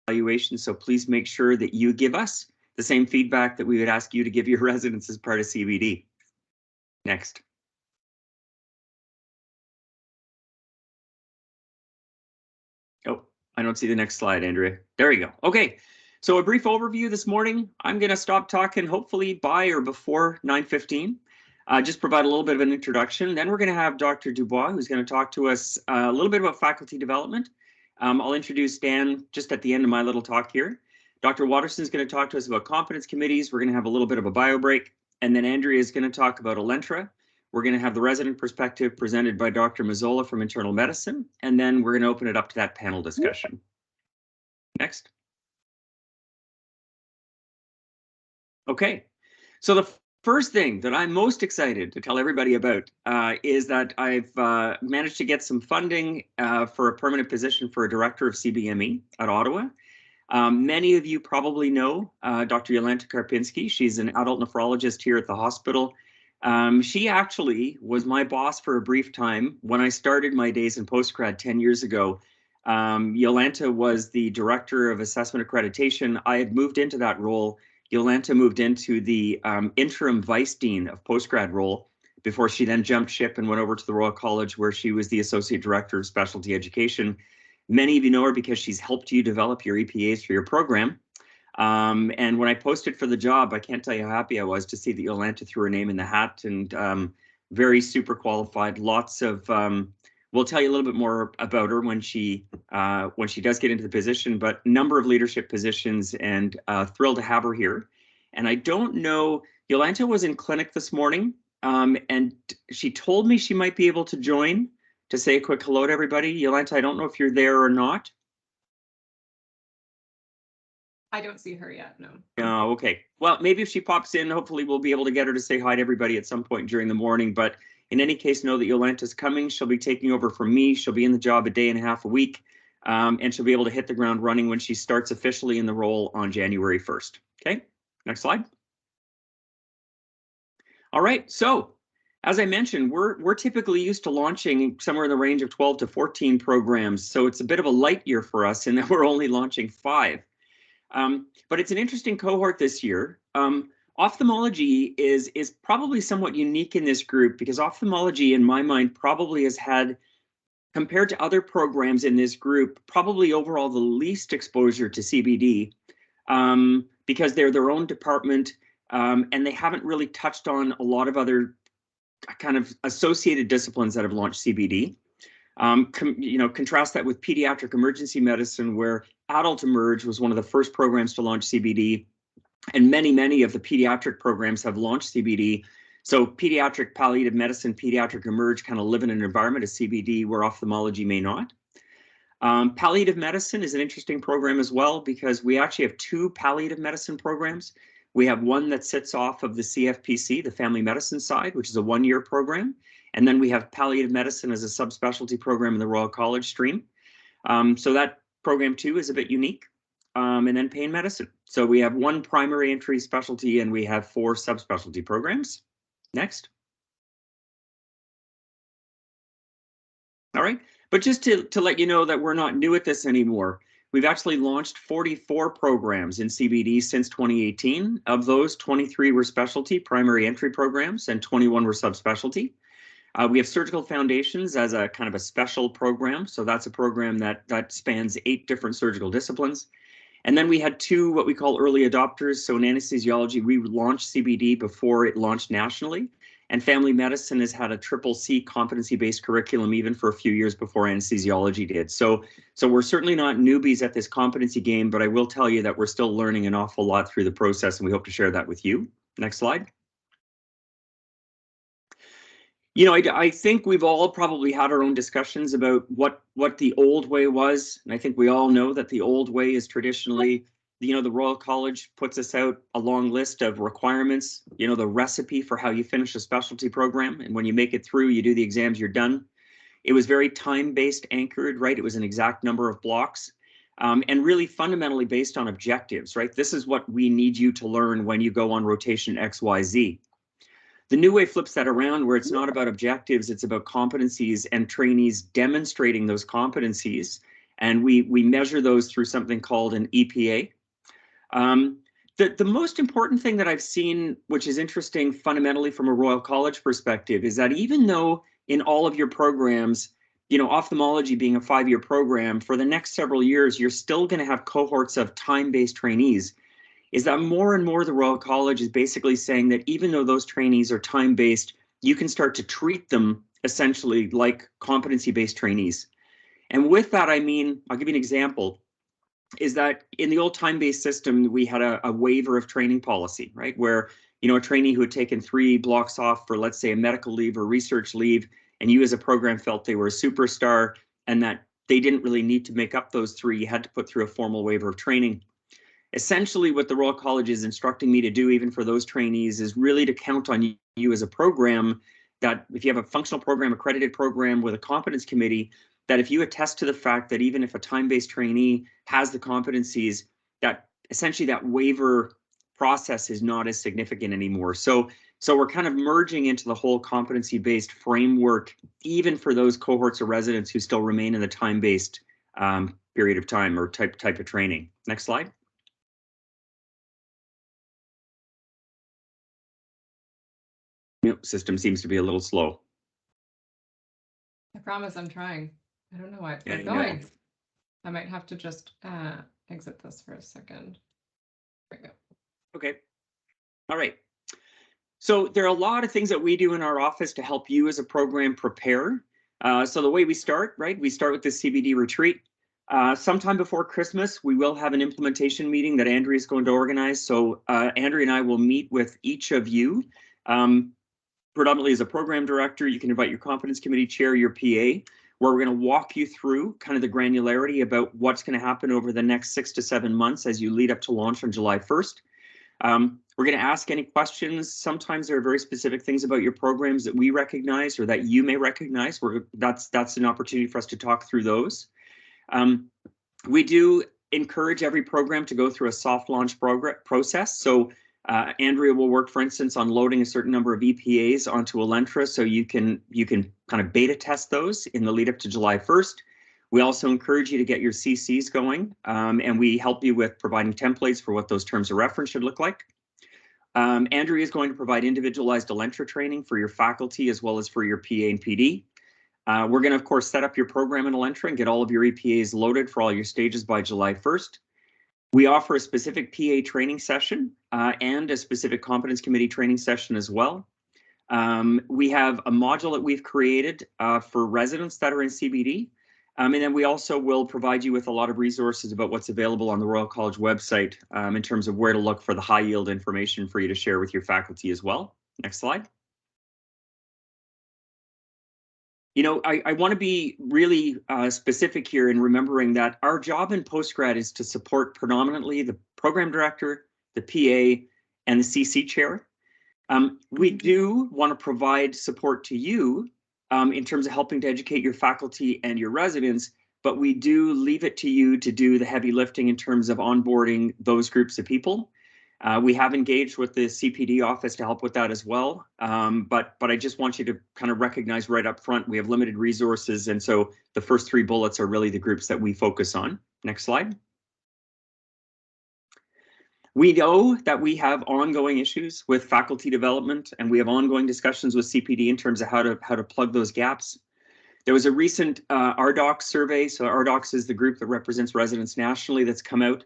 evaluation, so please make sure that you give us the same feedback that we would ask you to give your residents as part of CBD. Next. Oh, I don't see the next slide, Andrea. There you go. Okay, so a brief overview this morning. I'm going to stop talking hopefully by or before 9:15. Just provide a little bit of an introduction. Then we're going to have Dr. Dubois, who's going to talk to us a little bit about faculty development. I'll introduce Dan just at the end of my little talk here. Dr. Watterson is going to talk to us about competence committees. We're going to have a little bit of a bio break. And then Andrea is going to talk about Elentra. We're going to have the resident perspective presented by Dr. Mazzola from internal medicine. And then we're going to open it up to that panel discussion. Next. Okay, so the first thing that I'm most excited to tell everybody about is that I've managed to get some funding for a permanent position for a director of CBME at Ottawa. Many of you probably know Dr. Jolanta Karpinski. She's an adult nephrologist here at the hospital. She actually was my boss for a brief time when I started my days in postgrad 10 years ago. Jolanta was the director of assessment accreditation. I had moved into that role. Jolanta moved into the interim vice dean of postgrad role before she then jumped ship and went over to the Royal College, where she was the associate director of specialty education. Many of you know her because she's helped you develop your EPAs for your program. And when I posted for the job, I can't tell you how happy I was to see that Jolanta threw her name in the hat, and very super qualified. Lots of, we'll tell you a little bit more about her when she does get into the position, but number of leadership positions, and thrilled to have her here. And I don't know, Jolanta was in clinic this morning, and she told me she might be able to join to say a quick hello to everybody. Jolanta, I don't know if you're there or not. I don't see her yet, no. Oh, okay. Well, maybe if she pops in, hopefully we'll be able to get her to say hi to everybody at some point during the morning. But in any case, know that Jolanta's coming. She'll be taking over from me. She'll be in the job a day and a half a week, and she'll be able to hit the ground running when she starts officially in the role on January 1st. Okay, next slide. All right, so as I mentioned, we're typically used to launching somewhere in the range of 12 to 14 programs. So it's a bit of a light year for us in that we're only launching 5. But it's an interesting cohort this year. Ophthalmology is probably somewhat unique in this group because ophthalmology, in my mind, probably has had, compared to other programs in this group, probably overall the least exposure to CBD because they're their own department and they haven't really touched on a lot of other kind of associated disciplines that have launched CBD. Contrast that with pediatric emergency medicine, where Adult Emerge was one of the first programs to launch CBD, and many of the pediatric programs have launched CBD. So pediatric palliative medicine, pediatric Emerge kind of live in an environment of CBD where ophthalmology may not. Palliative medicine is an interesting program as well because we actually have 2 palliative medicine programs. We have one that sits off of the CFPC, the family medicine side, which is a 1-year program. And then we have palliative medicine as a subspecialty program in the Royal College stream. So that program too is a bit unique. And then pain medicine. So we have 1 primary entry specialty and we have 4 subspecialty programs. Next. All right, but just to let you know that we're not new at this anymore. We've actually launched 44 programs in CBD since 2018. Of those, 23 were specialty primary entry programs and 21 were subspecialty. We have Surgical Foundations as a kind of a special program. So that's a program that spans 8 different surgical disciplines. And then we had 2 what we call early adopters. So in anesthesiology, we launched CBD before it launched nationally. And family medicine has had a CCC competency-based curriculum even for a few years before anesthesiology did. So we're certainly not newbies at this competency game, but I will tell you that we're still learning an awful lot through the process, and we hope to share that with you. Next slide. You know, I think we've all probably had our own discussions about what the old way was. And I think we all know that the old way is traditionally, you know, the Royal College puts us out a long list of requirements, you know, the recipe for how you finish a specialty program. And when you make it through, you do the exams, you're done. It was very time-based anchored, right? It was an exact number of blocks and really fundamentally based on objectives, right? This is what we need you to learn when you go on rotation XYZ. The new way flips that around where it's not about objectives, it's about competencies and trainees demonstrating those competencies and we measure those through something called an EPA. The most important thing that I've seen, which is interesting fundamentally from a Royal College perspective, is that even though in all of your programs, ophthalmology being a 5-year program, for the next several years, you're still going to have cohorts of time-based trainees, is that more and more the Royal College is basically saying that even though those trainees are time-based, you can start to treat them essentially like competency-based trainees. And with that, I mean, I'll give you an example, is that in the old time-based system, we had a waiver of training policy, right? Where, a trainee who had taken 3 blocks off for, let's say, a medical leave or research leave, and you as a program felt they were a superstar and that they didn't really need to make up those 3, you had to put through a formal waiver of training. Essentially, what the Royal College is instructing me to do, even for those trainees, is really to count on you as a program, that if you have a functional program, accredited program with a competence committee, that if you attest to the fact that even if a time-based trainee has the competencies, that essentially that waiver process is not as significant anymore. So we're kind of merging into the whole competency-based framework, even for those cohorts of residents who still remain in the time-based period of time or type of training. Next slide. Yep, system seems to be a little slow. I promise I'm trying. I don't know why it's not Yeah, going. I might have to just exit this for a second. There we go. Okay. All right. So there are a lot of things that we do in our office to help you as a program prepare. So the way we start, right? We start with the CBD retreat. Sometime before Christmas, we will have an implementation meeting that Andrea is going to organize. So Andrea and I will meet with each of you. Predominantly as a program director, you can invite your competence committee chair, your PA, where we're going to walk you through kind of the granularity about what's going to happen over the next 6 to 7 months as you lead up to launch on July 1st. We're going to ask any questions. Sometimes there are very specific things about your programs that we recognize or that you may recognize. That's an opportunity for us to talk through those. We do encourage every program to go through a soft launch process. So Andrea will work, for instance, on loading a certain number of EPAs onto Elentra, so you can kind of beta test those in the lead up to July 1st. We also encourage you to get your CCs going, and we help you with providing templates for what those terms of reference should look like. Andrea is going to provide individualized Elentra training for your faculty as well as for your PA and PD. We're going to, of course, set up your program in Elentra and get all of your EPAs loaded for all your stages by July 1st. We offer a specific PA training session and a specific competence committee training session as well. We have a module that we've created for residents that are in CBD. And then we also will provide you with a lot of resources about what's available on the Royal College website in terms of where to look for the high yield information for you to share with your faculty as well. Next slide. I want to be really specific here in remembering that our job in postgrad is to support predominantly the program director, the PA, and the CC chair. We do want to provide support to you in terms of helping to educate your faculty and your residents, but we do leave it to you to do the heavy lifting in terms of onboarding those groups of people. We have engaged with the CPD office to help with that as well, but I just want you to kind of recognize right up front, we have limited resources, and so the first 3 bullets are really the groups that we focus on. Next slide. We know that we have ongoing issues with faculty development, and we have ongoing discussions with CPD in terms of how to plug those gaps. There was a recent RDocs survey. So RDocs is the group that represents residents nationally that's come out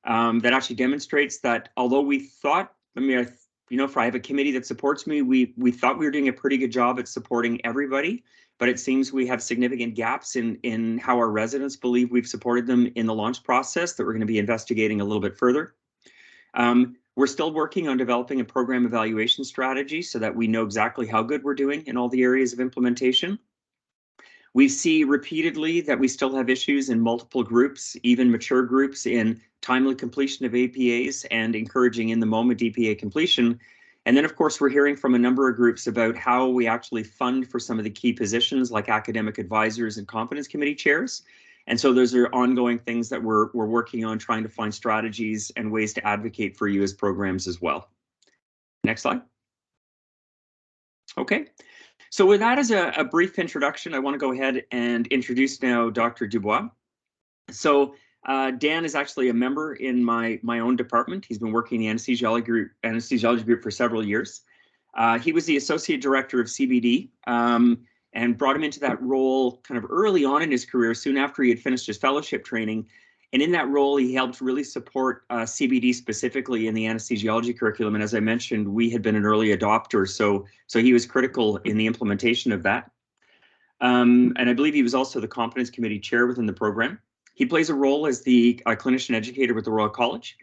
that actually demonstrates that although we thought, if I have a committee that supports me, we thought we were doing a pretty good job at supporting everybody, but it seems we have significant gaps in how our residents believe we've supported them in the launch process that we're going to be investigating a little bit further. We're still working on developing a program evaluation strategy so that we know exactly how good we're doing in all the areas of implementation. We see repeatedly that we still have issues in multiple groups, even mature groups, in timely completion of APAs and encouraging in the moment EPA completion. And then, of course, we're hearing from a number of groups about how we actually fund for some of the key positions like academic advisors and competence committee chairs. And so those are ongoing things that we're working on, trying to find strategies and ways to advocate for you as programs as well. Next slide. Okay. So with that as a brief introduction, I want to go ahead and introduce now Dr. Dubois. So Dan is actually a member in my own department. He's been working in the anesthesiology group for several years. He was the associate director of CBD and brought him into that role kind of early on in his career, soon after he had finished his fellowship training. And in that role, he helped really support CBD specifically in the anesthesiology curriculum. And as I mentioned, we had been an early adopter, so he was critical in the implementation of that. And I believe he was also the Competence Committee chair within the program. He plays a role as the clinician educator with the Royal College.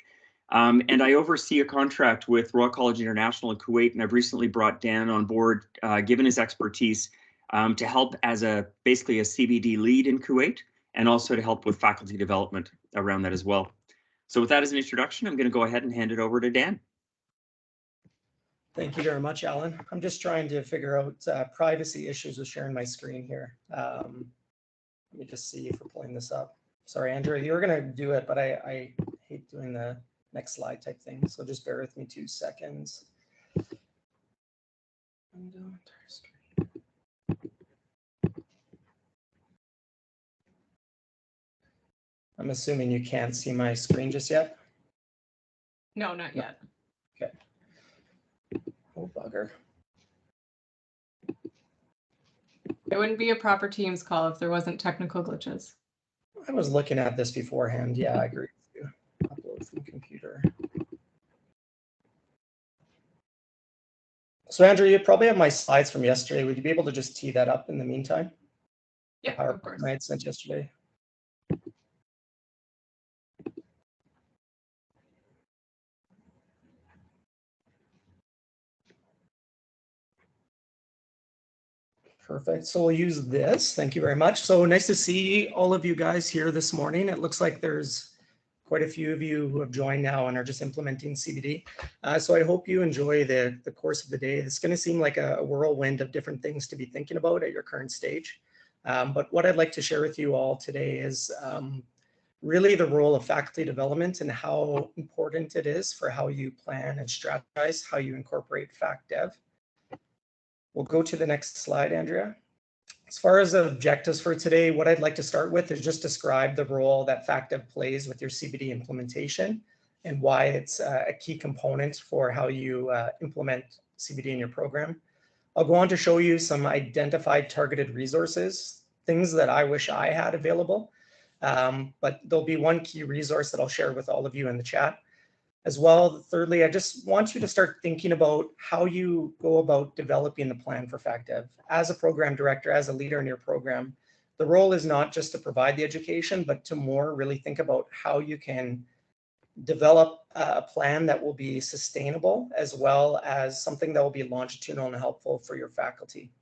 And I oversee a contract with Royal College International in Kuwait, and I've recently brought Dan on board, given his expertise, to help as basically a CBD lead in Kuwait, and also to help with faculty development around that as well. So with that as an introduction, I'm going to go ahead and hand it over to Dan. Thank you very much, Alan. I'm just trying to figure out privacy issues with sharing my screen here. Let me just see if we're pulling this up. Sorry, Andrew, you were going to do it, but I hate doing the next slide type thing. So just bear with me 2 seconds. I'm assuming you can't see my screen just yet? No, not yet. Okay. Oh, bugger. It wouldn't be a proper Teams call if there wasn't technical glitches. I was looking at this beforehand. Yeah, I agree with you. Upload from computer. So Andrew, you probably have my slides from yesterday. Would you be able to just tee that up in the meantime? Yeah, of course. I had sent yesterday. Perfect. So we'll use this. Thank you very much. So nice to see all of you guys here this morning. It looks like there's quite a few of you who have joined now and are just implementing CBD. So I hope you enjoy the course of the day. It's going to seem like a whirlwind of different things to be thinking about at your current stage. But what I'd like to share with you all today is really the role of faculty development and how important it is for how you plan and strategize, how you incorporate FacDev. We'll go to the next slide, Andrea. As far as the objectives for today, what I'd like to start with is just describe the role that FacDev plays with your CBD implementation and why it's a key component for how you implement CBD in your program. I'll go on to show you some identified targeted resources, things that I wish I had available, but there'll be one key resource that I'll share with all of you in the chat. As well, thirdly, I just want you to start thinking about how you go about developing the plan for FacDev. As a program director, as a leader in your program, the role is not just to provide the education, but to more really think about how you can develop a plan that will be sustainable, as well as something that will be longitudinal and helpful for your faculty.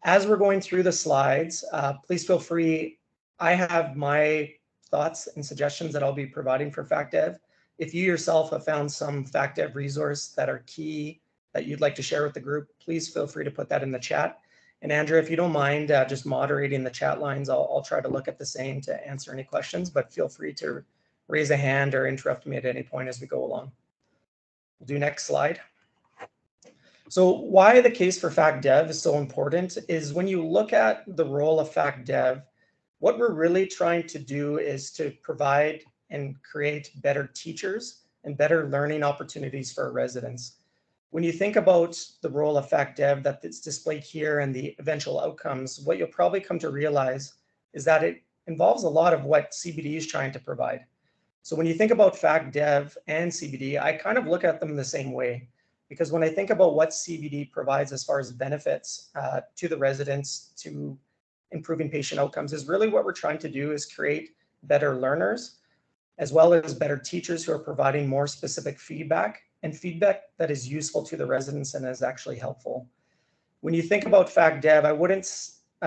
As we're going through the slides, please feel free. I have my thoughts and suggestions that I'll be providing for FacDev. If you yourself have found some FacDev resource that are key that you'd like to share with the group, please feel free to put that in the chat. And Andrew, if you don't mind just moderating the chat lines, I'll try to look at the same to answer any questions, but feel free to raise a hand or interrupt me at any point as we go along. We'll do next slide. So why the case for FacDev is so important is when you look at the role of FacDev, what we're really trying to do is to provide and create better teachers and better learning opportunities for our residents. When you think about the role of FacDev that's displayed here and the eventual outcomes, what you'll probably come to realize is that it involves a lot of what CBD is trying to provide. So when you think about FacDev and CBD, I kind of look at them the same way, because when I think about what CBD provides as far as benefits to the residents, to improving patient outcomes, is really what we're trying to do is create better learners, as well as better teachers who are providing more specific feedback and feedback that is useful to the residents and is actually helpful. When you think about FacDev, I wouldn't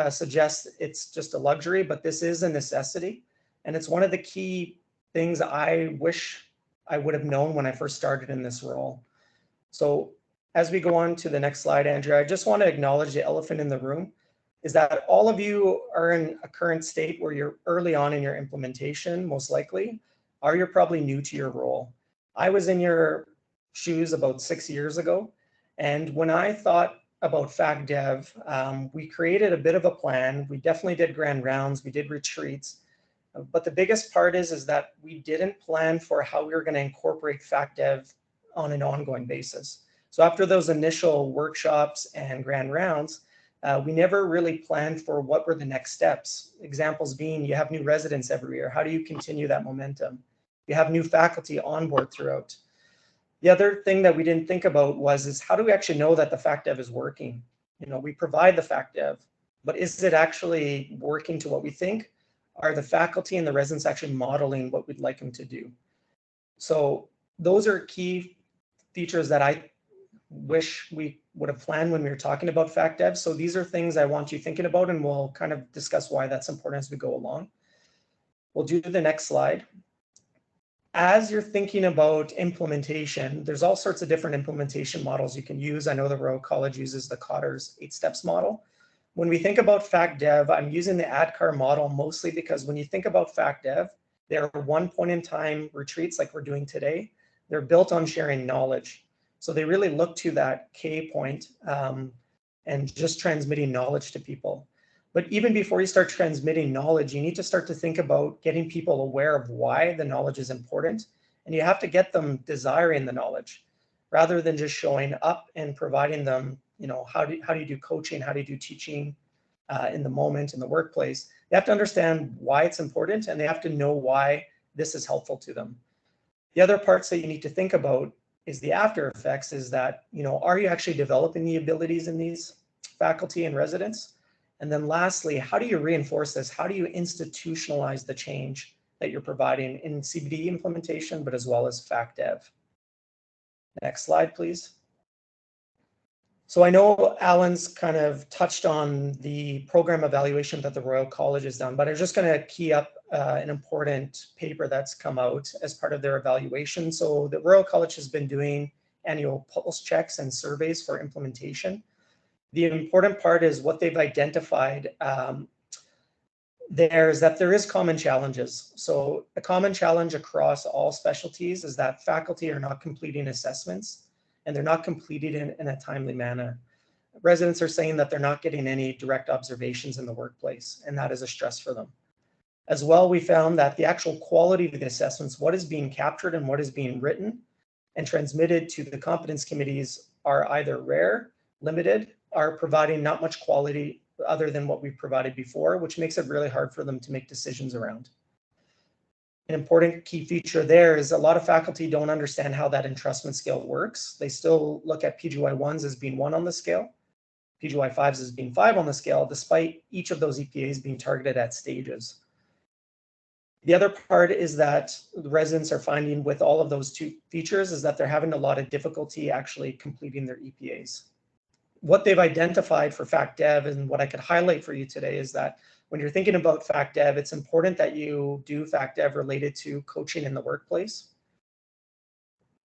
suggest it's just a luxury, but this is a necessity. And it's one of the key things I wish I would have known when I first started in this role. So as we go on to the next slide, Andrea, I just want to acknowledge the elephant in the room is that all of you are in a current state where you're early on in your implementation, most likely, or you're probably new to your role. I was in your shoes about 6 years ago. And when I thought about FacDev, we created a bit of a plan. We definitely did grand rounds. We did retreats. But the biggest part is that we didn't plan for how we were going to incorporate FacDev on an ongoing basis. So after those initial workshops and grand rounds, we never really planned for what were the next steps. Examples being, you have new residents every year. How do you continue that momentum? You have new faculty on board throughout. The other thing that we didn't think about is how do we actually know that the FacDev is working? You know, we provide the FacDev, but is it actually working to what we think? Are the faculty and the residents actually modeling what we'd like them to do? So those are key features that I wish we would have planned when we were talking about FacDev. So these are things I want you thinking about, and we'll kind of discuss why that's important as we go along. We'll do the next slide. As you're thinking about implementation, there's all sorts of different implementation models you can use. I know the Royal College uses the Cotter's 8 steps model. When we think about FacDev, I'm using the ADKAR model mostly because when you think about FacDev, they're one point in time retreats like we're doing today. They're built on sharing knowledge. So they really look to that K point and just transmitting knowledge to people. But even before you start transmitting knowledge, you need to start to think about getting people aware of why the knowledge is important. And you have to get them desiring the knowledge rather than just showing up and providing them, you know, how do you do coaching? How do you do teaching in the moment, in the workplace? They have to understand why it's important, and they have to know why this is helpful to them. The other parts that you need to think about is the after effects is that, you know, are you actually developing the abilities in these faculty and residents? And then lastly, how do you reinforce this? How do you institutionalize the change that you're providing in CBD implementation, but as well as FacDev? Next slide, please. So I know Alan's kind of touched on the program evaluation that the Royal College has done, but I'm just going to key up an important paper that's come out as part of their evaluation. So the Royal College has been doing annual pulse checks and surveys for implementation. The important part is what they've identified there is that there is common challenges. So a common challenge across all specialties is that faculty are not completing assessments and they're not completed in a timely manner. Residents are saying that they're not getting any direct observations in the workplace, and that is a stress for them. As well, we found that the actual quality of the assessments, what is being captured and what is being written and transmitted to the competence committees are either rare, limited, are providing not much quality other than what we've provided before, which makes it really hard for them to make decisions around. An important key feature there is a lot of faculty don't understand how that entrustment scale works. They still look at PGY 1s as being 1 on the scale, PGY 5s as being 5 on the scale, despite each of those EPAs being targeted at stages. The other part is that the residents are finding with all of those two features is that they're having a lot of difficulty actually completing their EPAs. What they've identified for FacDev and what I could highlight for you today is that when you're thinking about FacDev, it's important that you do FacDev related to coaching in the workplace.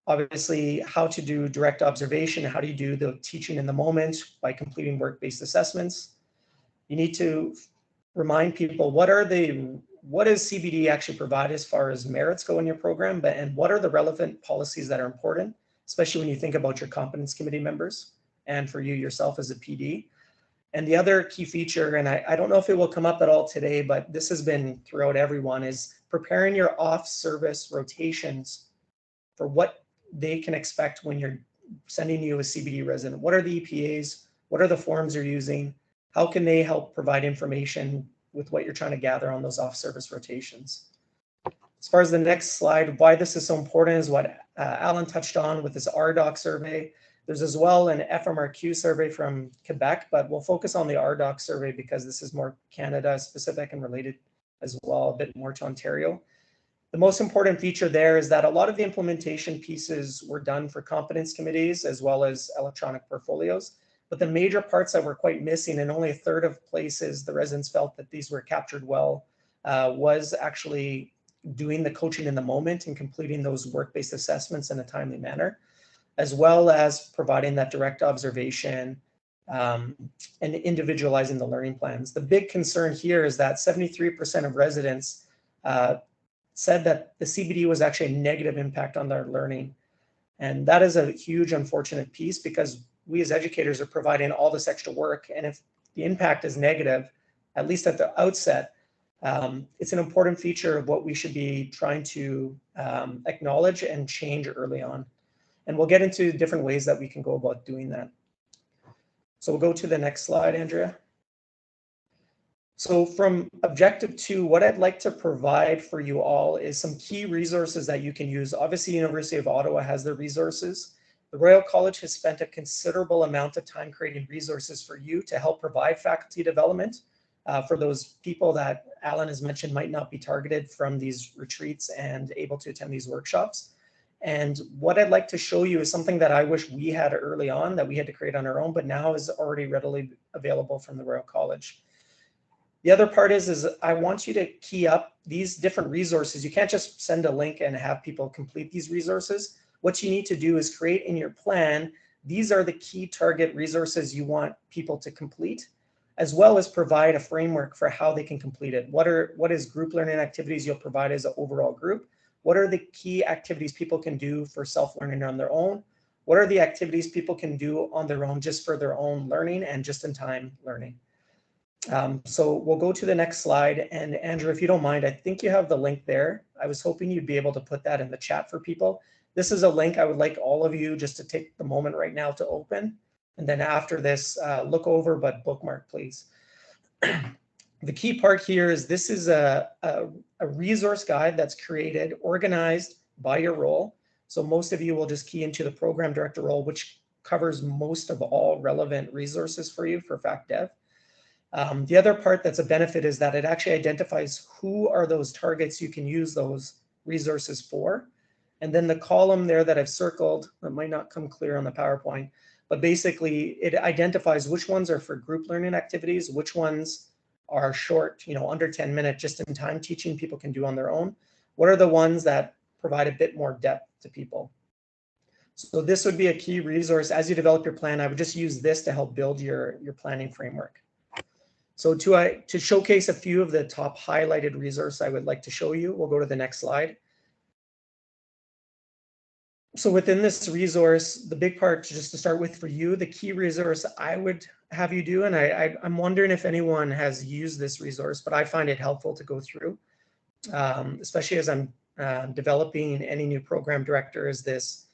Obviously, how to do direct observation, how do you do the teaching in the moment by completing work-based assessments. You need to remind people what does CBD actually provide as far as merits go in your program, and what are the relevant policies that are important, especially when you think about your competence committee members and for you yourself as a PD. And the other key feature, and I don't know if it will come up at all today, but this has been throughout everyone, is preparing your off-service rotations for what they can expect when you're sending you a CBD resident. What are the EPAs? What are the forms you're using? How can they help provide information with what you're trying to gather on those off-service rotations? As far as the next slide, why this is so important is what Alan touched on with this RDoc survey. There's as well an FMRQ survey from Quebec, but we'll focus on the RDoc survey because this is more Canada specific and related as well, a bit more to Ontario. The most important feature there is that a lot of the implementation pieces were done for competence committees as well as electronic portfolios. But the major parts that were quite missing, and only a third of places the residents felt that these were captured well, was actually doing the coaching in the moment and completing those work-based assessments in a timely manner, as well as providing that direct observation and individualizing the learning plans. The big concern here is that 73% of residents said that the CBD was actually a negative impact on their learning. And that is a huge unfortunate piece because we as educators are providing all this extra work. And if the impact is negative, at least at the outset, It's an important feature of what we should be trying to acknowledge and change early on. And we'll get into different ways that we can go about doing that. So we'll go to the next slide, Andrea. So from objective 2, what I'd like to provide for you all is some key resources that you can use. Obviously, University of Ottawa has their resources. The Royal College has spent a considerable amount of time creating resources for you to help provide faculty development for those people that Alan has mentioned might not be targeted from these retreats and able to attend these workshops. And what I'd like to show you is something that I wish we had early on that we had to create on our own, but now is already readily available from the Royal College. The other part is I want you to key up these different resources. You can't just send a link and have people complete these resources. What you need to do is create in your plan, these are the key target resources you want people to complete, as well as provide a framework for how they can complete it. What is group learning activities you'll provide as an overall group? What are the key activities people can do for self-learning on their own? What are the activities people can do on their own just for their own learning and just-in-time learning? So we'll go to the next slide. And Andrew, if you don't mind, I think you have the link there. I was hoping you'd be able to put that in the chat for people. This is a link I would like all of you just to take the moment right now to open. And then after this, look over, but bookmark, please. The key part here is this is a resource guide that's created, organized by your role. So most of you will just key into the program director role, which covers most of all relevant resources for you for Fact Dev. The other part that's a benefit is that it actually identifies who are those targets you can use those resources for. And then the column there that I've circled, that might not come clear on the PowerPoint, but basically it identifies which ones are for group learning activities, which ones are short, under 10-minute just-in-time teaching people can do on their own. What are the ones that provide a bit more depth to people? So this would be a key resource. As you develop your plan, I would just use this to help build your planning framework. So to showcase a few of the top highlighted resources I would like to show you, we'll go to the next slide. So within this resource, the big part, just to start with for you, the key resource I would have you do, and I'm wondering if anyone has used this resource, but I find it helpful to go through, especially as I'm developing any new program director, is this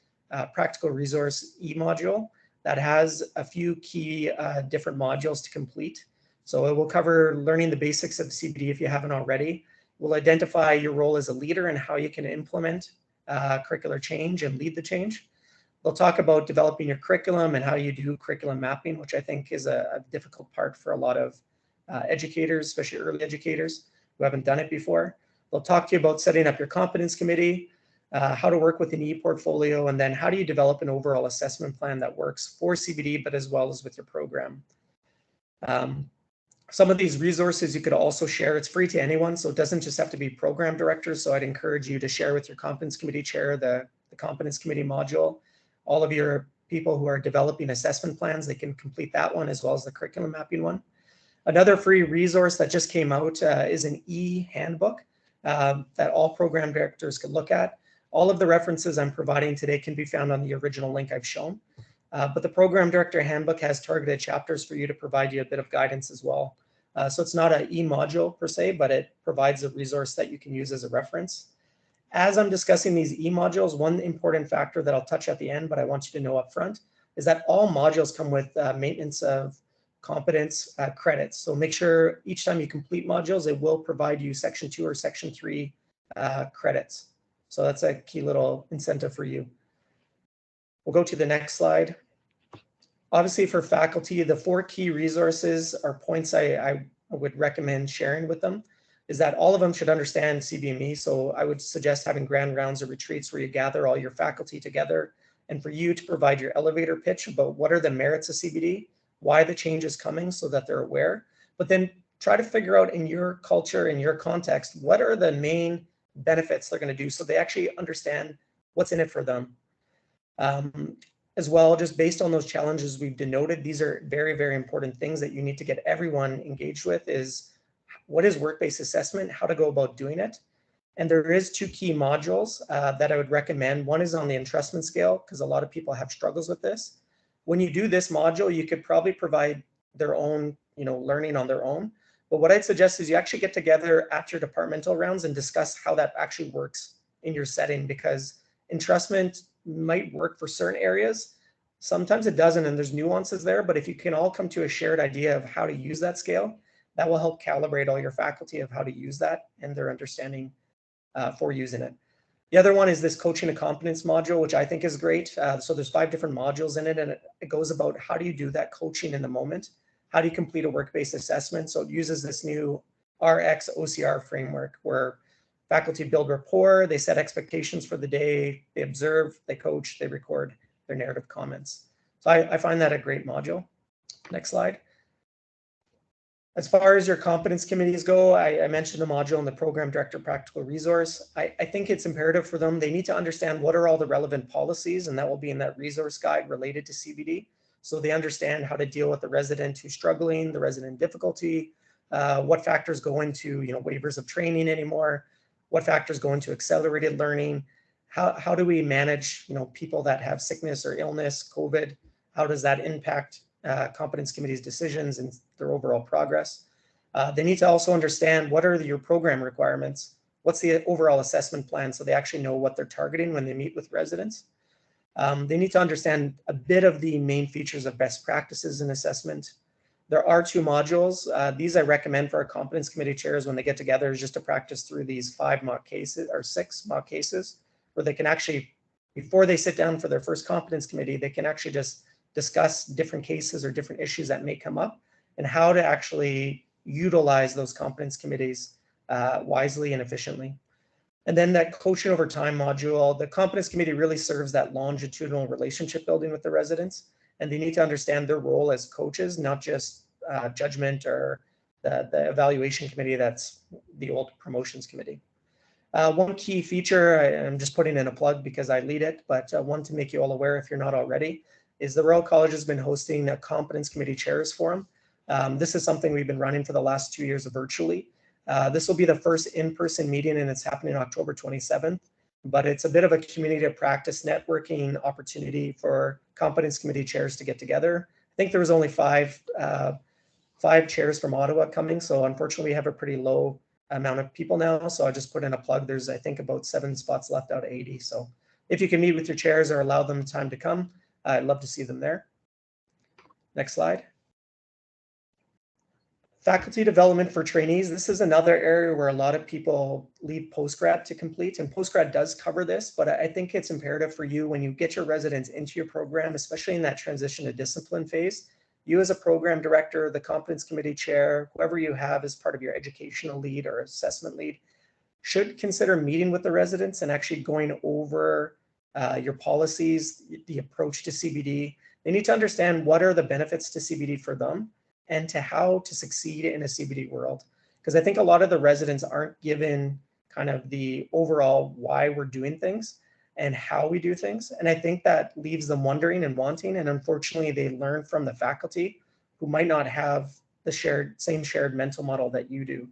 practical resource e-module that has a few key different modules to complete. So it will cover learning the basics of CBD if you haven't already. We'll identify your role as a leader and how you can implement curricular change and lead the change. They'll talk about developing your curriculum and how you do curriculum mapping, which I think is a difficult part for a lot of educators, especially early educators who haven't done it before. They'll talk to you about setting up your competence committee, how to work with an e-portfolio, and then how do you develop an overall assessment plan that works for CBD, but as well as with your program. Some of these resources you could also share. It's free to anyone, so it doesn't just have to be program directors. So I'd encourage you to share with your competence committee chair the competence committee module. All of your people who are developing assessment plans, they can complete that one as well as the curriculum mapping one. Another free resource that just came out is an e-handbook that all program directors can look at. All of the references I'm providing today can be found on the original link I've shown. But the program director handbook has targeted chapters for you to provide you a bit of guidance as well. So it's not an e-module per se, but it provides a resource that you can use as a reference. As I'm discussing these e-modules, one important factor that I'll touch at the end, but I want you to know up front, is that all modules come with maintenance of competence credits. So make sure each time you complete modules, it will provide you Section 2 or Section 3 credits. So that's a key little incentive for you. We'll go to the next slide. Obviously for faculty, the 4 key resources are points I would recommend sharing with them, is that all of them should understand CBME. So I would suggest having grand rounds or retreats where you gather all your faculty together and for you to provide your elevator pitch about what are the merits of CBD, why the change is coming so that they're aware, but then try to figure out in your culture, in your context, what are the main benefits they're going to do so they actually understand what's in it for them. As well, just based on those challenges we've denoted, these are very, very important things that you need to get everyone engaged with, is what is work-based assessment, how to go about doing it. And there is 2 key modules that I would recommend. One is on the entrustment scale, because a lot of people have struggles with this. When you do this module, you could probably provide their own, learning on their own. But what I'd suggest is you actually get together after departmental rounds and discuss how that actually works in your setting, because entrustment might work for certain areas. Sometimes it doesn't, and there's nuances there, but if you can all come to a shared idea of how to use that scale, that will help calibrate all your faculty of how to use that and their understanding for using it. The other one is this coaching and competence module, which I think is great. So there's 5 different modules in it, and it goes about how do you do that coaching in the moment? How do you complete a work-based assessment? So it uses this new RX OCR framework where faculty build rapport, they set expectations for the day, they observe, they coach, they record their narrative comments. So I find that a great module. Next slide. As far as your competence committees go, I mentioned the module on the program director practical resource. I think it's imperative for them. They need to understand what are all the relevant policies, and that will be in that resource guide related to CBD. So they understand how to deal with the resident who's struggling, the resident difficulty, what factors go into waivers of training anymore, what factors go into accelerated learning, how do we manage people that have sickness or illness, COVID, how does that impact competence committee's decisions and their overall progress. They need to also understand what are your program requirements, what's the overall assessment plan, so they actually know what they're targeting when they meet with residents. They need to understand a bit of the main features of best practices in assessment. There are 2 modules. These I recommend for our competence committee chairs when they get together, is just to practice through these 5 mock cases or 6 mock cases, where they can actually, before they sit down for their first competence committee, they can actually just discuss different cases or different issues that may come up and how to actually utilize those competence committees wisely and efficiently. And then that coaching over time module, the competence committee really serves that longitudinal relationship building with the residents, and they need to understand their role as coaches, not just judgment or the evaluation committee that's the old promotions committee. One key feature, I'm just putting in a plug because I lead it, but one to make you all aware if you're not already, is the Royal College has been hosting a competence committee chairs forum. This is something we've been running for the last 2 years virtually. This will be the first in-person meeting, and it's happening October 27th, but it's a bit of a community of practice networking opportunity for competence committee chairs to get together. I think there was only five chairs from Ottawa coming, so unfortunately we have a pretty low amount of people now, so I just put in a plug. There's, I think, about 7 spots left out of 80, so if you can meet with your chairs or allow them time to come, I'd love to see them there. Next slide. Faculty development for trainees. This is another area where a lot of people leave postgrad to complete, and postgrad does cover this, but I think it's imperative for you when you get your residents into your program, especially in that transition to discipline phase, you as a program director, the competence committee chair, whoever you have as part of your educational lead or assessment lead, should consider meeting with the residents and actually going over your policies, the approach to CBD. They need to understand what are the benefits to CBD for them and to how to succeed in a CBD world. Because I think a lot of the residents aren't given kind of the overall why we're doing things and how we do things. And I think that leaves them wondering and wanting. And unfortunately, they learn from the faculty who might not have the same shared mental model that you do.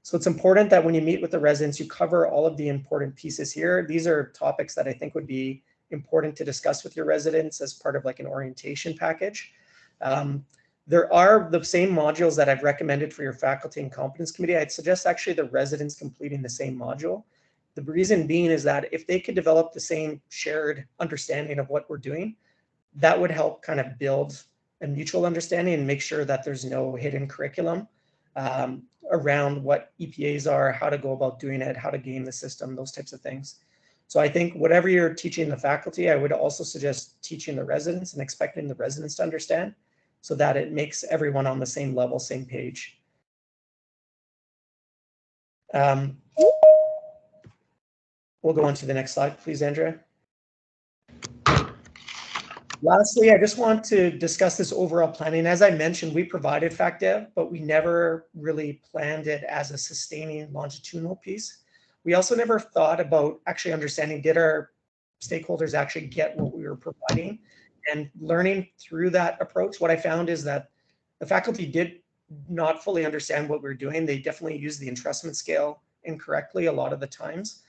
So it's important that when you meet with the residents, you cover all of the important pieces here. These are topics that I think would be important to discuss with your residents as part of like an orientation package. There are the same modules that I've recommended for your faculty and competence committee. I'd suggest actually the residents completing the same module. The reason being is that if they could develop the same shared understanding of what we're doing, that would help kind of build a mutual understanding and make sure that there's no hidden curriculum around what EPAs are, how to go about doing it, how to game the system, those types of things. So I think whatever you're teaching the faculty, I would also suggest teaching the residents and expecting the residents to understand so that it makes everyone on the same level, same page. We'll go on to the next slide, please, Andrea. Lastly, I just want to discuss this overall planning. As I mentioned, we provided FacDev, but we never really planned it as a sustaining longitudinal piece. We also never thought about actually understanding, did our stakeholders actually get what we were providing? And learning through that approach, what I found is that the faculty did not fully understand what we were doing. They definitely used the entrustment scale incorrectly a lot of the times.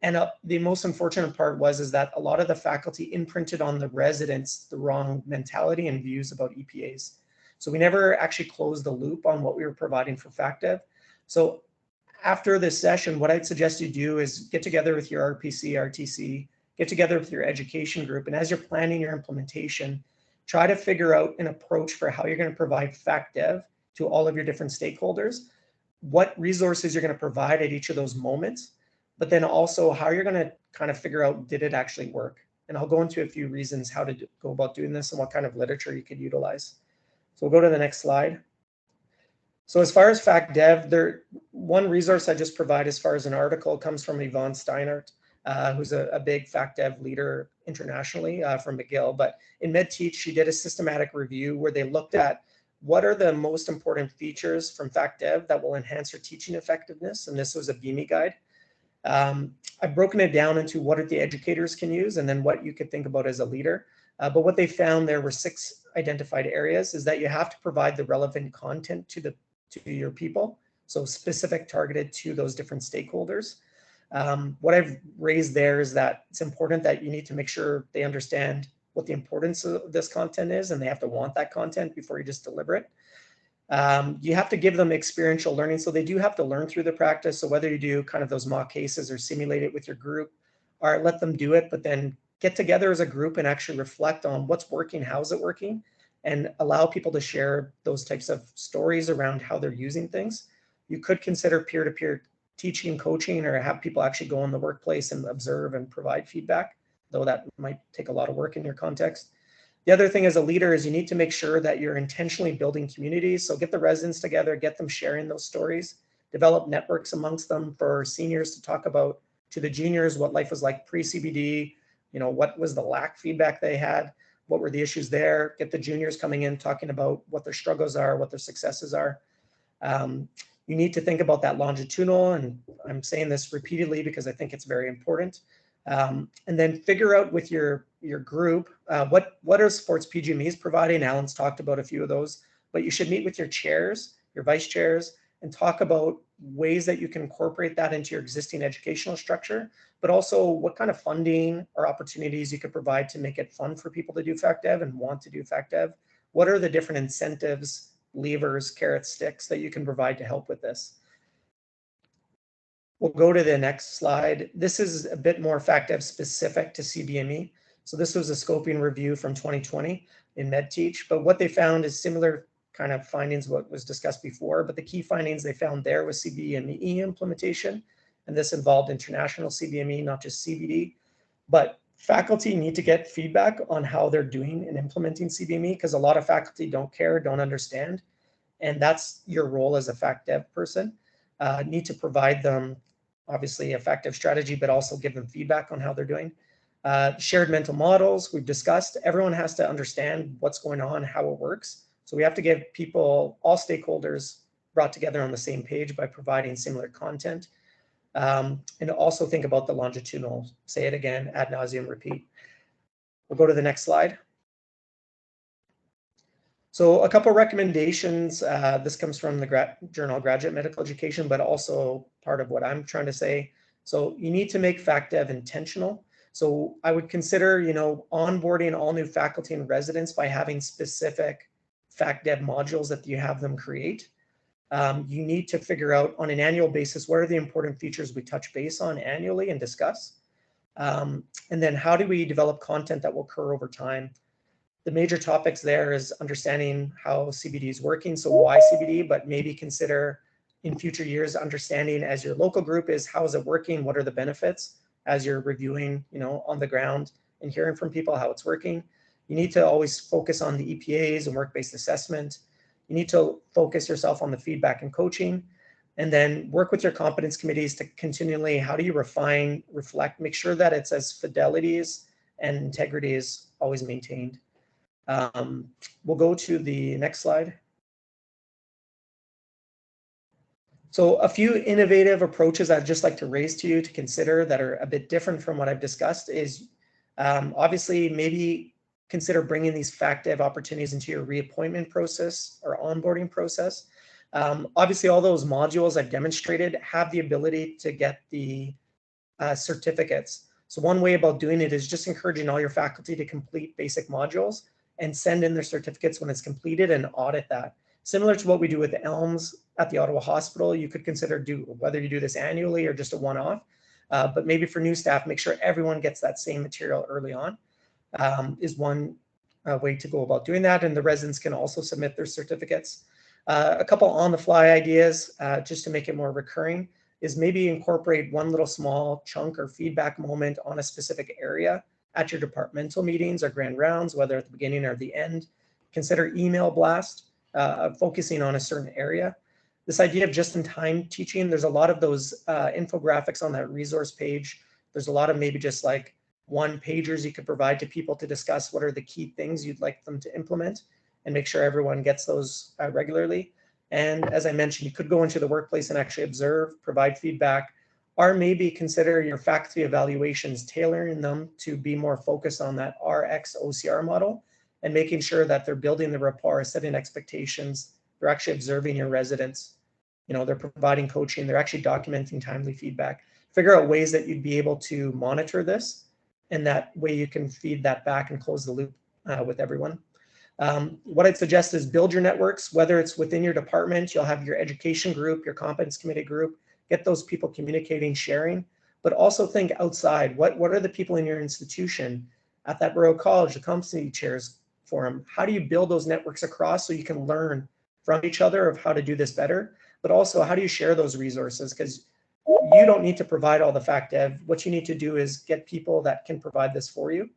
And the most unfortunate part is that a lot of the faculty imprinted on the residents the wrong mentality and views about EPAs. So we never actually closed the loop on what we were providing for FactDev. So after this session, what I'd suggest you do is get together with your RPC, RTC, get together with your education group, and as you're planning your implementation, try to figure out an approach for how you're going to provide FactDev to all of your different stakeholders, what resources you're going to provide at each of those moments, but then also how you're going to kind of figure out, did it actually work? And I'll go into a few reasons how to go about doing this and what kind of literature you could utilize. So we'll go to the next slide. So as far as FactDev, one resource I just provide as far as an article comes from Yvonne Steinert, who's a big FactDev leader internationally from McGill. But in MedTeach, she did a systematic review where they looked at what are the most important features from FactDev that will enhance your teaching effectiveness. And this was a BIMI guide. I've broken it down into what the educators can use and then what you could think about as a leader. But what they found, there were 6 identified areas, is that you have to provide the relevant content to your people, so specific, targeted to those different stakeholders. What I've raised there is that it's important that you need to make sure they understand what the importance of this content is, and they have to want that content before you just deliver it. You have to give them experiential learning, so they do have to learn through the practice. So whether you do kind of those mock cases or simulate it with your group, or let them do it, but then get together as a group and actually reflect on what's working, how's it working, and allow people to share those types of stories around how they're using things. You could consider peer-to-peer teaching, coaching, or have people actually go in the workplace and observe and provide feedback, though that might take a lot of work in your context. The other thing as a leader is you need to make sure that you're intentionally building communities. So get the residents together, get them sharing those stories, develop networks amongst them for seniors to talk about to the juniors what life was like pre-CBD, what was the lack feedback they had, what were the issues there, get the juniors coming in talking about what their struggles are, what their successes are. You need to think about that longitudinal, and I'm saying this repeatedly because I think it's very important. And then figure out with your group, what are sports PGMEs providing? Alan's talked about a few of those, but you should meet with your chairs, your vice chairs, and talk about ways that you can incorporate that into your existing educational structure, but also what kind of funding or opportunities you could provide to make it fun for people to do FactDev and want to do FactDev. What are the different incentives, levers, carrots, sticks that you can provide to help with this? We'll go to the next slide. This is a bit more FactDev specific to CBME. So this was a scoping review from 2020 in MedTeach, but what they found is similar kind of findings what was discussed before, but the key findings they found there was CBME implementation, and this involved international CBME, not just CBD. But faculty need to get feedback on how they're doing in implementing CBME, because a lot of faculty don't care, don't understand, and that's your role as a FactDev person. Need to provide them obviously effective strategy, but also give them feedback on how they're doing. Shared mental models, we've discussed. Everyone has to understand what's going on, how it works. So we have to give people, all stakeholders, brought together on the same page by providing similar content. And also think about the longitudinal, say it again, ad nauseum, repeat. We'll go to the next slide. So a couple recommendations. This comes from the Journal of Graduate Medical Education, but also part of what I'm trying to say. So you need to make FactDev intentional. So I would consider, onboarding all new faculty and residents by having specific FactDev modules that you have them create. You need to figure out on an annual basis, what are the important features we touch base on annually and discuss? And then how do we develop content that will occur over time? The major topics there is understanding how CBD is working. So why CBD, but maybe consider in future years, understanding as your local group is, how is it working? What are the benefits as you're reviewing, on the ground and hearing from people how it's working? You need to always focus on the EPAs and work-based assessment. You need to focus yourself on the feedback and coaching, and then work with your competence committees to continually, how do you refine, reflect, make sure that it's as fidelities and integrity is always maintained. We'll go to the next slide. So a few innovative approaches I'd just like to raise to you to consider that are a bit different from what I've discussed is obviously maybe consider bringing these FactDev opportunities into your reappointment process or onboarding process. Obviously, all those modules I've demonstrated have the ability to get the certificates. So one way about doing it is just encouraging all your faculty to complete basic modules and send in their certificates when it's completed and audit that. Similar to what we do with the ELMS at the Ottawa Hospital, you could consider whether you do this annually or just a one-off, but maybe for new staff, make sure everyone gets that same material early on is one way to go about doing that. And the residents can also submit their certificates. A couple on-the-fly ideas, just to make it more recurring, is maybe incorporate one little small chunk or feedback moment on a specific area at your departmental meetings or grand rounds, whether at the beginning or the end. Consider email blast, focusing on a certain area. This idea of just-in-time teaching, there's a lot of those infographics on that resource page. There's a lot of maybe just like one-pagers you could provide to people to discuss what are the key things you'd like them to implement, and make sure everyone gets those regularly. And as I mentioned, you could go into the workplace and actually observe, provide feedback, or maybe consider your faculty evaluations, tailoring them to be more focused on that RX OCR model and making sure that they're building the rapport, setting expectations, they're actually observing your residents, they're providing coaching, they're actually documenting timely feedback. Figure out ways that you'd be able to monitor this, and that way you can feed that back and close the loop with everyone. What I'd suggest is build your networks, whether it's within your department, you'll have your education group, your competence committee group, get those people communicating, sharing, but also think outside. What are the people in your institution, at that Royal College, the competency chairs forum? How do you build those networks across so you can learn from each other of how to do this better? But also, how do you share those resources? Because you don't need to provide all the fact dev. What you need to do is get people that can provide this for you.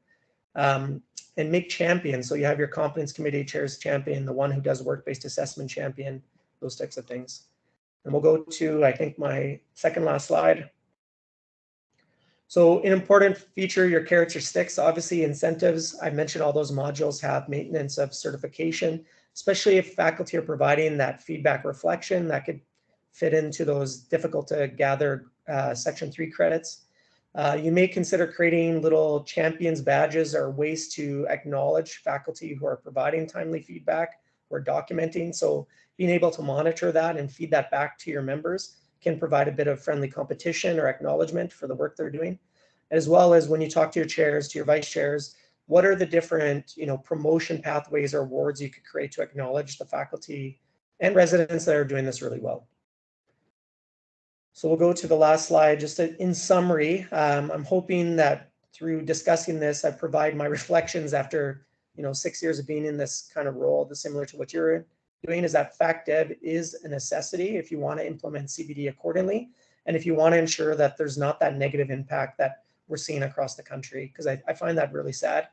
And make champions. So you have your competence committee chairs champion, the one who does work-based assessment champion, those types of things. And we'll go to, I think, my second last slide. So an important feature, your carrots or sticks, obviously incentives. I mentioned all those modules have maintenance of certification, especially if faculty are providing that feedback reflection that could fit into those difficult to gather Section 3 credits. You may consider creating little champions badges or ways to acknowledge faculty who are providing timely feedback or documenting. So being able to monitor that and feed that back to your members can provide a bit of friendly competition or acknowledgement for the work they're doing. As well as when you talk to your chairs, to your vice chairs, what are the different promotion pathways or awards you could create to acknowledge the faculty and residents that are doing this really well. So we'll go to the last slide. Just in summary, I'm hoping that through discussing this, I provide my reflections after 6 years of being in this kind of role, similar to what you're doing, is that fact dev is a necessity if you want to implement CBD accordingly, and if you want to ensure that there's not that negative impact that we're seeing across the country, because I find that really sad.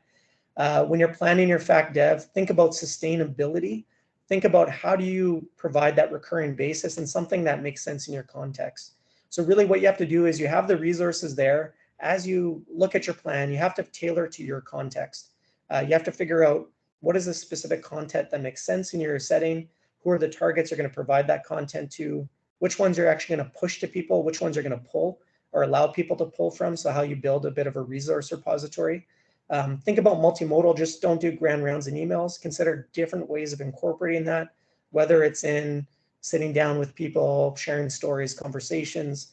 When you're planning your fact dev, think about sustainability. Think about how do you provide that recurring basis and something that makes sense in your context. So really what you have to do is you have the resources there. As you look at your plan, you have to tailor to your context. You have to figure out what is the specific content that makes sense in your setting, who are the targets you're going to provide that content to, which ones you're actually going to push to people, which ones you're going to pull or allow people to pull from, so how you build a bit of a resource repository. Think about multimodal, just don't do grand rounds and emails. Consider different ways of incorporating that, whether it's in sitting down with people, sharing stories, conversations,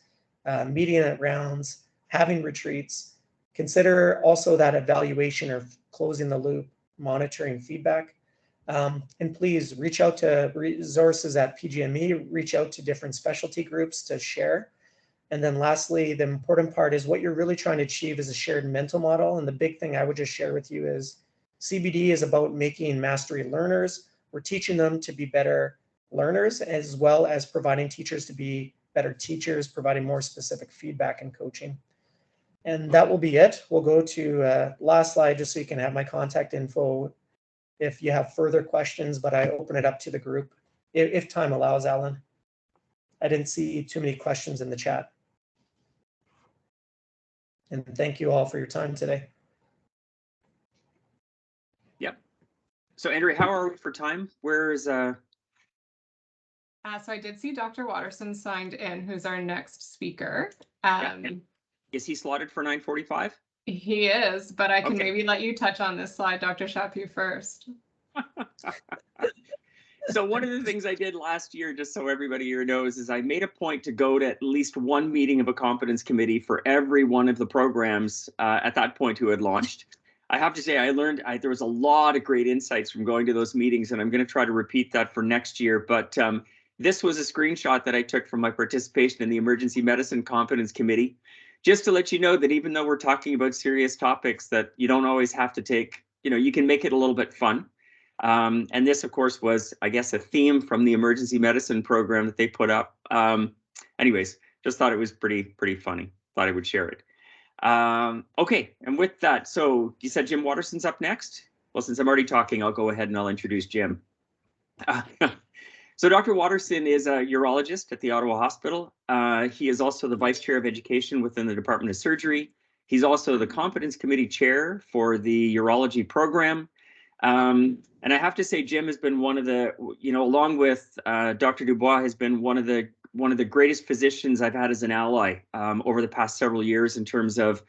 meeting at rounds, having retreats. Consider also that evaluation or closing the loop, monitoring feedback. And please reach out to resources at PGME, reach out to different specialty groups to share. And then lastly, the important part is what you're really trying to achieve is a shared mental model. And the big thing I would just share with you is CBD is about making mastery learners. We're teaching them to be better learners, as well as providing teachers to be better teachers, providing more specific feedback and coaching. And that will be it. We'll go to last slide just so you can have my contact info if you have further questions, but I open it up to the group if time allows, Alan. I didn't see too many questions in the chat. And thank you all for your time today. Yep. So Andrea, how are we for time? Where is So I did see Dr. Watterson signed in, who's our next speaker. Is he slotted for 9:45? He is, but I can Okay. maybe let you touch on this slide, Dr. Chaput, first. So one of the things I did last year, just so everybody here knows, is I made a point to go to at least one meeting of a competence committee for every one of the programs at that point who had launched. I have to say, there was a lot of great insights from going to those meetings, and I'm going to try to repeat that for next year. But this was a screenshot that I took from my participation in the Emergency Medicine Competence Committee, just to let you know that even though we're talking about serious topics, that you don't always have to take, you can make it a little bit fun. And this, of course, was, I guess, a theme from the emergency medicine program that they put up. Anyways, just thought it was pretty funny. Thought I would share it. Okay, and with that, so you said Jim Watterson's up next? Well, since I'm already talking, I'll go ahead and I'll introduce Jim. So Dr. Watterson is a urologist at the Ottawa Hospital. He is also the Vice Chair of Education within the Department of Surgery. He's also the Competence Committee Chair for the Urology Program. And I have to say, Jim has been one of the, along with Dr. Dubois, has been one of the greatest physicians I've had as an ally over the past several years in terms of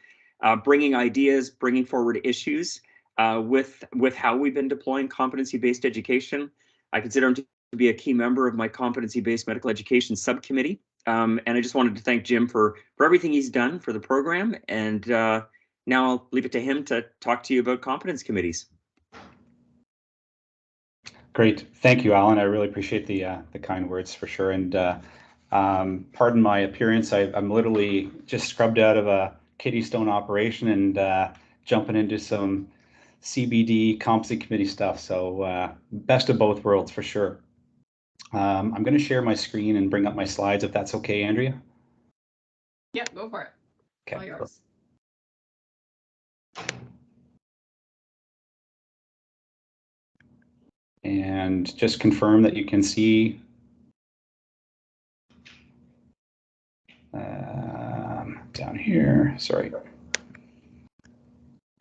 bringing ideas, bringing forward issues with how we've been deploying competency-based education. I consider him to be a key member of my competency-based medical education subcommittee. And I just wanted to thank Jim for everything he's done for the program. And now I'll leave it to him to talk to you about competence committees. Great, thank you, Alan. I really appreciate the kind words for sure. And pardon my appearance. I'm literally just scrubbed out of a kidney stone operation and jumping into some CBD competency committee stuff. So best of both worlds for sure. I'm going to share my screen and bring up my slides if that's okay, Andrea. Yeah, go for it. Okay. All yours. And just confirm that you can see down here. Sorry. Are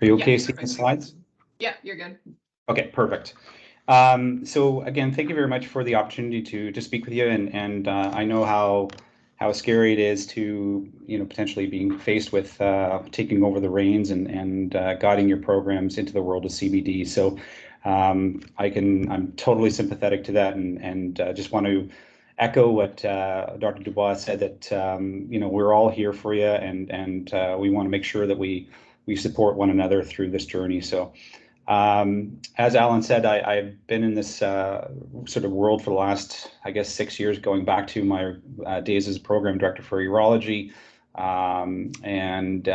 you okay seeing the slides? Yeah, you're good. Okay, perfect. So again, thank you very much for the opportunity to speak with you, and I know how scary it is to potentially being faced with taking over the reins and guiding your programs into the world of CBD. So I'm totally sympathetic to that, and just want to echo what Dr. Dubois said, that we're all here for you, and we want to make sure that we support one another through this journey. So as Alan said, I've been in this sort of world for the last, I guess, 6 years, going back to my days as program director for urology, and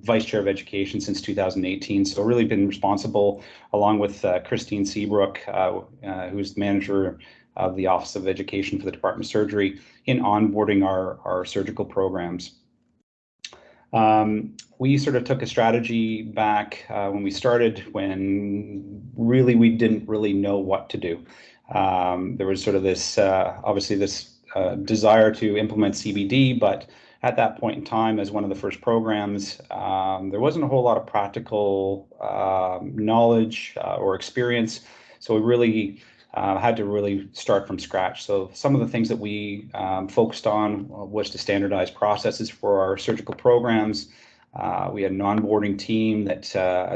vice chair of education since 2018. So really been responsible, along with Christine Seabrook, who's the manager of the Office of Education for the Department of Surgery, in onboarding our surgical programs. We sort of took a strategy back when we started, when really we didn't really know what to do. There was sort of this, obviously this desire to implement CBD, but at that point in time, as one of the first programs, there wasn't a whole lot of practical knowledge or experience. So we really had to really start from scratch. So some of the things that we focused on was to standardize processes for our surgical programs. We had an onboarding team that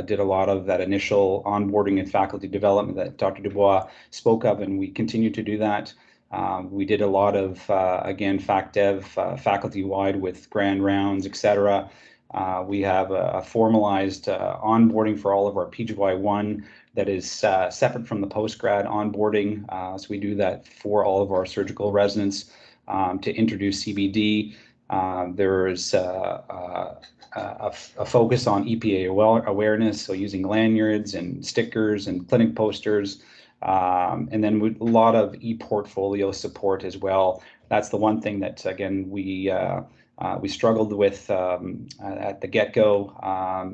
did a lot of that initial onboarding and faculty development that Dr. Dubois spoke of, and we continue to do that. We did a lot of, again, fac dev faculty-wide with grand rounds, etc. We have a formalized onboarding for all of our PGY1 that is separate from the post-grad onboarding. So we do that for all of our surgical residents to introduce CBD. There's a focus on EPA awareness, so using lanyards and stickers and clinic posters, and then a lot of e-portfolio support as well. That's the one thing that, again, we struggled with at the get-go,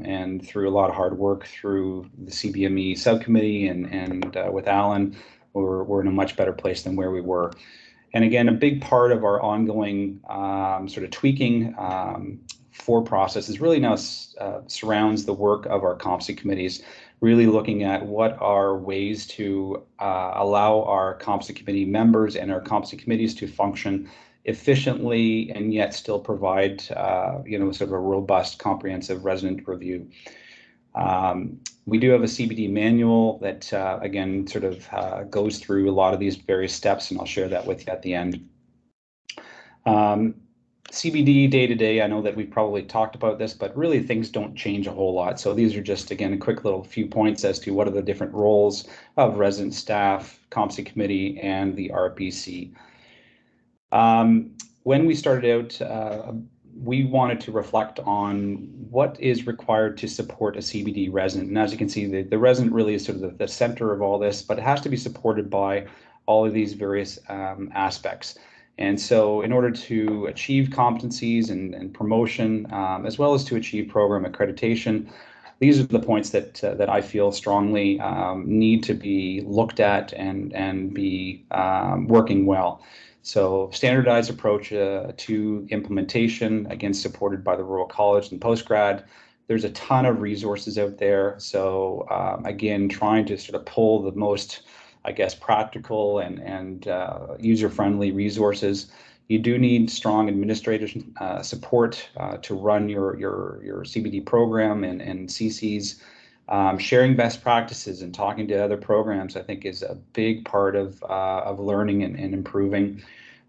and through a lot of hard work through the CBME subcommittee and with Alan, we're in a much better place than where we were. And again, a big part of our ongoing sort of tweaking for processes really now surrounds the work of our competency committees, really looking at what are ways to allow our competency committee members and our competency committees to function efficiently and yet still provide sort of a robust, comprehensive resident review. We do have a CBD manual that again sort of goes through a lot of these various steps, and I'll share that with you at the end. CBD day to day, I know that we've probably talked about this, but really things don't change a whole lot. So these are just, again, a quick little few points as to what are the different roles of resident staff, ComC committee, and the RPC. When we started out, we wanted to reflect on what is required to support a CBD resident. And as you can see, the resident really is sort of the center of all this, but it has to be supported by all of these various aspects. And so in order to achieve competencies and promotion, as well as to achieve program accreditation, these are the points that I feel strongly need to be looked at and be working well. So standardized approach to implementation, again, supported by the Royal College and postgrad. There's a ton of resources out there. So again, trying to sort of pull the most, I guess, practical and user-friendly resources. You do need strong administrative support to run your CBD program and CCs. Sharing best practices and talking to other programs, I think, is a big part of learning and improving.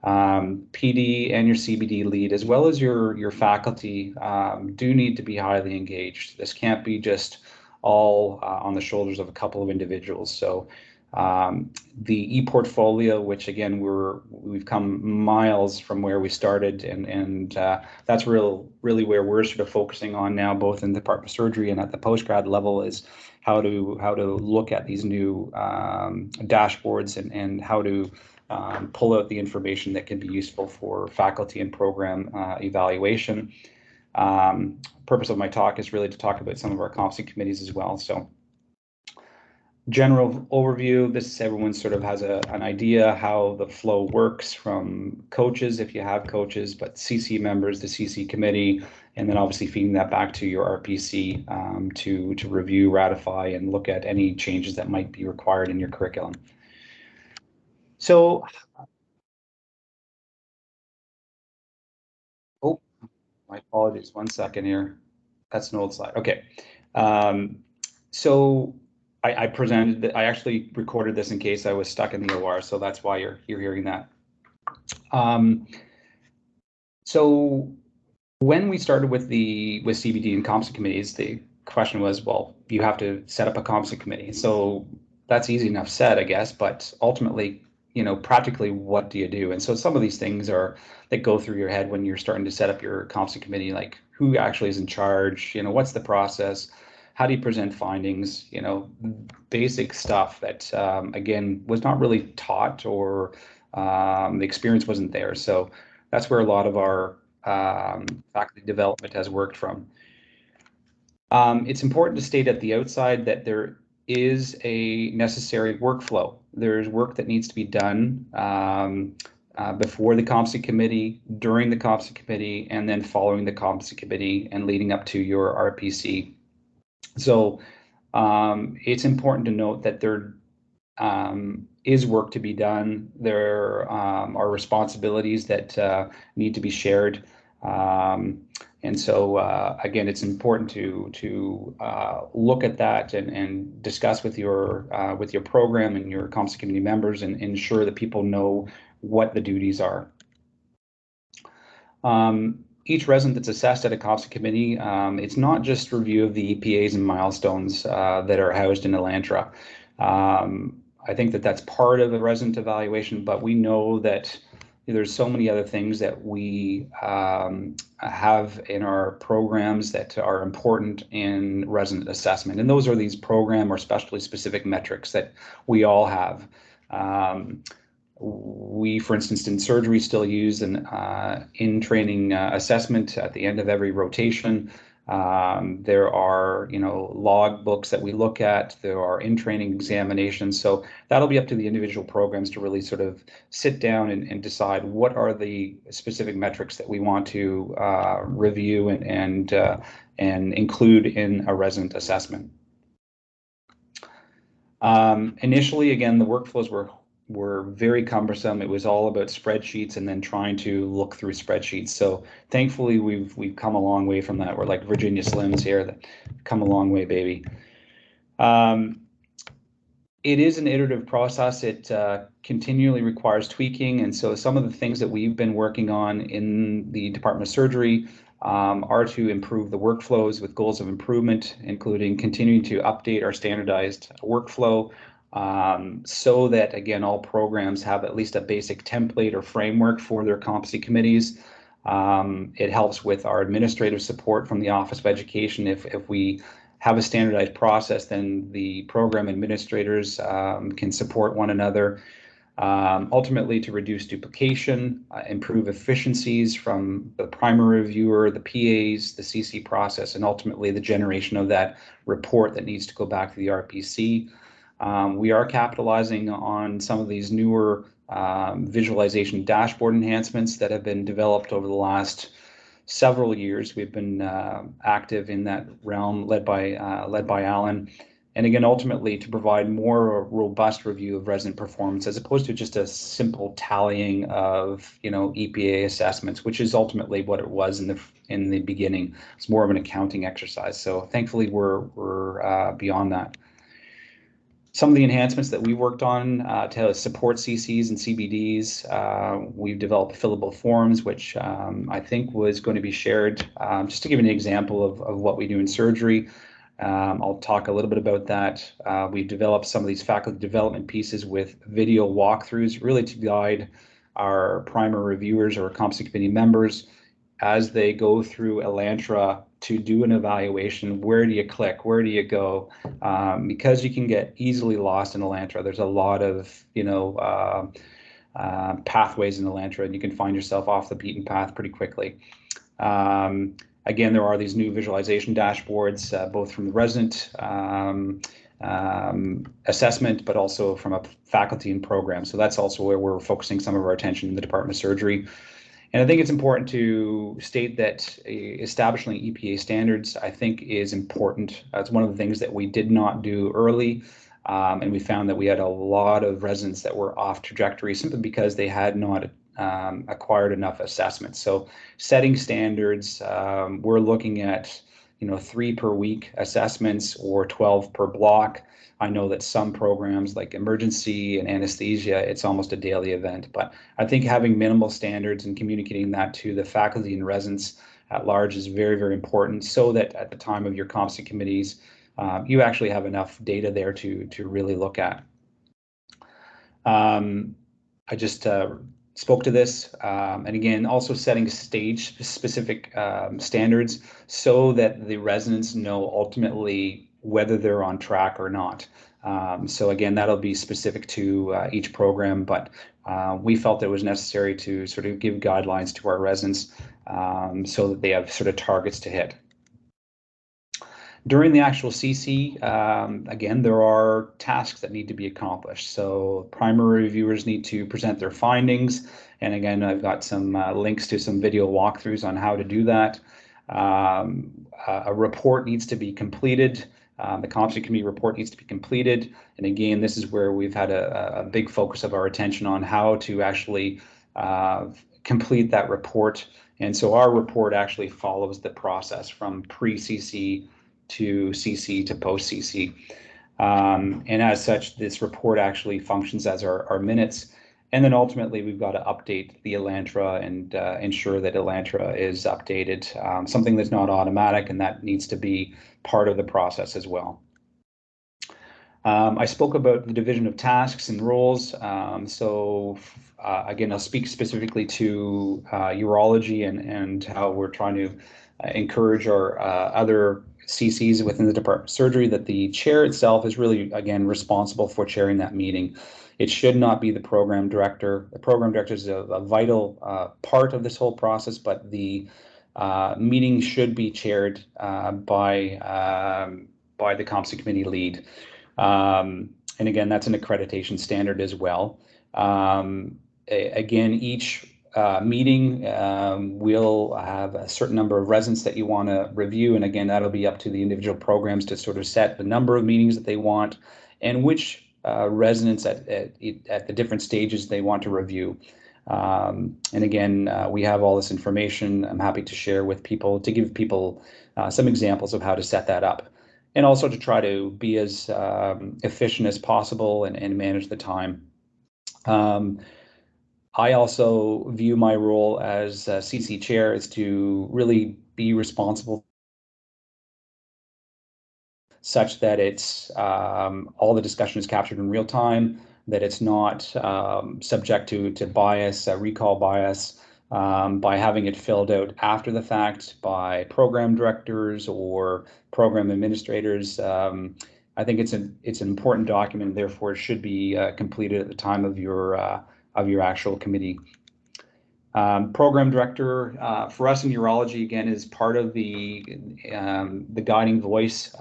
PD and your CBD lead, as well as your faculty, do need to be highly engaged. This can't be just all on the shoulders of a couple of individuals. So the e-portfolio, which again we've come miles from where we started, and that's really where we're sort of focusing on now, both in the Department of Surgery and at the postgrad level, is how to look at these new dashboards and how to pull out the information that can be useful for faculty and program evaluation. Purpose of my talk is really to talk about some of our ComC committees as well. So general overview, this everyone sort of has an idea how the flow works, from coaches, if you have coaches, but CC members, the CC committee, and then obviously feeding that back to your RPC to review, ratify, and look at any changes that might be required in your curriculum. So, oh, my apologies, 1 second here. That's an old slide. Okay. So I presented that. I actually recorded this in case I was stuck in the OR, so that's why you're hearing that. So when we started with CBD and ComC committees, the question was, well, you have to set up a ComC committee. So that's easy enough said, I guess, but ultimately, practically, what do you do? And so some of these things that go through your head when you're starting to set up your ComC committee, like who actually is in charge, what's the process, how do you present findings, basic stuff that, again, was not really taught, or the experience wasn't there. So that's where a lot of our faculty development has worked from. It's important to state at the outside that there is a necessary workflow. There's work that needs to be done before the ComC committee, during the ComC committee, and then following the ComC committee and leading up to your RPC. So it's important to note that there is work to be done. There are responsibilities that need to be shared. And so again, it's important to look at that and discuss with your program and your ComC committee members, and ensure that people know what the duties are. Each resident that's assessed at a ComC committee, it's not just review of the EPAs and milestones that are housed in Elantra. I think that's part of the resident evaluation, but we know that there's so many other things that we have in our programs that are important in resident assessment. And those are these program or specialty specific metrics that we all have. We, for instance, in surgery still use an in-training assessment at the end of every rotation. There are, log books that we look at. There are in-training examinations. So that'll be up to the individual programs to really sort of sit down and decide what are the specific metrics that we want to review and include in a resident assessment. Initially, again, the workflows were very cumbersome. It was all about spreadsheets and then trying to look through spreadsheets. So thankfully, we've come a long way from that. We're like Virginia Slims here, that come a long way, baby. It is an iterative process. It continually requires tweaking. And so some of the things that we've been working on in the Department of Surgery are to improve the workflows with goals of improvement, including continuing to update our standardized workflow so that, again, all programs have at least a basic template or framework for their competency committees. It helps with our administrative support from the Office of Education. If we have a standardized process, then the program administrators can support one another. Ultimately, to reduce duplication, improve efficiencies from the primary reviewer, the PAs, the CC process, and ultimately the generation of that report that needs to go back to the RPC. We are capitalizing on some of these newer visualization dashboard enhancements that have been developed over the last several years. We've been active in that realm, led by Alan. And again, ultimately to provide more robust review of resident performance, as opposed to just a simple tallying of, EPA assessments, which is ultimately what it was in the beginning. It's more of an accounting exercise. So thankfully, we're beyond that. Some of the enhancements that we worked on to support CCs and CBDs, we've developed fillable forms, which I think was going to be shared. Just to give an example of what we do in surgery, I'll talk a little bit about that. We've developed some of these faculty development pieces with video walkthroughs, really to guide our primary reviewers or competency committee members as they go through Elantra to do an evaluation. Where do you click? Where do you go? Because you can get easily lost in Elantra. There's a lot of, pathways in Elantra, and you can find yourself off the beaten path pretty quickly. Again, there are these new visualization dashboards, both from the resident assessment, but also from a faculty and program. So that's also where we're focusing some of our attention in the Department of Surgery. And I think it's important to state that establishing EPA standards, I think, is important. It's one of the things that we did not do early. And we found that we had a lot of residents that were off trajectory simply because they had not acquired enough assessments. So setting standards, we're looking at 3 per week assessments or 12 per block. I know that some programs like emergency and anesthesia, it's almost a daily event. But I think having minimal standards and communicating that to the faculty and residents at large is very, very important, so that at the time of your competency committees, you actually have enough data there to really look at. I just spoke to this, and again, also setting stage-specific standards so that the residents know ultimately whether they're on track or not. So again, that'll be specific to each program, but we felt it was necessary to sort of give guidelines to our residents so that they have sort of targets to hit. During the actual CC, again, there are tasks that need to be accomplished. So primary reviewers need to present their findings. And again, I've got some links to some video walkthroughs on how to do that. A report needs to be completed. The competency committee report needs to be completed. And again, this is where we've had a big focus of our attention on how to actually complete that report. And so our report actually follows the process from pre-CC to CC to post-CC. And as such, this report actually functions as our minutes. And then ultimately, we've got to update the Elantra and ensure that Elantra is updated, something that's not automatic, and that needs to be part of the process as well. I spoke about the division of tasks and roles. Again, I'll speak specifically to urology and how we're trying to encourage our other CCs within the Department of Surgery, that the chair itself is really, again, responsible for chairing that meeting. It should not be the program director. The program director is a vital part of this whole process, but the meeting should be chaired by the competency committee lead. And again, that's an accreditation standard as well. Again, each meeting will have a certain number of residents that you want to review. And again, that'll be up to the individual programs to sort of set the number of meetings that they want and which residents at the different stages they want to review. And again, we have all this information I'm happy to share with people to give people some examples of how to set that up. and also to try to be as efficient as possible and manage the time. I also view my role as CC chair is to really be responsible such that it's all the discussion is captured in real time, that it's not subject to bias, recall bias, by having it filled out after the fact by program directors or program administrators. I think it's an important document, therefore it should be completed at the time of your actual committee. Program director for us in urology, again, is part of the guiding voice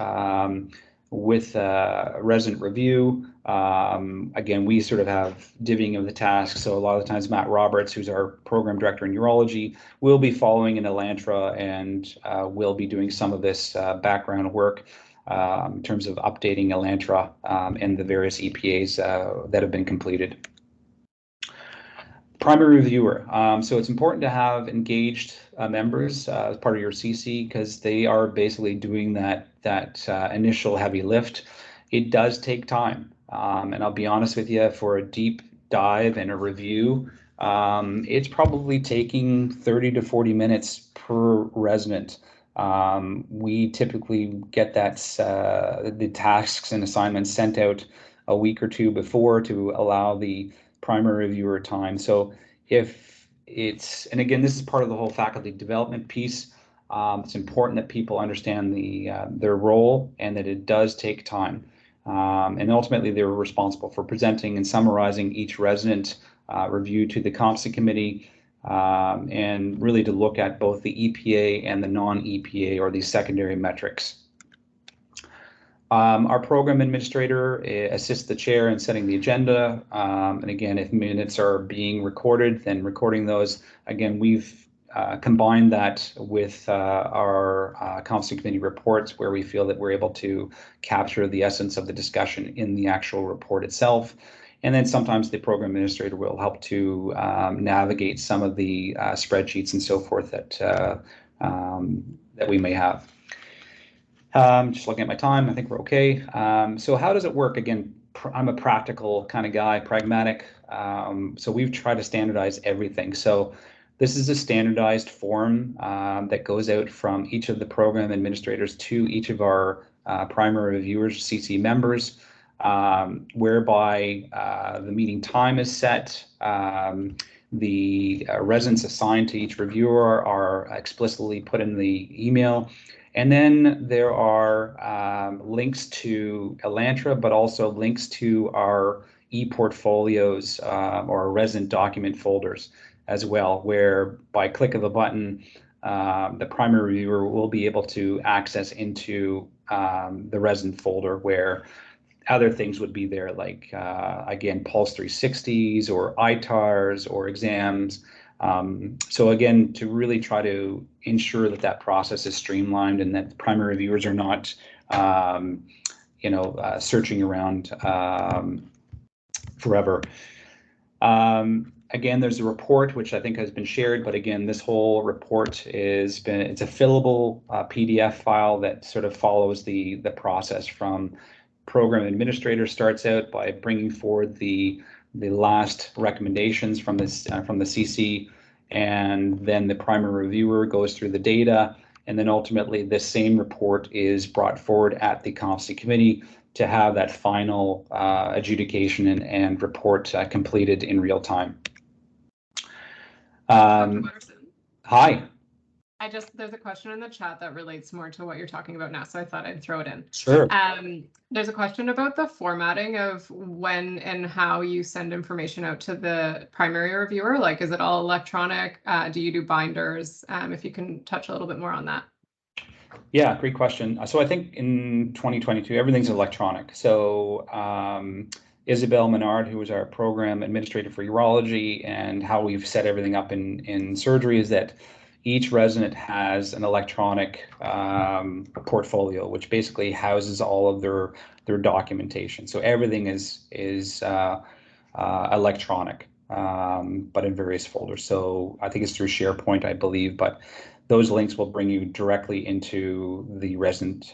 with resident review. Again, we sort of have divvying of the tasks. So a lot of the times Matt Roberts, who's our program director in urology, will be following in Elantra and will be doing some of this background work in terms of updating Elantra and the various EPAs that have been completed. Primary reviewer. So it's important to have engaged members as part of your CC because they are basically doing that initial heavy lift. It does take time, and I'll be honest with you, for a deep dive and a review, it's probably taking 30 to 40 minutes per resident. We typically get the tasks and assignments sent out a week or two before to allow the primary reviewer time. So if it's, and again, this is part of the whole faculty development piece, it's important that people understand their role and that it does take time. And ultimately they're responsible for presenting and summarizing each resident review to the competency committee, and really to look at both the EPA and the non-EPA or these secondary metrics. Our program administrator assists the chair in setting the agenda. And again, if minutes are being recorded, then recording those. Again, we've combined that with our competency committee reports where we feel that we're able to capture the essence of the discussion in the actual report itself. And then sometimes the program administrator will help to navigate some of the spreadsheets and so forth that we may have. Just looking at my time, I think we're okay. So how does it work? Again, I'm a practical kind of guy, pragmatic. So we've tried to standardize everything. So this is a standardized form that goes out from each of the program administrators to each of our primary reviewers, CC members, whereby the meeting time is set. The residents assigned to each reviewer are explicitly put in the email. And then there are links to Elantra, but also links to our e-portfolios or resident document folders as well, where by click of a button, the primary reviewer will be able to access into the resident folder where other things would be there, like, again, Pulse 360s or ITARs or exams. So again, to really try to ensure that process is streamlined and that primary reviewers are not, searching around forever. Again, there's a report which I think has been shared, but again, this whole report it's a fillable PDF file that sort of follows the process from program administrator starts out by bringing forward the last recommendations from the CC, and then the primary reviewer goes through the data, and then ultimately this same report is brought forward at the competency committee to have that final adjudication and report completed in real time. Hi. There's a question in the chat that relates more to what you're talking about now, so I thought I'd throw it in. Sure. There's a question about the formatting of when and how you send information out to the primary reviewer. Like, is it all electronic? Do you do binders? If you can touch a little bit more on that. Yeah, great question. So I think in 2022, everything's electronic. So Isabel Menard, who is our program administrator for urology, and how we've set everything up in surgery is that each resident has an electronic portfolio, which basically houses all of their documentation. So everything is electronic, but in various folders. So I think it's through SharePoint, I believe. But those links will bring you directly into the resident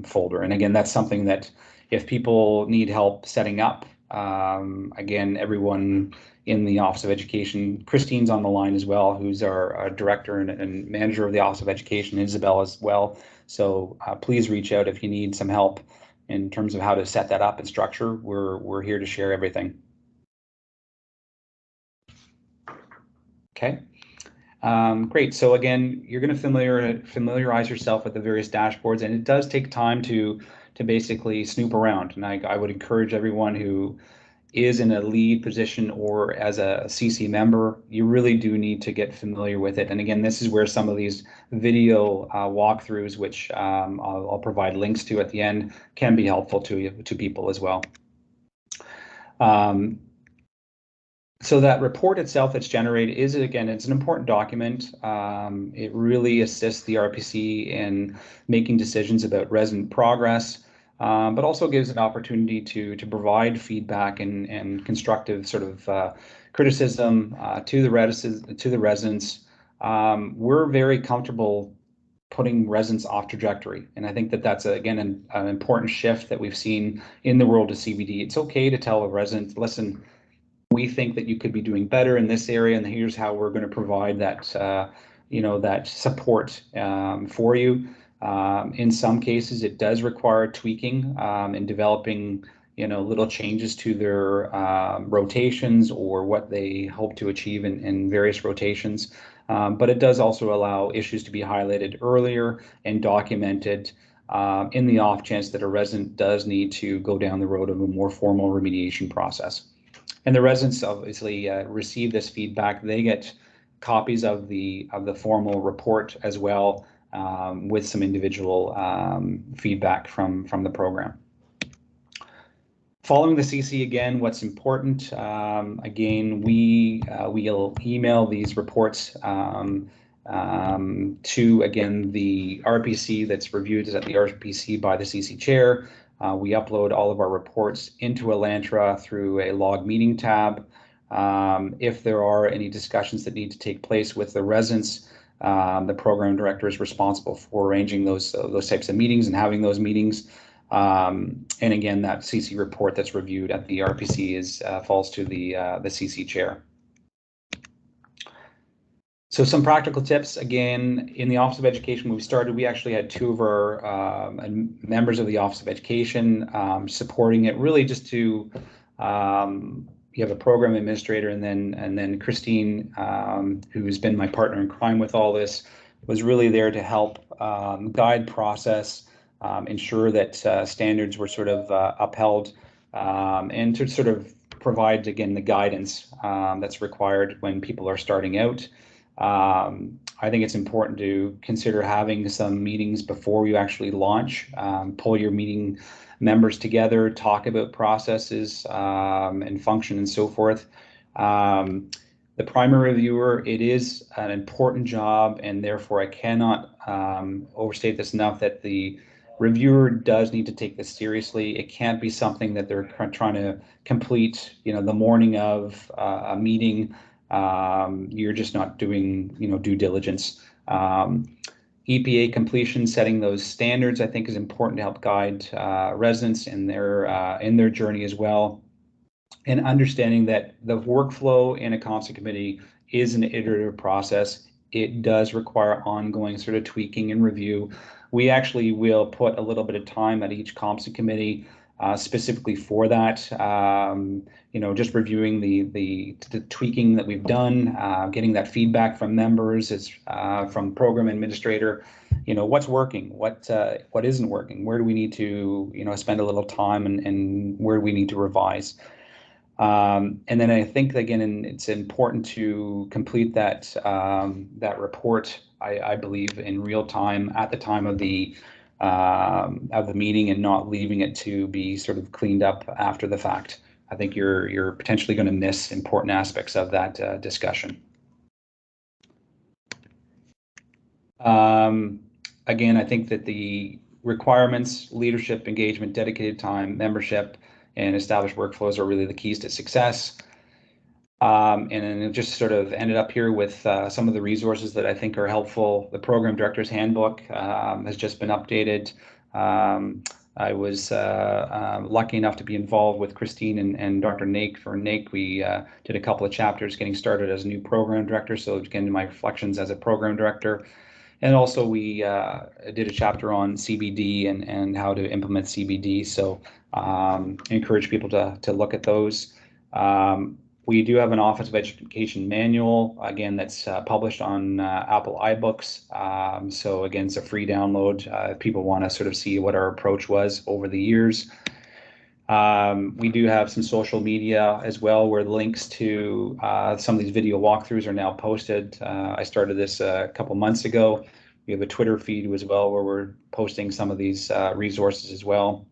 folder. And again, that's something that if people need help setting up, again, everyone in the Office of Education, Christine's on the line as well, who's our director and manager of the Office of Education, Isabel as well. So please reach out if you need some help in terms of how to set that up and structure. We're here to share everything. Okay. Great. So again, you're going to familiarize yourself with the various dashboards, and it does take time to basically snoop around. And I would encourage everyone who is in a lead position or as a CC member, you really do need to get familiar with it. And again, this is where some of these video walkthroughs, which I'll provide links to at the end, can be helpful to people as well. So that report itself that's generated is, again, it's an important document. It really assists the RPC in making decisions about resident progress, but also gives an opportunity to provide feedback and constructive sort of criticism to the residents. We're very comfortable putting residents off trajectory, and I think that that's again an important shift that we've seen in the world of CBD. It's okay to tell a resident, listen, we think that you could be doing better in this area, and here's how we're going to provide that, that support for you. In some cases, it does require tweaking and developing, little changes to their rotations or what they hope to achieve in various rotations. But it does also allow issues to be highlighted earlier and documented in the off chance that a resident does need to go down the road of a more formal remediation process. And the residents obviously receive this feedback. They get copies of the formal report as well, with some individual feedback from the program. Following the CC, again, what's important, again, we'll email these reports to, again, the RPC that's reviewed at the RPC by the CC chair. We upload all of our reports into Elantra through a log meeting tab. If there are any discussions that need to take place with the residents, the program director is responsible for arranging those types of meetings and having those meetings. And again, that CC report that's reviewed at the RPC falls to the CC chair. So some practical tips, again, in the Office of Education, when we started, we actually had two of our members of the Office of Education supporting it, really just to, you have a program administrator, and then Christine, who's been my partner in crime with all this, was really there to help guide process, ensure that standards were sort of upheld, and to sort of provide, again, the guidance that's required when people are starting out. I think it's important to consider having some meetings before you actually launch, pull your meeting members together, talk about processes and function and so forth. The primary reviewer, it is an important job, and therefore I cannot overstate this enough, that the reviewer does need to take this seriously. It can't be something that they're trying to complete, the morning of a meeting. You're just not doing, due diligence. EPA completion, setting those standards, I think, is important to help guide residents in their journey as well. And understanding that the workflow in a COMSA committee is an iterative process. It does require ongoing sort of tweaking and review. We actually will put a little bit of time at each COMSA committee specifically for that, just reviewing the tweaking that we've done, getting that feedback from members, from program administrator, what's working, what isn't working, where do we need to, spend a little time, and where do we need to revise. And then I think, again, it's important to complete that report, I believe, in real time at the time of the meeting, and not leaving it to be sort of cleaned up after the fact. I think you're potentially going to miss important aspects of that discussion. Again, I think that the requirements, leadership, engagement, dedicated time, membership, and established workflows are really the keys to success. And then it just sort of ended up here with some of the resources that I think are helpful. The program director's handbook has just been updated. I was lucky enough to be involved with Christine and Dr. Nake. For Nake, we did a couple of chapters getting started as a new program director. So again, my reflections as a program director. And also we did a chapter on CBD and how to implement CBD. So encourage people to look at those. We do have an Office of Education manual, again, that's published on Apple iBooks. So again, it's a free download if people want to sort of see what our approach was over the years. We do have some social media as well, where links to some of these video walkthroughs are now posted. I started this a couple months ago. We have a Twitter feed as well, where we're posting some of these resources as well.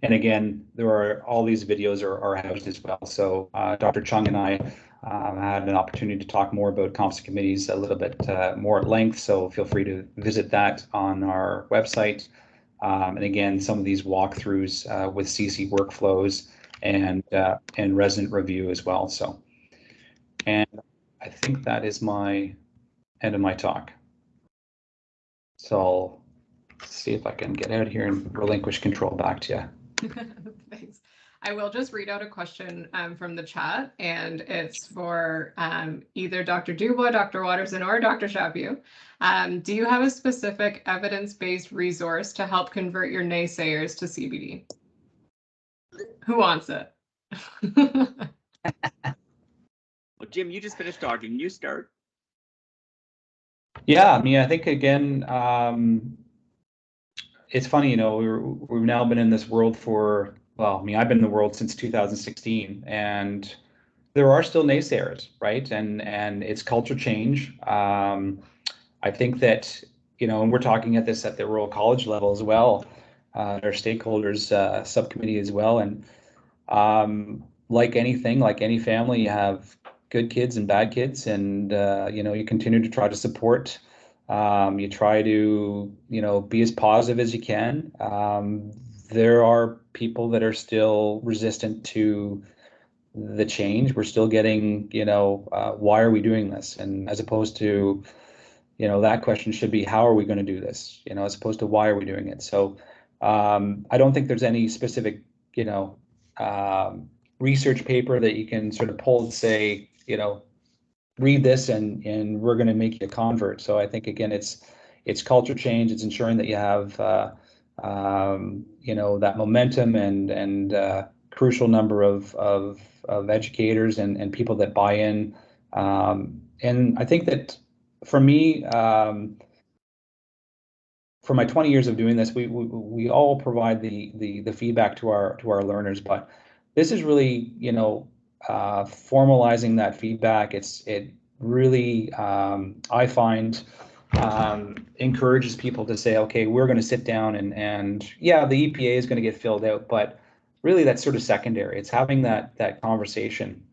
And again, there are all these videos are housed as well. So Dr. Chung and I had an opportunity to talk more about composite committees a little bit more at length. So feel free to visit that on our website. And again, some of these walkthroughs with CC workflows and resident review as well. So, and I think that is my end of my talk. So I'll see if I can get out here and relinquish control back to you. Thanks. I will just read out a question from the chat, and it's for either Dr. Dubois, Dr. Watterson, or Dr. Chaput. Do you have a specific evidence-based resource to help convert your naysayers to CBD? Who wants it? Well, Jim, you just finished talking. You start. Yeah, I mean, I think again, it's funny, you know, we've now been in this world for, well, I mean, I've been in the world since 2016, and there are still naysayers, right? And it's culture change. I think that, you know, and we're talking at this at the Royal College level as well, our stakeholders subcommittee as well. And like anything, like any family, you have good kids and bad kids, and you know, you continue to try to support. You try to, you know, be as positive as you can. There are people that are still resistant to the change. We're still getting, you know, why are we doing this? And as opposed to, you know, that question should be, how are we going to do this? You know, as opposed to why are we doing it? So I don't think there's any specific, you know, research paper that you can sort of pull and say, you know, read this and we're going to make you a convert. So I think again, it's culture change. It's ensuring that you have you know, that momentum and crucial number of educators and people that buy in. And I think that for me, for my 20 years of doing this, we all provide the feedback to our learners, but this is really, you know, formalizing that feedback. It really, I find, encourages people to say, okay, we're going to sit down and yeah, the EPA is going to get filled out, but really that's sort of secondary. It's having that conversation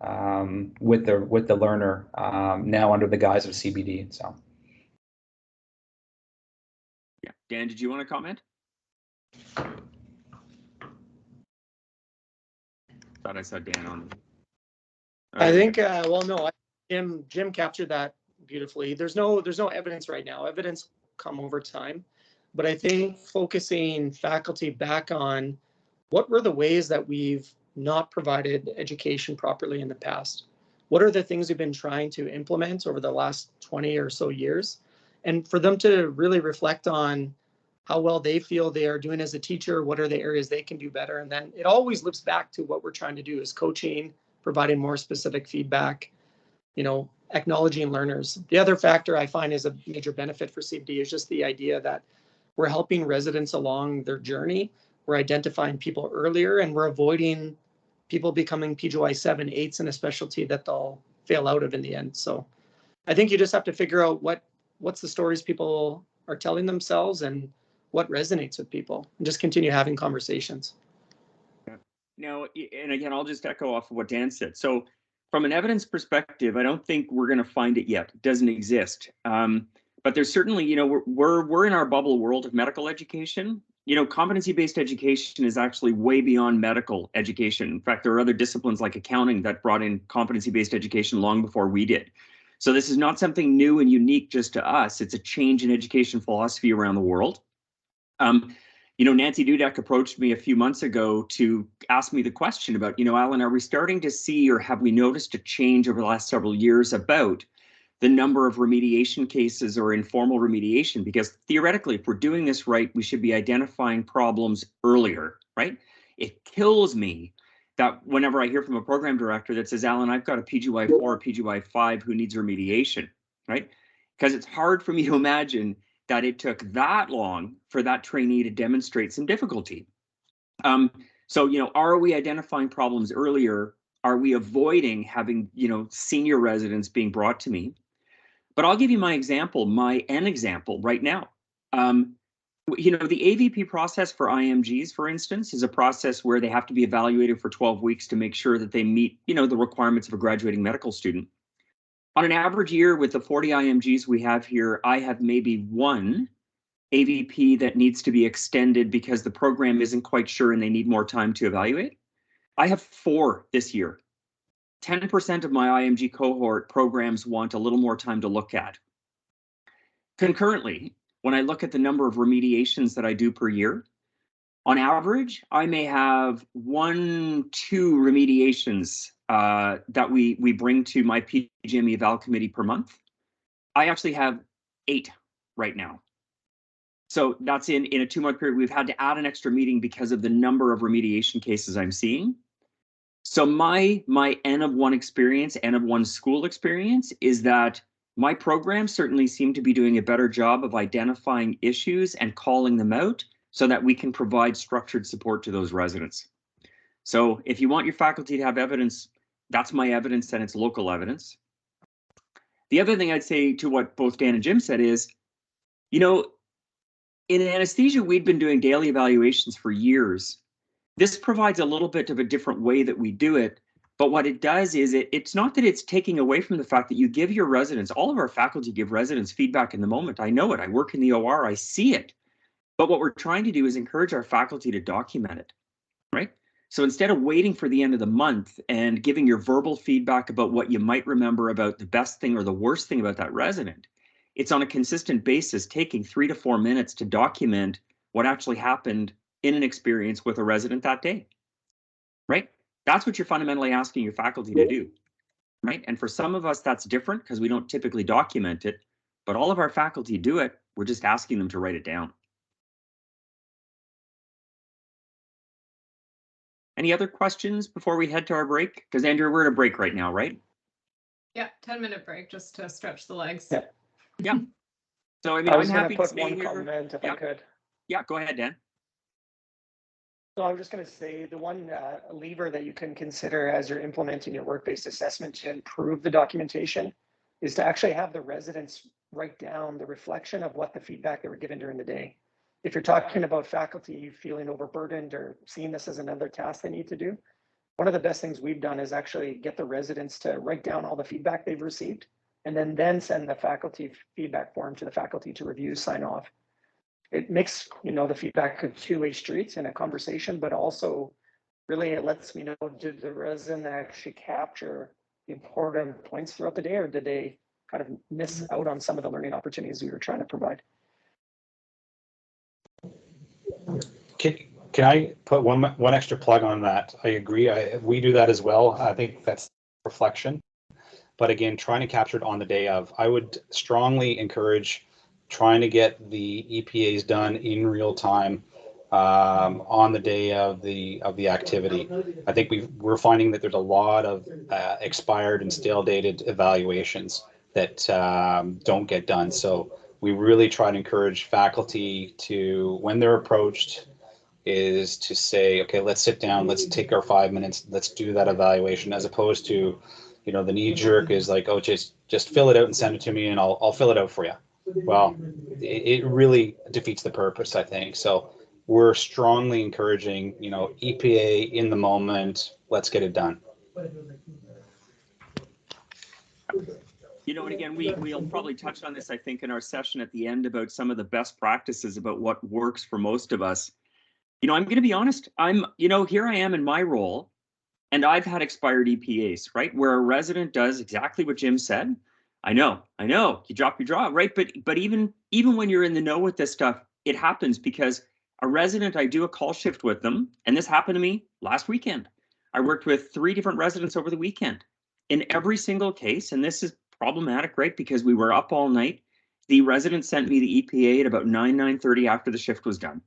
with the learner now under the guise of CBD. So. Yeah, Dan, did you want to comment? Thought I saw Dan on. I think, well, no, Jim captured that beautifully. There's no evidence right now. Evidence come over time, but I think focusing faculty back on what were the ways that we've not provided education properly in the past. What are the things we've been trying to implement over the last 20 or so years? And for them to really reflect on how well they feel they are doing as a teacher, what are the areas they can do better? And then it always loops back to what we're trying to do is coaching, providing more specific feedback, you know, acknowledging learners. The other factor I find is a major benefit for CBD is just the idea that we're helping residents along their journey. We're identifying people earlier, and we're avoiding people becoming PGY 7, 8s in a specialty that they'll fail out of in the end. So I think you just have to figure out what's the stories people are telling themselves and what resonates with people, and just continue having conversations. Now, and again, I'll just echo off of what Dan said. So from an evidence perspective, I don't think we're going to find it yet. It doesn't exist. But there's certainly, you know, we're in our bubble world of medical education. you know, competency-based education is actually way beyond medical education. In fact, there are other disciplines like accounting that brought in competency-based education long before we did. So this is not something new and unique just to us. It's a change in education philosophy around the world. You know, Nancy Dudek approached me a few months ago to ask me the question about, you know, Alan, are we starting to see, or have we noticed a change over the last several years about the number of remediation cases or informal remediation? Because theoretically, if we're doing this right, we should be identifying problems earlier, right? It kills me that whenever I hear from a program director that says, Alan, I've got a PGY4 or PGY5 who needs remediation, right? Because it's hard for me to imagine that it took that long for that trainee to demonstrate some difficulty. So, you know, are we identifying problems earlier? Are we avoiding having, you know, senior residents being brought to me? But I'll give you my example, an example right now. You know, the AVP process for IMGs, for instance, is a process where they have to be evaluated for 12 weeks to make sure that they meet, you know, the requirements of a graduating medical student. On an average year with the 40 IMGs we have here, I have maybe one AVP that needs to be extended because the program isn't quite sure and they need more time to evaluate. I have 4 this year. 10% of my IMG cohort programs want a little more time to look at. Concurrently, when I look at the number of remediations that I do per year, on average, I may have 1-2 remediations that we bring to my PGM eval committee per month. I actually have 8 right now. So that's in a 2-month period. We've had to add an extra meeting because of the number of remediation cases I'm seeing. So my N of 1 experience, N of 1 school experience, is that my programs certainly seem to be doing a better job of identifying issues and calling them out so that we can provide structured support to those residents. So if you want your faculty to have evidence, that's my evidence and it's local evidence. The other thing I'd say to what both Dan and Jim said is, you know, in anesthesia, we'd been doing daily evaluations for years. This provides a little bit of a different way that we do it. But what it does is it's not that it's taking away from the fact that you give your residents, all of our faculty give residents feedback in the moment. I know it. I work in the OR. I see it. But what we're trying to do is encourage our faculty to document it, right? So instead of waiting for the end of the month and giving your verbal feedback about what you might remember about the best thing or the worst thing about that resident, it's on a consistent basis taking 3 to 4 minutes to document what actually happened in an experience with a resident that day, right? That's what you're fundamentally asking your faculty to do, right? And for some of us, that's different because we don't typically document it, but all of our faculty do it. We're just asking them to write it down. Any other questions before we head to our break? Because Andrew, we're at a break right now, right? Yeah, 10-minute break just to stretch the legs. Yeah. Yeah. So I mean, I'm happy to put stay one here. comment if I could. Yeah, go ahead, Dan. So I'm just going to say the one lever that you can consider as you're implementing your work-based assessment to improve the documentation is to actually have the residents write down the reflection of what the feedback they were given during the day. If you're talking about faculty feeling overburdened or seeing this as another task they need to do, one of the best things we've done is actually get the residents to write down all the feedback they've received and then send the faculty feedback form to the faculty to review, sign off. It makes, you know, the feedback of 2-way streets in a conversation, but also really it lets me know, did the resident actually capture the important points throughout the day, or did they kind of miss out on some of the learning opportunities we were trying to provide? Can I put one extra plug on that? I agree. We do that as well. I think that's reflection. But again, trying to capture it on the day of. I would strongly encourage trying to get the EPAs done in real time on the day of the activity. I think we're finding that there's a lot of expired and stale dated evaluations that don't get done. So we really try to encourage faculty to, when they're approached, is to say, okay, let's sit down, let's take our 5 minutes, let's do that evaluation, as opposed to, you know, the knee jerk is like, oh, just fill it out and send it to me and I'll fill it out for you. Well, it really defeats the purpose, I think. So we're strongly encouraging, you know, EPA in the moment, let's get it done. You know, and again, we'll probably touch on this, I think, in our session at the end about some of the best practices about what works for most of us. You know, I'm going to be honest. Here I am in my role, and I've had expired EPAs, right? Where a resident does exactly what Jim said. I know, you drop your jaw, right? But even when you're in the know with this stuff, it happens because a resident, I do a call shift with them, and this happened to me last weekend. I worked with 3 different residents over the weekend. In every single case, and this is problematic, right? Because we were up all night. The resident sent me the EPA at about 9:30 after the shift was done.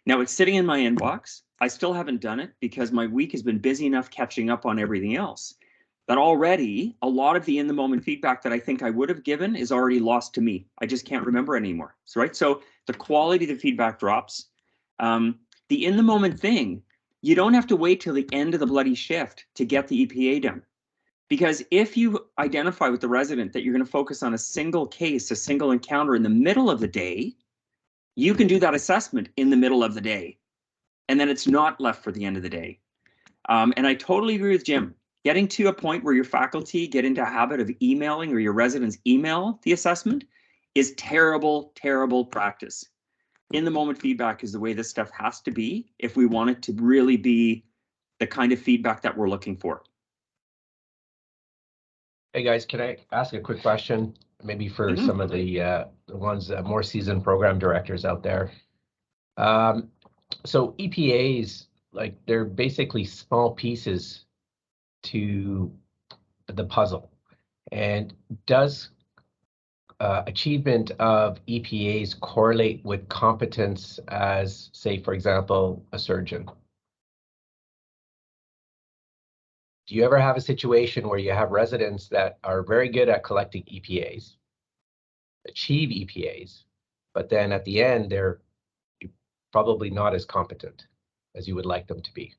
Now it's sitting in my inbox. I still haven't done it because my week has been busy enough catching up on everything else. But already a lot of the in the moment feedback that I think I would have given is already lost to me. I just can't remember anymore. So the quality of the feedback drops. The in the moment thing, you don't have to wait till the end of the bloody shift to get the EPA done. Because if you identify with the resident that you're going to focus on a single case, a single encounter in the middle of the day, you can do that assessment in the middle of the day. And then it's not left for the end of the day. And I totally agree with Jim. Getting to a point where your faculty get into a habit of emailing or your residents email the assessment is terrible, terrible practice. In the moment feedback is the way this stuff has to be if we want it to really be the kind of feedback that we're looking for. Hey guys, can I ask a quick question? Maybe for some of the ones more seasoned program directors out there. So EPAs, like they're basically small pieces to the puzzle. And does achievement of EPAs correlate with competence as, say, for example, a surgeon? Do you ever have a situation where you have residents that are very good at collecting EPAs, achieve EPAs, but then at the end, they're probably not as competent as you would like them to be?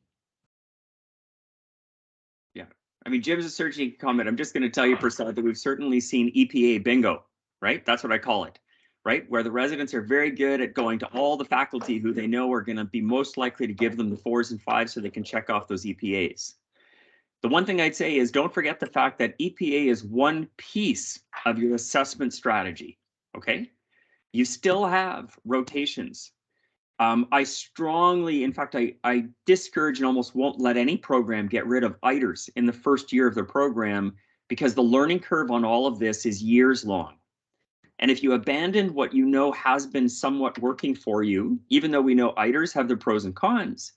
Yeah, I mean, Jim's a surgeon comment. I'm just going to tell you, Prasad, that we've certainly seen EPA bingo, right? That's what I call it, right? Where the residents are very good at going to all the faculty who they know are going to be most likely to give them the 4s and 5s so they can check off those EPAs. The one thing I'd say is don't forget the fact that EPA is one piece of your assessment strategy, okay? You still have rotations. I strongly, in fact, I discourage and almost won't let any program get rid of ITERs in the first year of their program because the learning curve on all of this is years long. And if you abandon what you know has been somewhat working for you, even though we know ITERs have their pros and cons,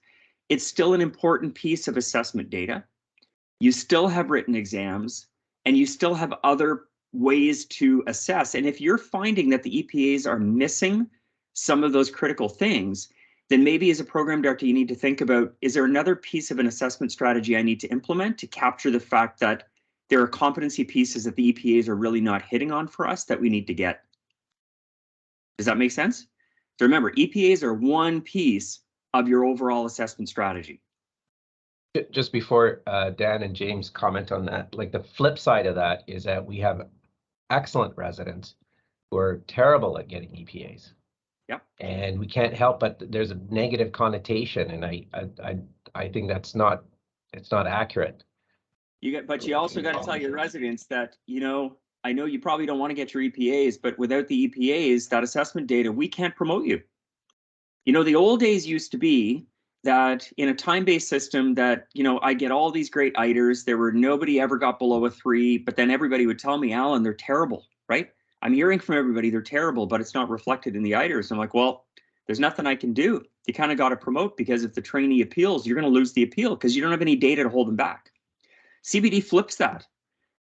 it's still an important piece of assessment data. You still have written exams, and you still have other ways to assess. And if you're finding that the EPAs are missing some of those critical things, then maybe as a program director, you need to think about, is there another piece of an assessment strategy I need to implement to capture the fact that there are competency pieces that the EPAs are really not hitting on for us that we need to get? Does that make sense? So remember, EPAs are one piece of your overall assessment strategy. Just before Dan and James comment on that, like the flip side of that is that we have excellent residents who are terrible at getting EPAs. Yep. And we can't help but there's a negative connotation, and I think it's not accurate. But you also got to tell your residents that, you know, I know you probably don't want to get your EPAs, but without the EPAs, that assessment data, we can't promote you. You know, the old days used to be that in a time-based system that, you know, I get all these great ITERs, nobody ever got below a 3, but then everybody would tell me, Alan, they're terrible, right? I'm hearing from everybody they're terrible, but it's not reflected in the ITERs. I'm like, well, there's nothing I can do. You kind of got to promote, because if the trainee appeals, you're going to lose the appeal because you don't have any data to hold them back. CBD flips that.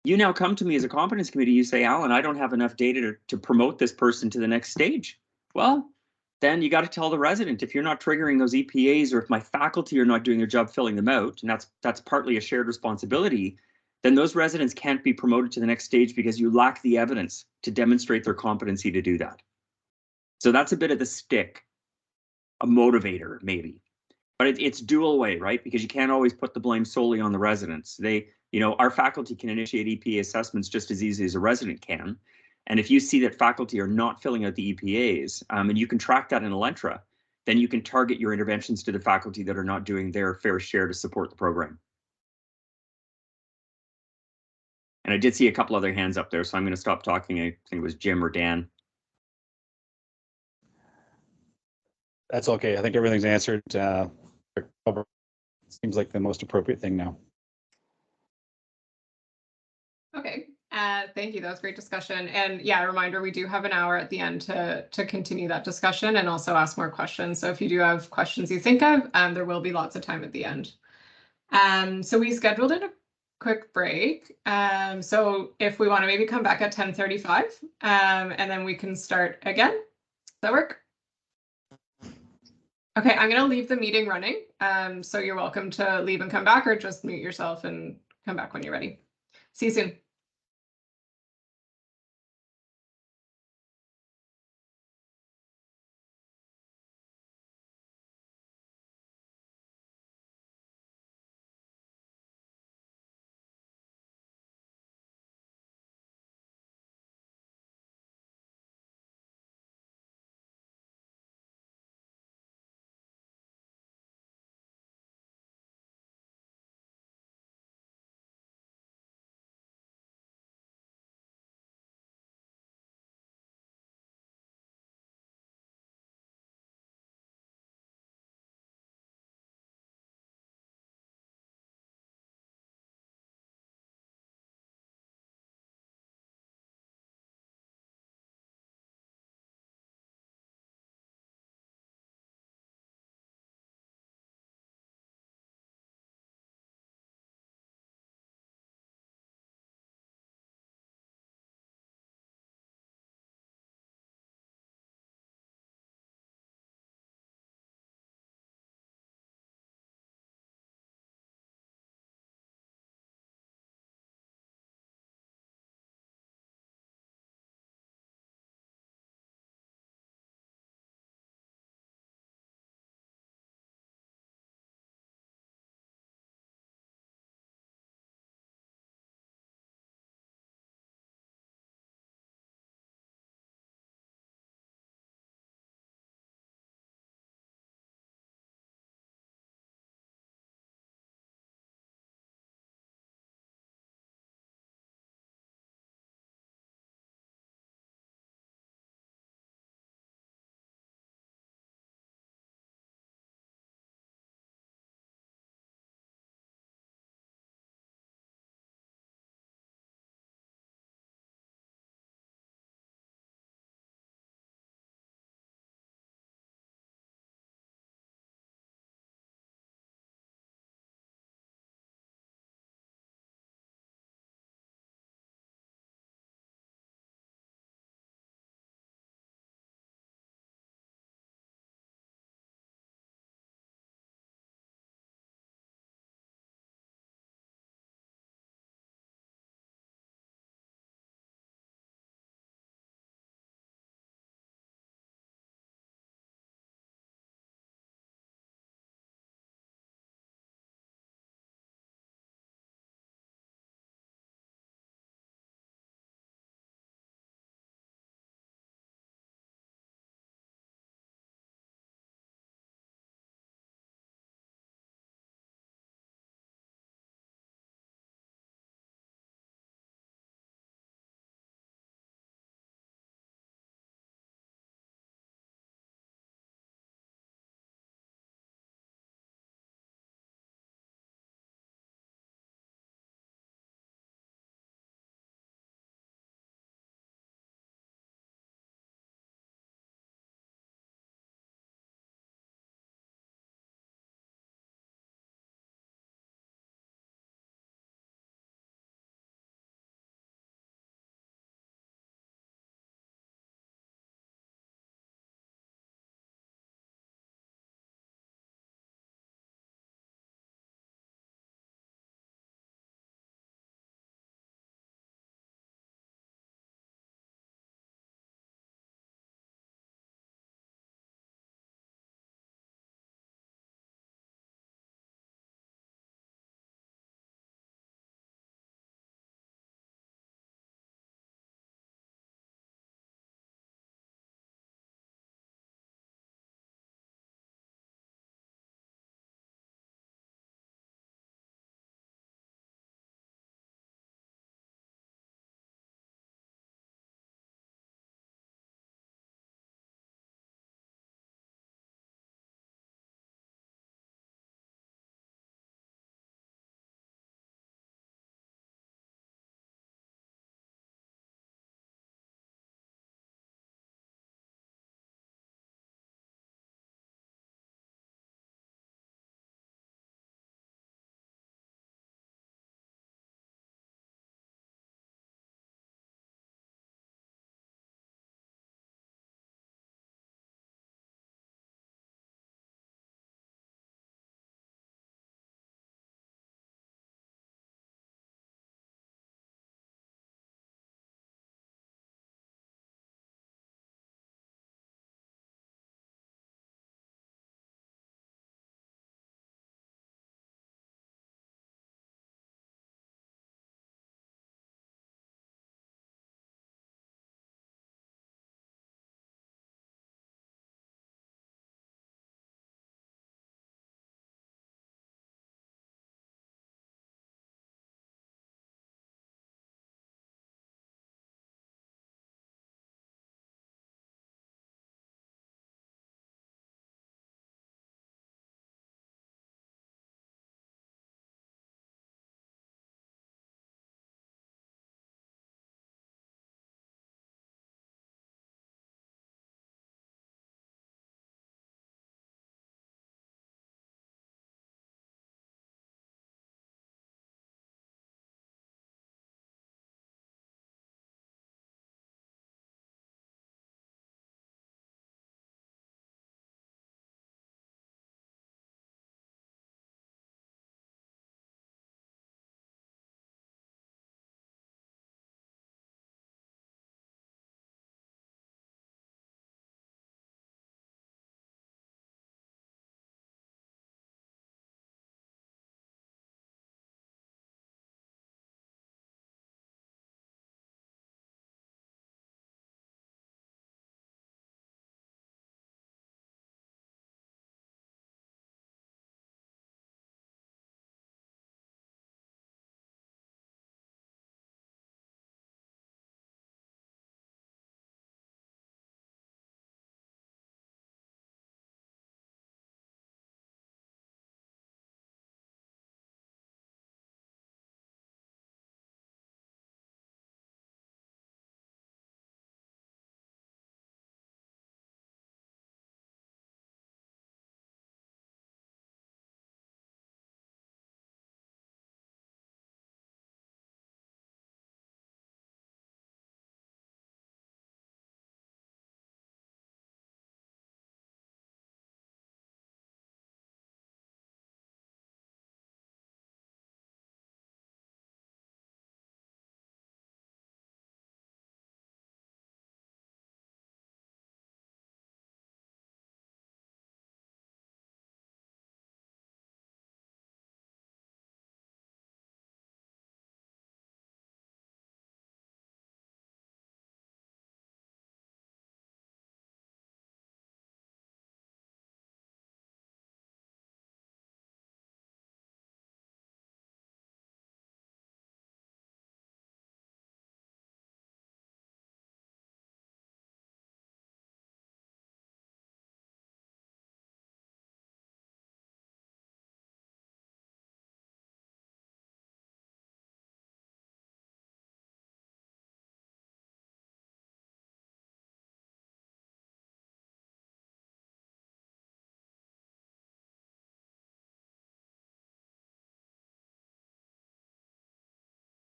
You now come to me as a competence committee, you say, Alan, I don't have enough data to promote this person to the next stage. Well, then you got to tell the resident, if you're not triggering those EPAs, or if my faculty are not doing their job filling them out, and that's partly a shared responsibility, then those residents can't be promoted to the next stage because you lack the evidence to demonstrate their competency to do that. So that's a bit of the stick, a motivator maybe, but it's dual way, right? Because you can't always put the blame solely on the residents. Our faculty can initiate EPA assessments just as easily as a resident can. And if you see that faculty are not filling out the EPAs, and you can track that in Elentra, then you can target your interventions to the faculty that are not doing their fair share to support the program. And I did see a couple other hands up there, so I'm going to stop talking. I think it was Jim or Dan. That's okay. I think everything's answered. Seems like the most appropriate thing now. Okay, thank you. That was great discussion. And yeah, a reminder, we do have an hour at the end to continue that discussion and also ask more questions. So if you do have questions you think of, there will be lots of time at the end. So we scheduled in a quick break. So if we want to maybe come back at 10:35, and then we can start again. Does that work? Okay, I'm going to leave the meeting running. So you're welcome to leave and come back, or just mute yourself and come back when you're ready. See you soon.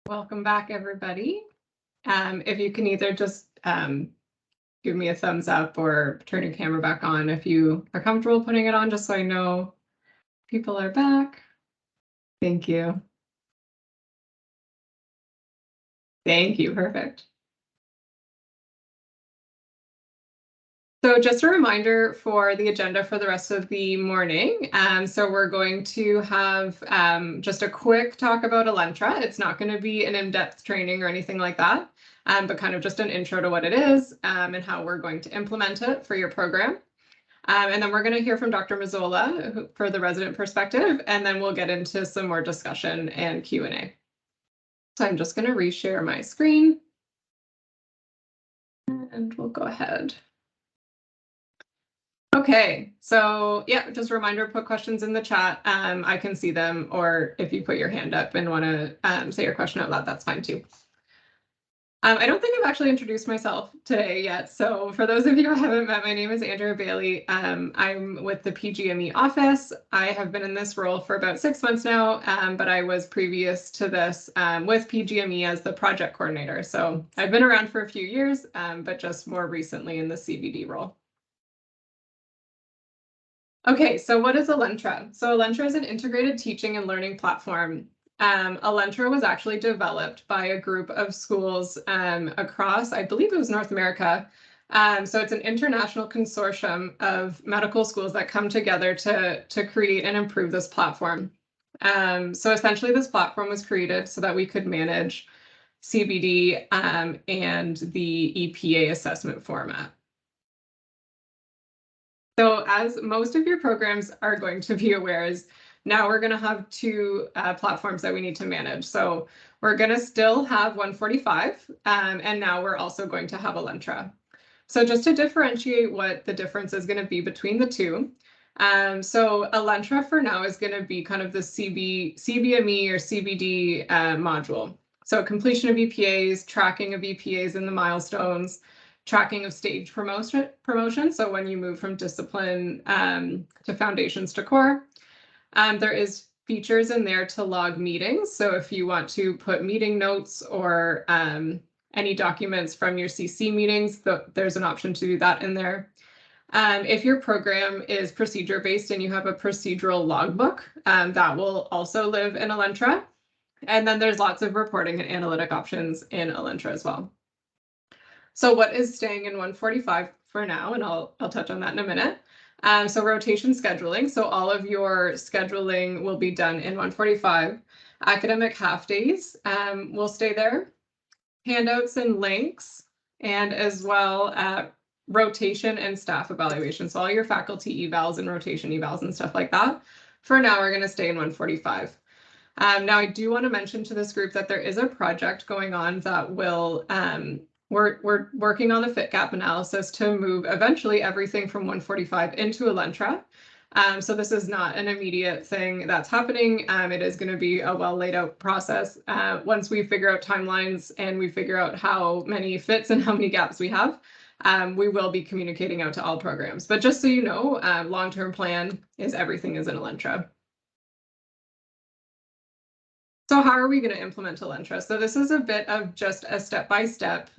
Welcome back, everybody. If you can either just give me a thumbs up or turn your camera back on if you are comfortable putting it on, just so I know people are back. Thank you. Thank you, perfect. So just a reminder for the agenda for the rest of the morning. So we're going to have just a quick talk about Elentra. It's not going to be an in-depth training or anything like that, but kind of just an intro to what it is and how we're going to implement it for your program. And then we're going to hear from Dr. Mazzola for the resident perspective, and then we'll get into some more discussion and Q&A. So I'm just going to reshare my screen, and we'll go ahead. Okay, so yeah, just a reminder, put questions in the chat. I can see them, or if you put your hand up and want to say your question out loud, that's fine too. I don't think I've actually introduced myself today yet. So for those of you who haven't met, my name is Andrea Bailey. I'm with the PGME office. I have been in this role for about 6 months now, but I was previous to this with PGME as the project coordinator. So I've been around for a few years, but just more recently in the CBD role. Okay, so what is Elentra? So Elentra is an integrated teaching and learning platform. Elentra was actually developed by a group of schools across, I believe it was North America. So it's an international consortium of medical schools that come together to create and improve this platform. So essentially this platform was created so that we could manage CBD and the EPA assessment format. So as most of your programs are going to be aware, is now we're going to have two platforms that we need to manage. So we're going to still have 145, and now we're also going to have Elentra. So just to differentiate what the difference is going to be between the two. So Elentra for now is going to be kind of the CBME or CBD module. So completion of EPAs, tracking of EPAs and the milestones, tracking of stage promotion. So when you move from discipline to foundations to core, there is features in there to log meetings. So if you want to put meeting notes or any documents from your CC meetings, there's an option to do that in there. If your program is procedure-based and you have a procedural logbook, that will also live in Elentra. And then there's lots of reporting and analytic options in Elentra as well. So what is staying in 145 for now, and I'll touch on that in a minute. So rotation scheduling. So all of your scheduling will be done in 145. Academic half days will stay there. Handouts and links, and as well rotation and staff evaluation. So all your faculty evals and rotation evals and stuff like that, for now, are going to stay in 145. Now, I do want to mention to this group that there is a project going on that will we're working on the fit gap analysis to move eventually everything from 145 into Elentra. So this is not an immediate thing that's happening. It is going to be a well laid out process. Once we figure out timelines and we figure out how many fits and how many gaps we have, we will be communicating out to all programs. But just so you know, long-term plan is everything is in Elentra. So how are we going to implement Elentra? So this is a bit of just a step-by-step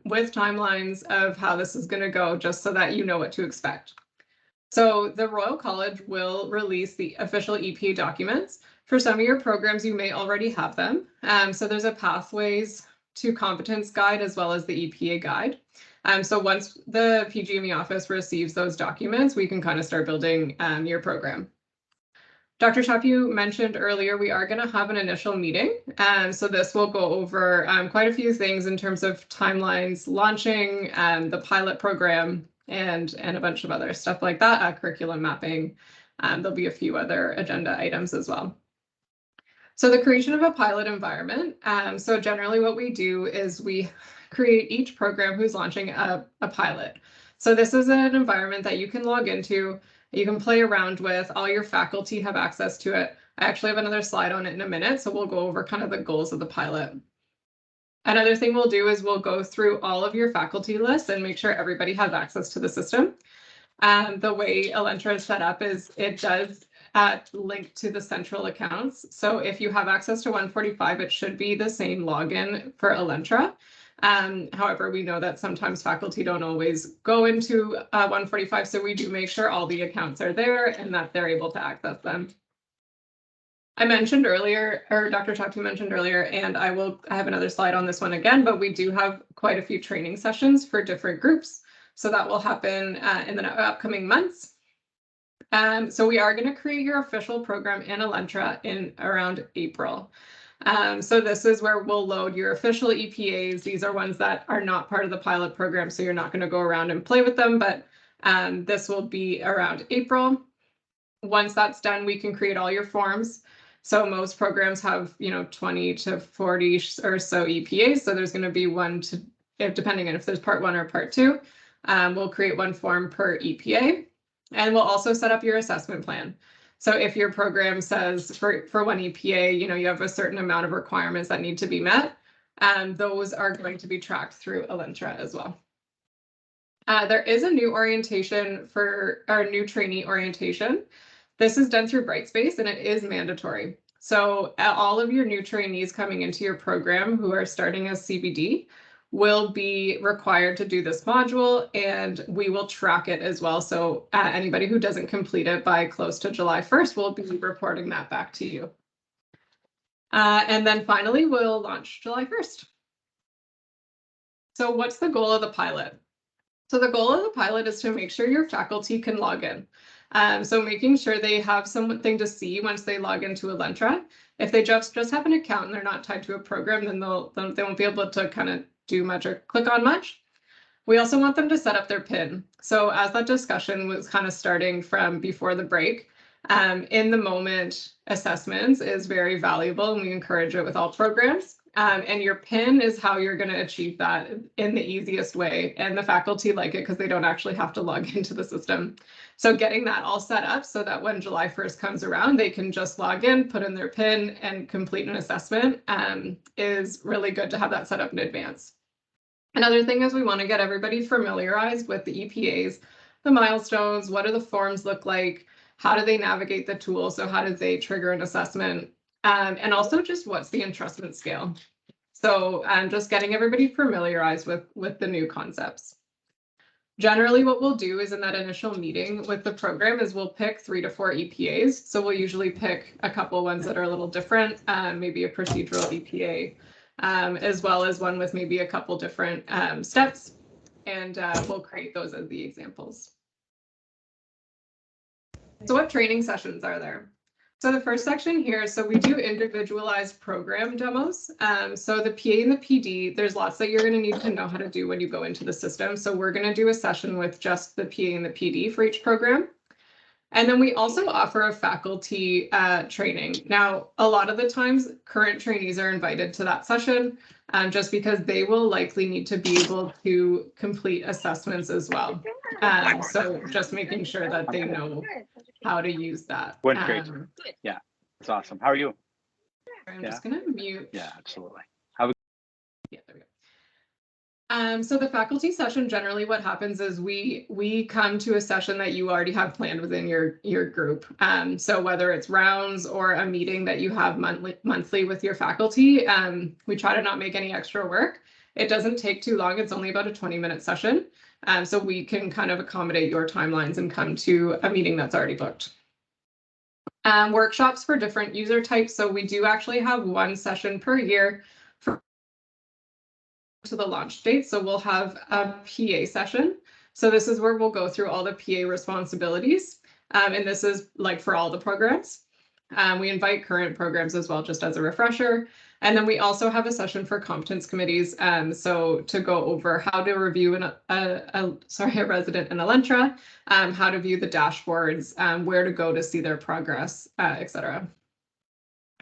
with timelines of how this is going to go, just so that you know what to expect. So the Royal College will release the official EPA documents. For some of your programs, you may already have them. So there's a Pathways to Competence guide as well as the EPA guide. So once the PGME office receives those documents, we can kind of start building your program. Dr. Chaput mentioned earlier, we are going to have an initial meeting. So this will go over quite a few things in terms of timelines, launching the pilot program, and a bunch of other stuff like that, curriculum mapping. There'll be a few other agenda items as well. So the creation of a pilot environment. So generally what we do is we create each program who's launching a pilot. So this is an environment that you can log into. You can play around with. All your faculty have access to it. I actually have another slide on it in a minute, so we'll go over kind of the goals of the pilot. Another thing we'll do is we'll go through all of your faculty lists and make sure everybody has access to the system. The way Elentra is set up is it does linked to the central accounts. So if you have access to 145, it should be the same login for Elentra. However, we know that sometimes faculty don't always go into 145, so we do make sure all the accounts are there and that they're able to access them. I mentioned earlier, or Dr. Shakti mentioned earlier, and I have another slide on this one again, but we do have quite a few training sessions for different groups. So that will happen in the upcoming months. So we are going to create your official program in Elentra in around April. So this is where we'll load your official EPAs. These are ones that are not part of the pilot program, so you're not going to go around and play with them, but this will be around April. Once that's done, we can create all your forms. So most programs have, 20 to 40 or so EPAs. So there's going to be one to, depending on if there's part 1 or part 2, we'll create one form per EPA. And we'll also set up your assessment plan. So if your program says for one EPA, you have a certain amount of requirements that need to be met, those are going to be tracked through Elentra as well. There is a new orientation for our new trainee orientation. This is done through Brightspace and it is mandatory. So all of your new trainees coming into your program who are starting as CBD will be required to do this module, and we will track it as well. So anybody who doesn't complete it by close to July 1st, we'll be reporting that back to you. And then finally, we'll launch July 1st. So what's the goal of the pilot? So the goal of the pilot is to make sure your faculty can log in. So making sure they have something to see once they log into Elentra. If they just have an account and they're not tied to a program, then they won't be able to kind of do much or click on much. We also want them to set up their PIN. So as that discussion was kind of starting from before the break, in the moment assessments is very valuable and we encourage it with all programs. And your PIN is how you're going to achieve that in the easiest way. And the faculty like it because they don't actually have to log into the system. So getting that all set up so that when July 1st comes around, they can just log in, put in their PIN and complete an assessment is really good to have that set up in advance. Another thing is we want to get everybody familiarized with the EPAs, the milestones, what do the forms look like, how do they navigate the tool, so how do they trigger an assessment, and also just what's the entrustment scale. So just getting everybody familiarized with the new concepts. Generally, what we'll do is in that initial meeting with the program is we'll pick 3 to 4 EPAs. So we'll usually pick a couple ones that are a little different, maybe a procedural EPA, as well as one with maybe a couple different steps, and we'll create those as the examples. So what training sessions are there? So the first section here, so we do individualized program demos. So the PA and the PD, there's lots that you're going to need to know how to do when you go into the system. So we're going to do a session with just the PA and the PD for each program. And then we also offer a faculty training. Now, a lot of the times, current trainees are invited to that session just because they will likely need to be able to complete assessments as well. So just making sure that they know how to use that. Went great. Yeah, it's awesome. How are you? I'm just going to mute. Yeah, absolutely. Yeah, there we go. So the faculty session, generally what happens is we come to a session that you already have planned within your group. So whether it's rounds or a meeting that you have monthly with your faculty, we try to not make any extra work. It doesn't take too long. It's only about a 20-minute session. So we can kind of accommodate your timelines and come to a meeting that's already booked. Workshops for different user types. So we do actually have one session per year to the launch date. So we'll have a PA session. So this is where we'll go through all the PA responsibilities. And this is like for all the programs. We invite current programs as well, just as a refresher. And then we also have a session for competence committees. So to go over how to review a resident in Elentra, how to view the dashboards, where to go to see their progress, etc.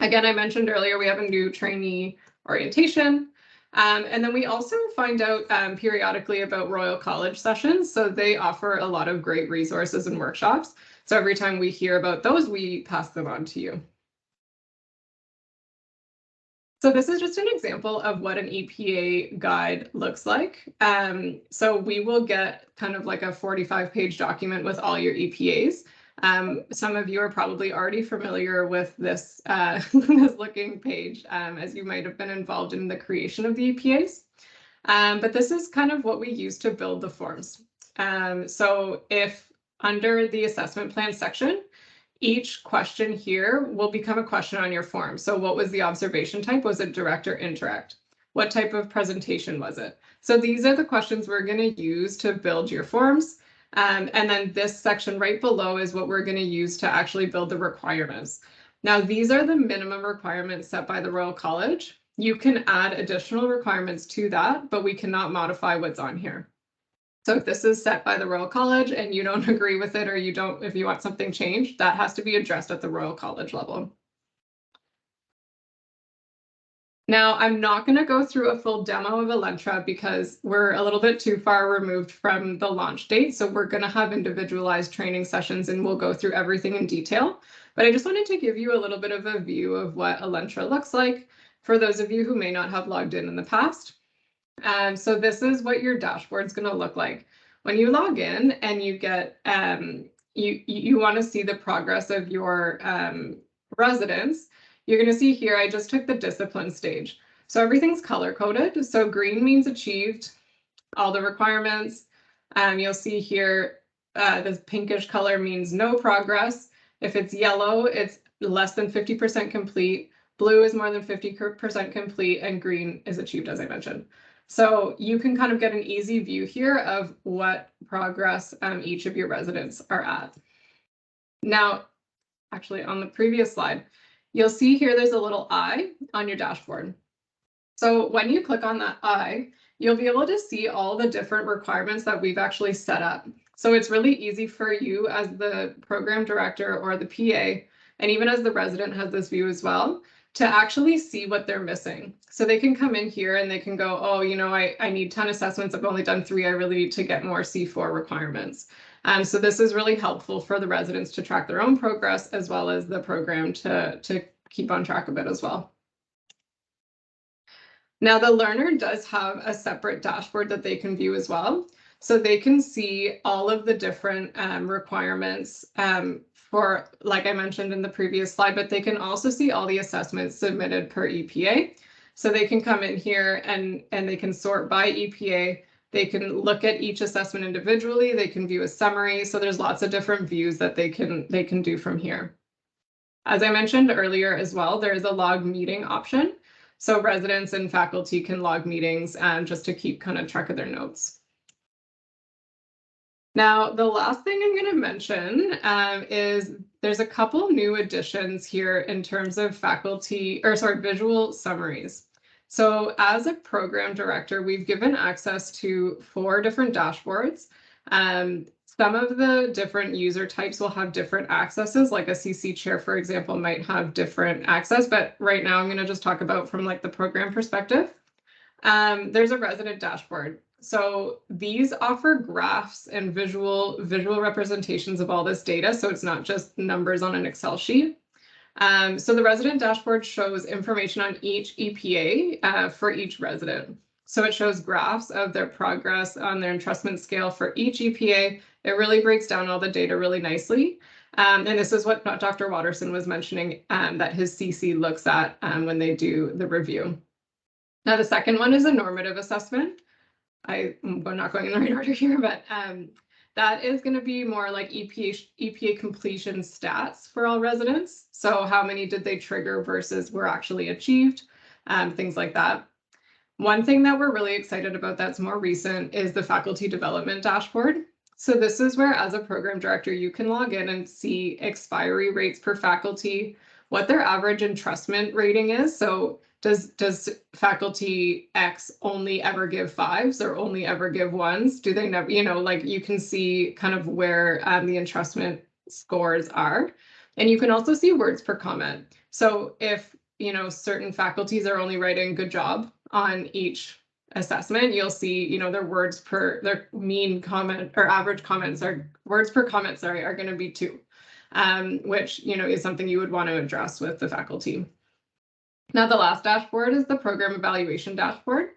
Again, I mentioned earlier, we have a new trainee orientation. And then we also find out periodically about Royal College sessions. So they offer a lot of great resources and workshops. So every time we hear about those, we pass them on to you. So this is just an example of what an EPA guide looks like. So we will get kind of like a 45-page document with all your EPAs. Some of you are probably already familiar with this, this looking page, as you might have been involved in the creation of the EPAs. But this is kind of what we use to build the forms. So if under the assessment plan section, each question here will become a question on your form. So what was the observation type? Was it direct or indirect? What type of presentation was it? So these are the questions we're going to use to build your forms. And then this section right below is what we're going to use to actually build the requirements. Now, these are the minimum requirements set by the Royal College. You can add additional requirements to that, but we cannot modify what's on here. So if this is set by the Royal College and you don't agree with it, or you don't, if you want something changed, that has to be addressed at the Royal College level. Now, I'm not going to go through a full demo of Elentra because we're a little bit too far removed from the launch date. So we're going to have individualized training sessions and we'll go through everything in detail. But I just wanted to give you a little bit of a view of what Elentra looks like for those of you who may not have logged in the past. So this is what your dashboard is going to look like. When you log in and you get, you want to see the progress of your residents, you're going to see here, I just took the discipline stage. So everything's color coded. So green means achieved all the requirements. You'll see here, this pinkish color means no progress. If it's yellow, it's less than 50% complete. Blue is more than 50% complete, and green is achieved, as I mentioned. So you can kind of get an easy view here of what progress each of your residents are at. Now, actually on the previous slide, you'll see here there's a little eye on your dashboard. So when you click on that eye, you'll be able to see all the different requirements that we've actually set up. So it's really easy for you as the program director or the PA, and even as the resident has this view as well, to actually see what they're missing. So they can come in here and they can go, oh, you know, I need 10 assessments. I've only done 3. I really need to get more C4 requirements. So this is really helpful for the residents to track their own progress, as well as the program to keep on track of it as well. Now, the learner does have a separate dashboard that they can view as well. So they can see all of the different requirements for, like I mentioned in the previous slide, but they can also see all the assessments submitted per EPA. So they can come in here and they can sort by EPA. They can look at each assessment individually. They can view a summary. So there's lots of different views that they can do from here. As I mentioned earlier as well, there is a log meeting option. So residents and faculty can log meetings just to keep kind of track of their notes. Now, the last thing I'm going to mention is there's a couple new additions here in terms of visual summaries. So as a program director, we've given access to 4 different dashboards. Some of the different user types will have different accesses, like a CC chair, for example, might have different access, but right now I'm going to just talk about from like the program perspective. There's a resident dashboard. So these offer graphs and visual representations of all this data. So it's not just numbers on an Excel sheet. So the resident dashboard shows information on each EPA for each resident. So it shows graphs of their progress on their entrustment scale for each EPA. It really breaks down all the data really nicely. And this is what Dr. Watterson was mentioning that his CC looks at when they do the review. Now, the second one is a normative assessment. I'm not going in the right order here, but that is going to be more like EPA completion stats for all residents. So how many did they trigger versus were actually achieved, things like that. One thing that we're really excited about that's more recent is the faculty development dashboard. So this is where, as a program director, you can log in and see expiry rates per faculty, what their average entrustment rating is. So does faculty X only ever give 5s or only ever give 1s? Do they never, you know, like you can see kind of where the entrustment scores are. And you can also see words per comment. So if, you know, certain faculties are only writing good job on each assessment, you'll see, you know, their mean comment or average comments are words per comment, sorry, are going to be 2, which, you know, is something you would want to address with the faculty. Now, the last dashboard is the program evaluation dashboard.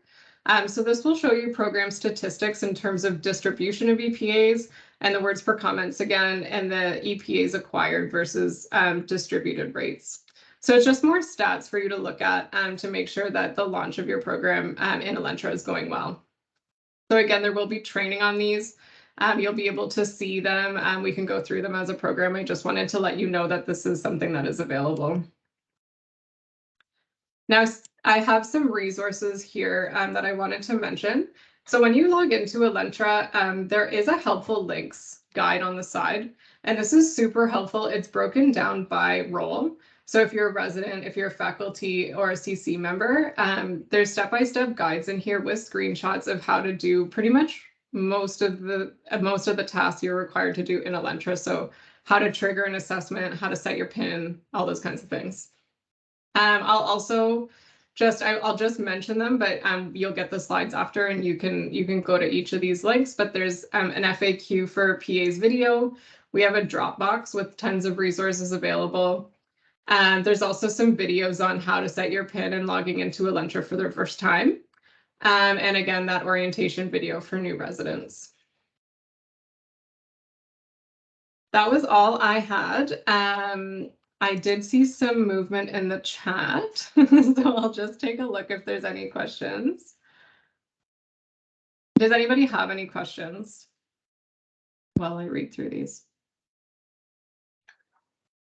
So this will show you program statistics in terms of distribution of EPAs, and the words per comments again, and the EPA's acquired versus distributed rates. So it's just more stats for you to look at to make sure that the launch of your program in Elentra is going well. So again, there will be training on these. You'll be able to see them. We can go through them as a program. I just wanted to let you know that this is something that is available. Now, I have some resources here that I wanted to mention. So when you log into Elentra, there is a helpful links guide on the side, and this is super helpful. It's broken down by role. So if you're a resident, if you're a faculty or a CC member, there's step-by-step guides in here with screenshots of how to do pretty much most of the tasks you're required to do in Elentra. So how to trigger an assessment, how to set your PIN, all those kinds of things. I'll just mention them, but you'll get the slides after, and you can go to each of these links. But there's an FAQ for PA's video. We have a Dropbox with tons of resources available. There's also some videos on how to set your PIN and logging into Elentra for the first time. And again, that orientation video for new residents. That was all I had. I did see some movement in the chat, so I'll just take a look if there's any questions. Does anybody have any questions while I read through these?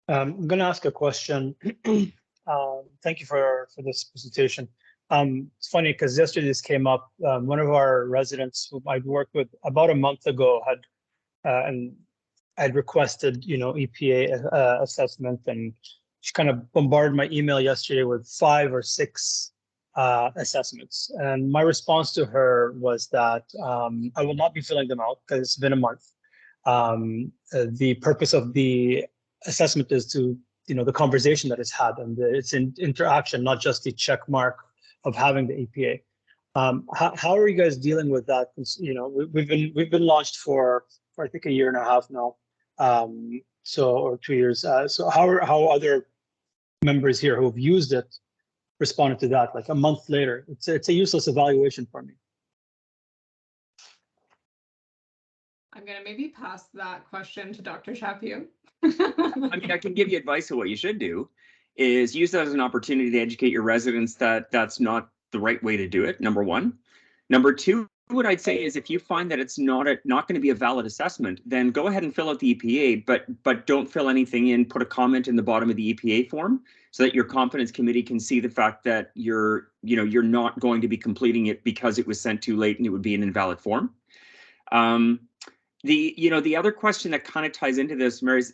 I'm going to ask a question. Thank you for this presentation. It's funny because yesterday this came up. One of our residents who I'd worked with about a month ago had requested, EPA assessment, and she kind of bombarded my email yesterday with 5 or 6 assessments. And my response to her was that I will not be filling them out because it's been a month. The purpose of the assessment is to, the conversation that is had, and it's in interaction, not just the check mark of having the EPA. How are you guys dealing with that? We've been launched for I think a year and a half now, or 2 years. So how other members here who have used it responded to that? Like a month later, it's a useless evaluation for me. I'm going to maybe pass that question to Dr. Chaput. I mean, I can give you advice on what you should do is use that as an opportunity to educate your residents that that's not the right way to do it, number one. Number two, what I'd say is if you find that it's not going to be a valid assessment, then go ahead and fill out the EPA, but don't fill anything in, put a comment in the bottom of the EPA form so that your competence committee can see the fact that you're not going to be completing it because it was sent too late and it would be an invalid form. The other question that kind of ties into this, Mary, is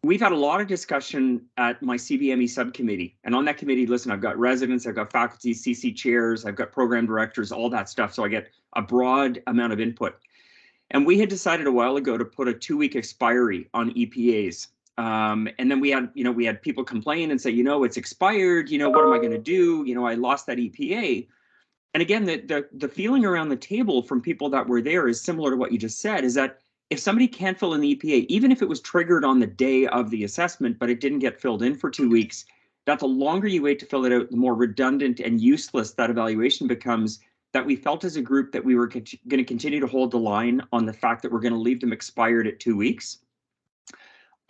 we've had a lot of discussion at my CBME subcommittee, and on that committee, listen, I've got residents, I've got faculty, CC chairs, I've got program directors, all that stuff. So I get a broad amount of input. And we had decided a while ago to put a 2-week expiry on EPAs. And then we had people complain and say, it's expired. What am I going to do? I lost that EPA. And again, the feeling around the table from people that were there is similar to what you just said, is that if somebody can't fill in the EPA, even if it was triggered on the day of the assessment, but it didn't get filled in for 2 weeks, that the longer you wait to fill it out, the more redundant and useless that evaluation becomes, that we felt as a group that we were going to continue to hold the line on the fact that we're going to leave them expired at 2 weeks.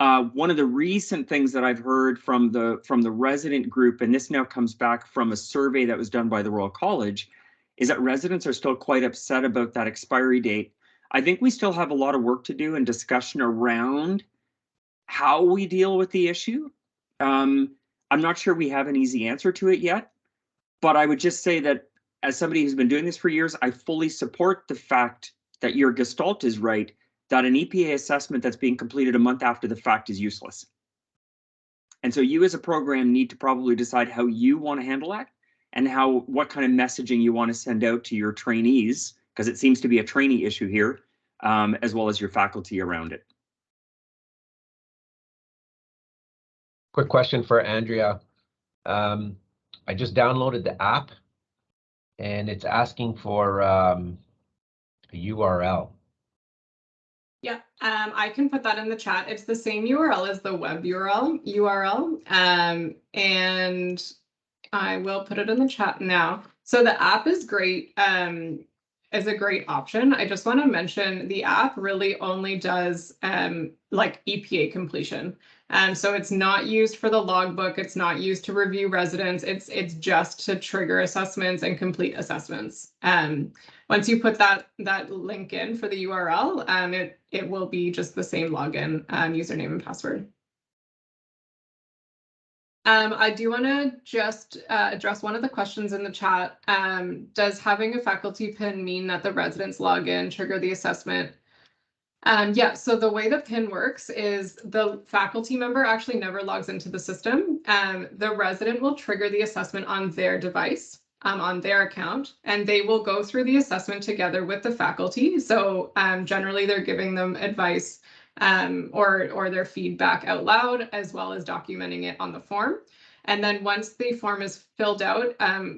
One of the recent things that I've heard from the resident group, and this now comes back from a survey that was done by the Royal College, is that residents are still quite upset about that expiry date. I think we still have a lot of work to do and discussion around how we deal with the issue. I'm not sure we have an easy answer to it yet, but I would just say that as somebody who's been doing this for years, I fully support the fact that your gestalt is right, that an EPA assessment that's being completed a month after the fact is useless. And so you as a program need to probably decide how you want to handle that and what kind of messaging you want to send out to your trainees, because it seems to be a trainee issue here, as well as your faculty around it. Quick question for Andrea. I just downloaded the app and it's asking for a URL. Yeah, I can put that in the chat. It's the same URL as the web URL, and I will put it in the chat now. So the app is great. is a great option. I just want to mention the app really only does like EPA completion. And so it's not used for the logbook. It's not used to review residents. It's just to trigger assessments and complete assessments. Once you put that link in for the URL, it will be just the same login, username and password. I do want to just address one of the questions in the chat. Does having a faculty PIN mean that the residents log in, trigger the assessment? Yeah, so the way the PIN works is the faculty member actually never logs into the system. The resident will trigger the assessment on their device, on their account, and they will go through the assessment together with the faculty. So generally they're giving them advice or their feedback out loud, as well as documenting it on the form. And then once the form is filled out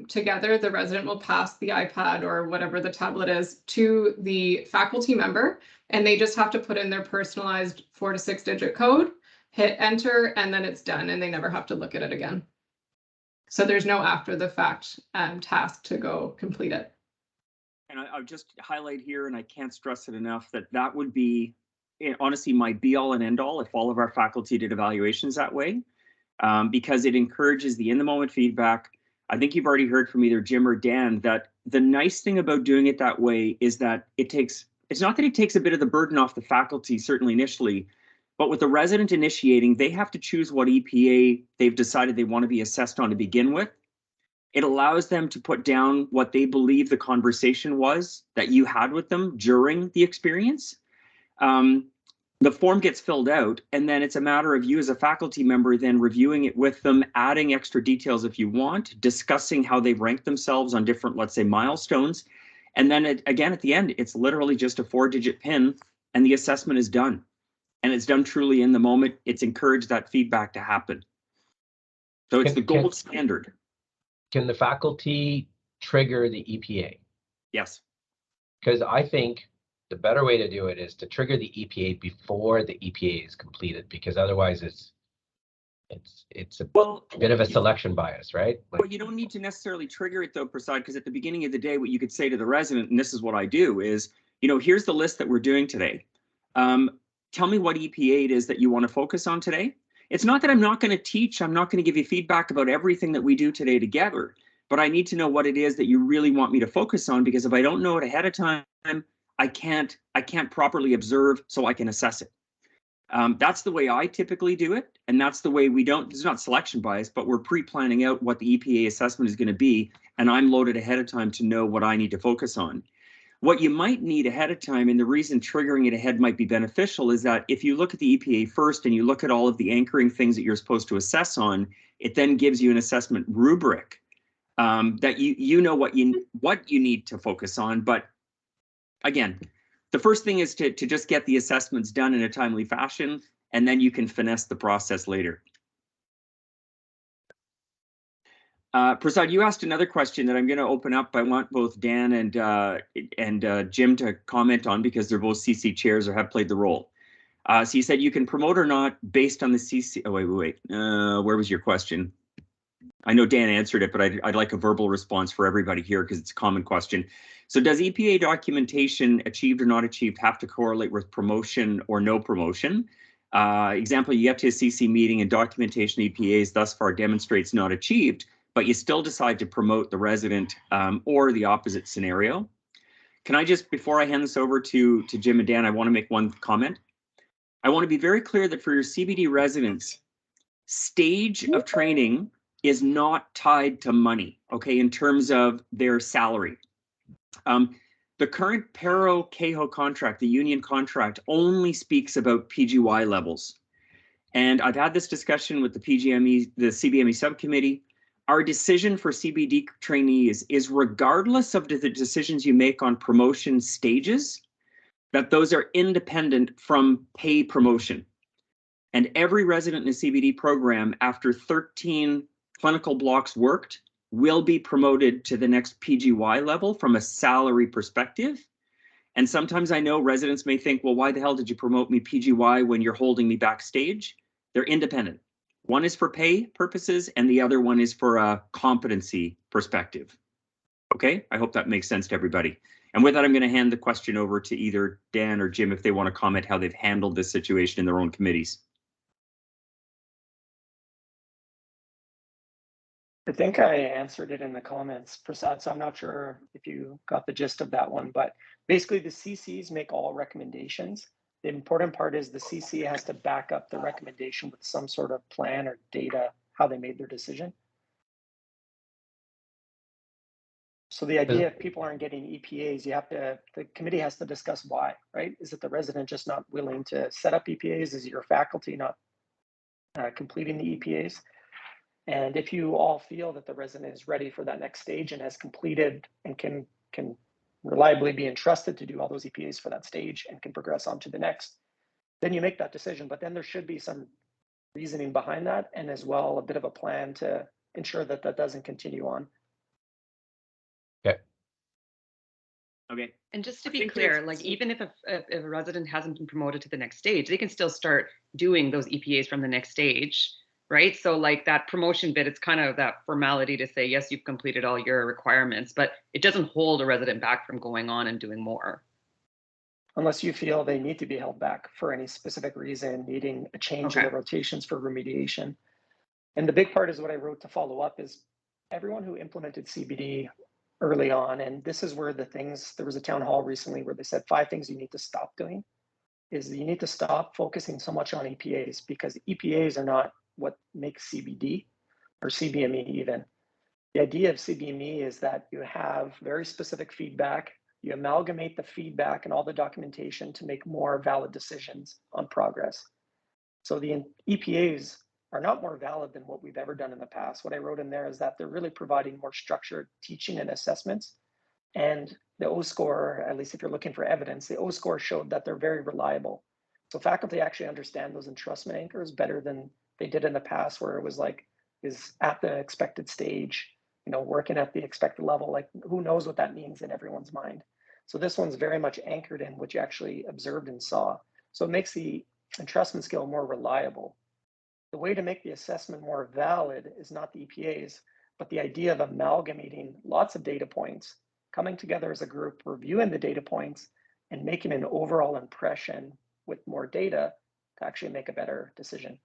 together, the resident will pass the iPad or whatever the tablet is to the faculty member, and they just have to put in their personalized 4 to 6 digit code, hit enter, and then it's done, and they never have to look at it again. So there's no after the fact task to go complete it. And I'll just highlight here, and I can't stress it enough, that would be honestly my be all and end all if all of our faculty did evaluations that way, because it encourages the in the moment feedback. I think you've already heard from either Jim or Dan that the nice thing about doing it that way is that it's not that it takes a bit of the burden off the faculty, certainly initially, but with the resident initiating, they have to choose what EPA they've decided they want to be assessed on to begin with. It allows them to put down what they believe the conversation was that you had with them during the experience. The form gets filled out, and then it's a matter of you as a faculty member then reviewing it with them, adding extra details if you want, discussing how they've ranked themselves on different, let's say, milestones. And then again, at the end, it's literally just a 4-digit PIN and the assessment is done. And it's done truly in the moment. It's encouraged that feedback to happen. So it's the gold standard. Can the faculty trigger the EPA? Yes. Because I think the better way to do it is to trigger the EPA before the EPA is completed, because otherwise it's a bit of a selection bias, right? But you don't need to necessarily trigger it though, Prasad, because at the beginning of the day, what you could say to the resident, and this is what I do, is, here's the list that we're doing today. Tell me what EPA it is that you want to focus on today. It's not that I'm not going to teach, I'm not going to give you feedback about everything that we do today together, but I need to know what it is that you really want me to focus on, because if I don't know it ahead of time, I can't properly observe so I can assess it. That's the way I typically do it. And that's the way there's not selection bias, but we're pre-planning out what the EPA assessment is going to be. And I'm loaded ahead of time to know what I need to focus on. What you might need ahead of time, and the reason triggering it ahead might be beneficial, is that if you look at the EPA first and you look at all of the anchoring things that you're supposed to assess on, it then gives you an assessment rubric that you know what you need to focus on. But again, the first thing is to just get the assessments done in a timely fashion, and then you can finesse the process later. Prasad, you asked another question that I'm going to open up. I want both Dan and Jim to comment on, because they're both CC chairs or have played the role. So you said you can promote or not based on the CC. Oh, wait. Where was your question? I know Dan answered it, but I'd like a verbal response for everybody here, because it's a common question. So does EPA documentation, achieved or not achieved, have to correlate with promotion or no promotion? Example, you get to a CC meeting and documentation EPAs thus far demonstrates not achieved, but you still decide to promote the resident, or the opposite scenario. Can I just, before I hand this over to Jim and Dan, I want to make one comment. I want to be very clear that for your CBD residents, stage of training is not tied to money, okay, in terms of their salary. The current Paro-Keho contract, the union contract, only speaks about PGY levels. And I've had this discussion with the CBME subcommittee. Our decision for CBD trainees is regardless of the decisions you make on promotion stages, that those are independent from pay promotion. And every resident in a CBD program, after 13 clinical blocks worked, will be promoted to the next PGY level from a salary perspective. And sometimes I know residents may think, well, why the hell did you promote me PGY when you're holding me backstage? They're independent. One is for pay purposes and the other one is for a competency perspective. Okay, I hope that makes sense to everybody. And with that, I'm going to hand the question over to either Dan or Jim if they want to comment how they've handled this situation in their own committees. I think I answered it in the comments, Prasad, so I'm not sure if you got the gist of that one, but basically the CCs make all recommendations. The important part is the CC has to back up the recommendation with some sort of plan or data, how they made their decision. So the idea, if people aren't getting EPAs, the committee has to discuss why, right? Is it the resident just not willing to set up EPAs? Is it your faculty not completing the EPAs? And if you all feel that the resident is ready for that next stage and has completed and can reliably be entrusted to do all those EPAs for that stage and can progress on to the next, then you make that decision. But then there should be some reasoning behind that, and as well a bit of a plan to ensure that that doesn't continue on. Okay. And just to be clear, like even if a resident hasn't been promoted to the next stage, they can still start doing those EPAs from the next stage, right? So like that promotion bit, it's kind of that formality to say, yes, you've completed all your requirements, but it doesn't hold a resident back from going on and doing more. Unless you feel they need to be held back for any specific reason, needing a change in the rotations for remediation. And the big part is what I wrote to follow up is everyone who implemented CBD early on, and this is where there was a town hall recently where they said 5 things you need to stop doing, is you need to stop focusing so much on EPAs, because EPAs are not what makes CBD or CBME even. The idea of CBME is that you have very specific feedback, you amalgamate the feedback and all the documentation to make more valid decisions on progress. So the EPAs are not more valid than what we've ever done in the past. What I wrote in there is that they're really providing more structured teaching and assessments. And the O-score, at least if you're looking for evidence, the O-score showed that they're very reliable. So faculty actually understand those entrustment anchors better than they did in the past, where it was like, is at the expected stage, working at the expected level, like who knows what that means in everyone's mind. So this one's very much anchored in what you actually observed and saw. So it makes the entrustment scale more reliable. The way to make the assessment more valid is not the EPAs, but the idea of amalgamating lots of data points, coming together as a group, reviewing the data points, and making an overall impression with more data to actually make a better decision.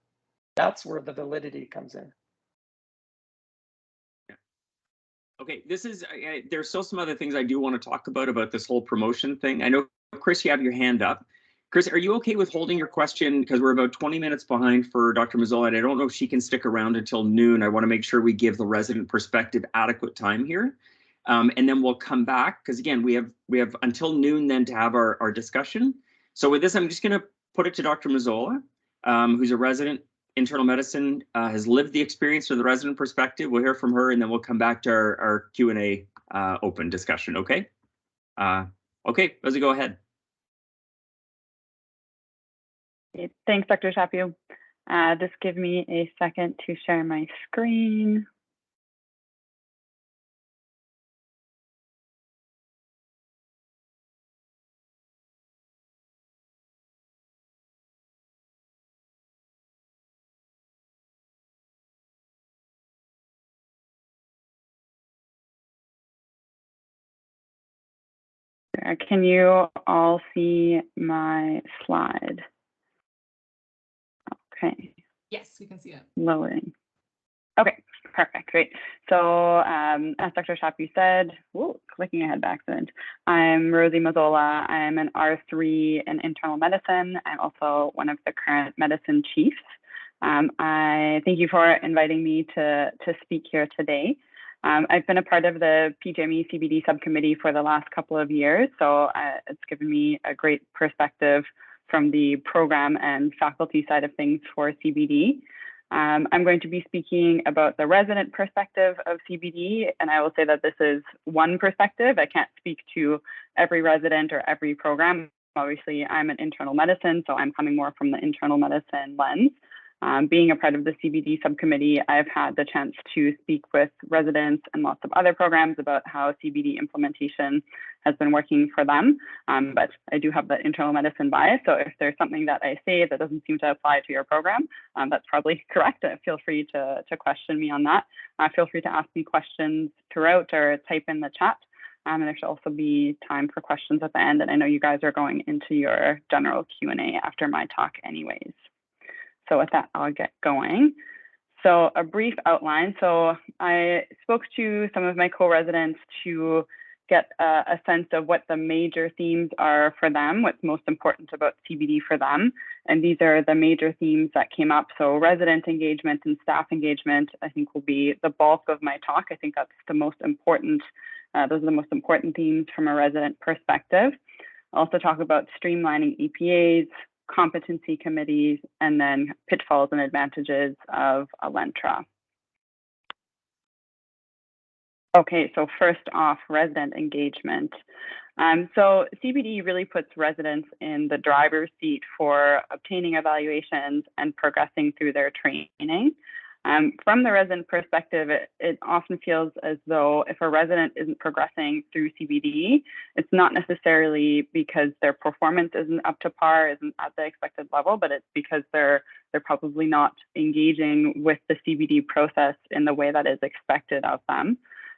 That's where the validity comes in. Okay, there's still some other things I do want to talk about this whole promotion thing. I know, Chris, you have your hand up. Chris, are you okay with holding your question? Because we're about 20 minutes behind for Dr. Mazzola, and I don't know if she can stick around until noon. I want to make sure we give the resident perspective adequate time here. And then we'll come back, because again, we have until noon then to have our discussion. So with this, I'm just going to put it to Dr. Mazzola, who's a resident internal medicine, has lived the experience from the resident perspective. We'll hear from her, and then we'll come back to our Q&A open discussion. Okay. Okay, Leslie, go ahead. Thanks, Dr. Chaput. Just give me a second to share my screen. Can you all see my slide? Okay. Yes, we can see it. Loading. Okay, perfect, great. So as Dr. Chaput said, clicking ahead by accident, I'm Rosie Mazzola. I'm an R3 in internal medicine. I'm also one of the current medicine chiefs. I thank you for inviting me to speak here today. I've been a part of the PGME CBD subcommittee for the last couple of years, so it's given me a great perspective from the program and faculty side of things for CBD. I'm going to be speaking about the resident perspective of CBD, and I will say that this is one perspective. I can't speak to every resident or every program. Obviously, I'm an internal medicine, so I'm coming more from the internal medicine lens. Being a part of the CBD subcommittee, I've had the chance to speak with residents and lots of other programs about how CBD implementation has been working for them. But I do have the internal medicine bias. So if there's something that I say that doesn't seem to apply to your program, that's probably correct. Feel free to question me on that. Feel free to ask me questions throughout or type in the chat. And there should also be time for questions at the end. And I know you guys are going into your general Q&A after my talk anyways. So with that, I'll get going. So a brief outline. So I spoke to some of my co-residents to get a sense of what the major themes are for them, what's most important about CBD for them. And these are the major themes that came up. So resident engagement and staff engagement, I think, will be the bulk of my talk. I think that's the most important, those are the most important themes from a resident perspective. I'll also talk about streamlining EPAs, competency committees, and then pitfalls and advantages of Alentra. Okay, so first off, resident engagement. So CBD really puts residents in the driver's seat for obtaining evaluations and progressing through their training. From the resident perspective, it often feels as though if a resident isn't progressing through CBD, it's not necessarily because their performance isn't up to par, isn't at the expected level, but it's because they're probably not engaging with the CBD process in the way that is expected of them.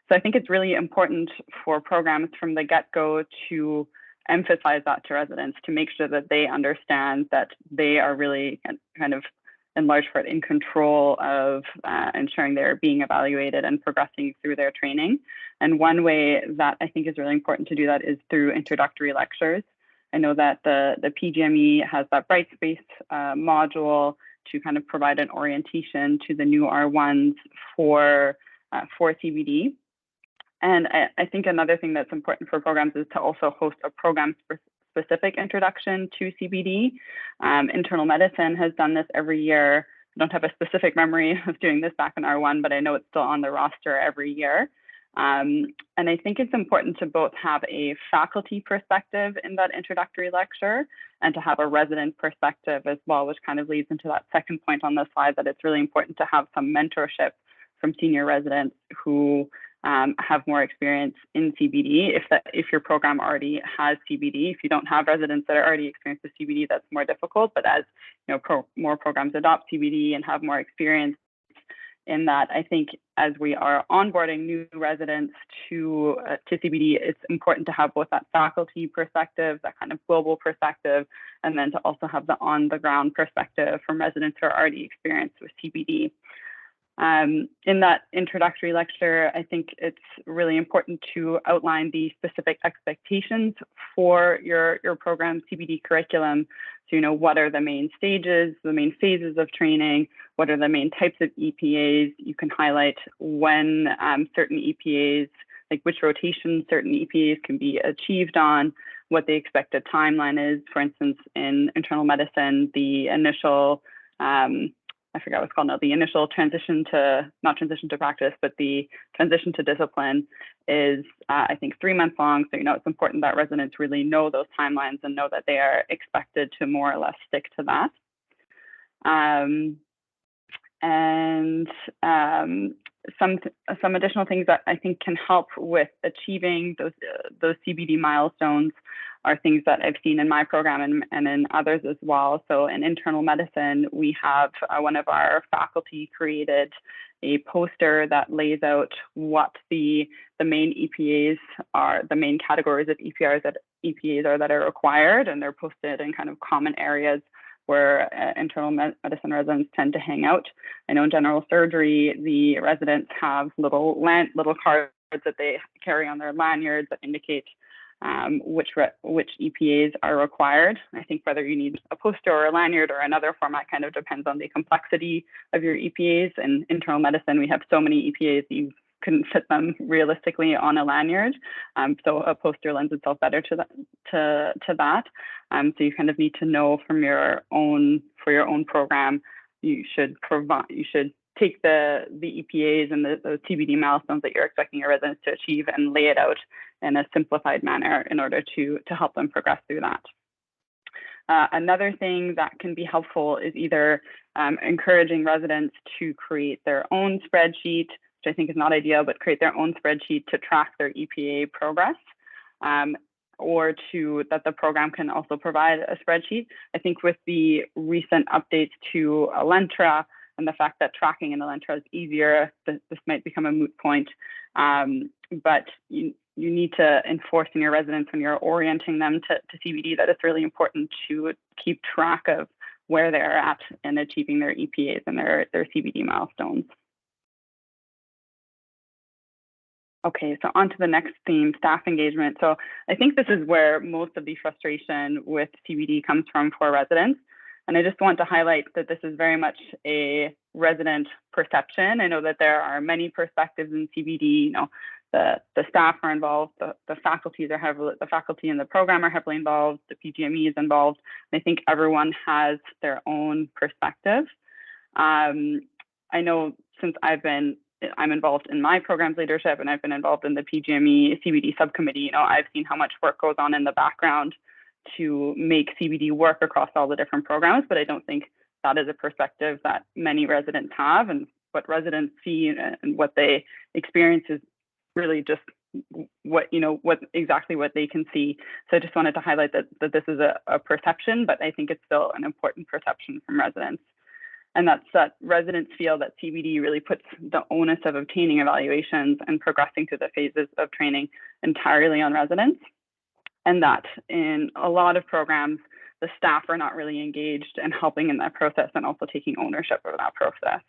So I think it's really important for programs from the get-go to emphasize that to residents, to make sure that they understand that they are really kind of in large part in control of ensuring they're being evaluated and progressing through their training. And one way that I think is really important to do that is through introductory lectures. I know that the PGME has that Brightspace module to kind of provide an orientation to the new R1s for CBD. And I think another thing that's important for programs is to also host a program-specific introduction to CBD. Internal medicine has done this every year. I don't have a specific memory of doing this back in R1, but I know it's still on the roster every year. And I think it's important to both have a faculty perspective in that introductory lecture and to have a resident perspective as well, which kind of leads into that second point on the slide, that it's really important to have some mentorship from senior residents who have more experience in CBD. If your program already has CBD, if you don't have residents that are already experienced with CBD, that's more difficult. But as you know, more programs adopt CBD and have more experience in that, I think as we are onboarding new residents to CBD, it's important to have both that faculty perspective, that kind of global perspective, and then to also have the on-the-ground perspective from residents who are already experienced with CBD. In that introductory lecture, I think it's really important to outline the specific expectations for your program CBD curriculum. So, you know, what are the main stages, the main phases of training? What are the main types of EPAs? You can highlight when certain EPAs, like which rotation certain EPAs can be achieved on, what the expected timeline is. For instance, in internal medicine, the initial I forgot what's called now, the initial transition to, not transition to practice, but the transition to discipline is, I think, 3 months long. So, you know, it's important that residents really know those timelines and know that they are expected to more or less stick to that. Some additional things that I think can help with achieving those CBD milestones are things that I've seen in my program and in others as well. So in internal medicine, we have one of our faculty created a poster that lays out what the main EPAs are, the main categories of EPAs are that are required, and they're posted in kind of common areas where internal medicine residents tend to hang out. I know in general surgery, the residents have little cards that they carry on their lanyards that indicate which EPAs are required. I think whether you need a poster or a lanyard or another format kind of depends on the complexity of your EPAs. In internal medicine, we have so many EPAs that you couldn't fit them realistically on a lanyard. So a poster lends itself better to that. So you kind of need to know for your own program, you should take the EPAs and the CBD milestones that you're expecting your residents to achieve and lay it out in a simplified manner in order to help them progress through that. Another thing that can be helpful is either encouraging residents to create their own spreadsheet, which I think is not ideal, but create their own spreadsheet to track their EPA progress, or that the program can also provide a spreadsheet. I think with the recent updates to Elentra and the fact that tracking in Elentra is easier, this might become a moot point. But you need to enforce in your residents when you're orienting them to CBD that it's really important to keep track of where they're at in achieving their EPAs and their CBD milestones. Okay, so on to the next theme, staff engagement. So I think this is where most of the frustration with CBD comes from for residents. And I just want to highlight that this is very much a resident perception. I know that there are many perspectives in CBD. You know, the staff are involved, the faculty in the program are heavily involved, the PGME is involved. And I think everyone has their own perspective. I know since I'm involved in my program's leadership and I've been involved in the PGME CBD subcommittee, you know, I've seen how much work goes on in the background to make CBD work across all the different programs, but I don't think that is a perspective that many residents have, and what residents see and what they experience is really just exactly what they can see. So I just wanted to highlight that this is a perception, but I think it's still an important perception from residents. And that's that residents feel that CBD really puts the onus of obtaining evaluations and progressing through the phases of training entirely on residents. And that in a lot of programs, the staff are not really engaged and helping in that process and also taking ownership of that process.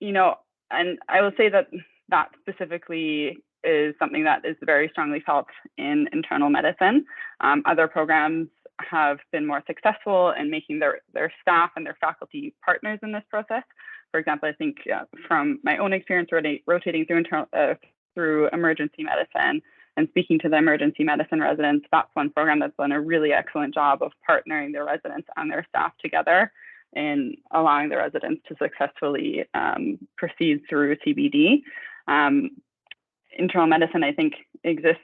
You know, and I will say that specifically is something that is very strongly felt in internal medicine. Other programs have been more successful in making their staff and their faculty partners in this process. For example, I think from my own experience rotating through emergency medicine and speaking to the emergency medicine residents, that's one program that's done a really excellent job of partnering their residents and their staff together in allowing the residents to successfully proceed through CBD. Internal medicine, I think, exists,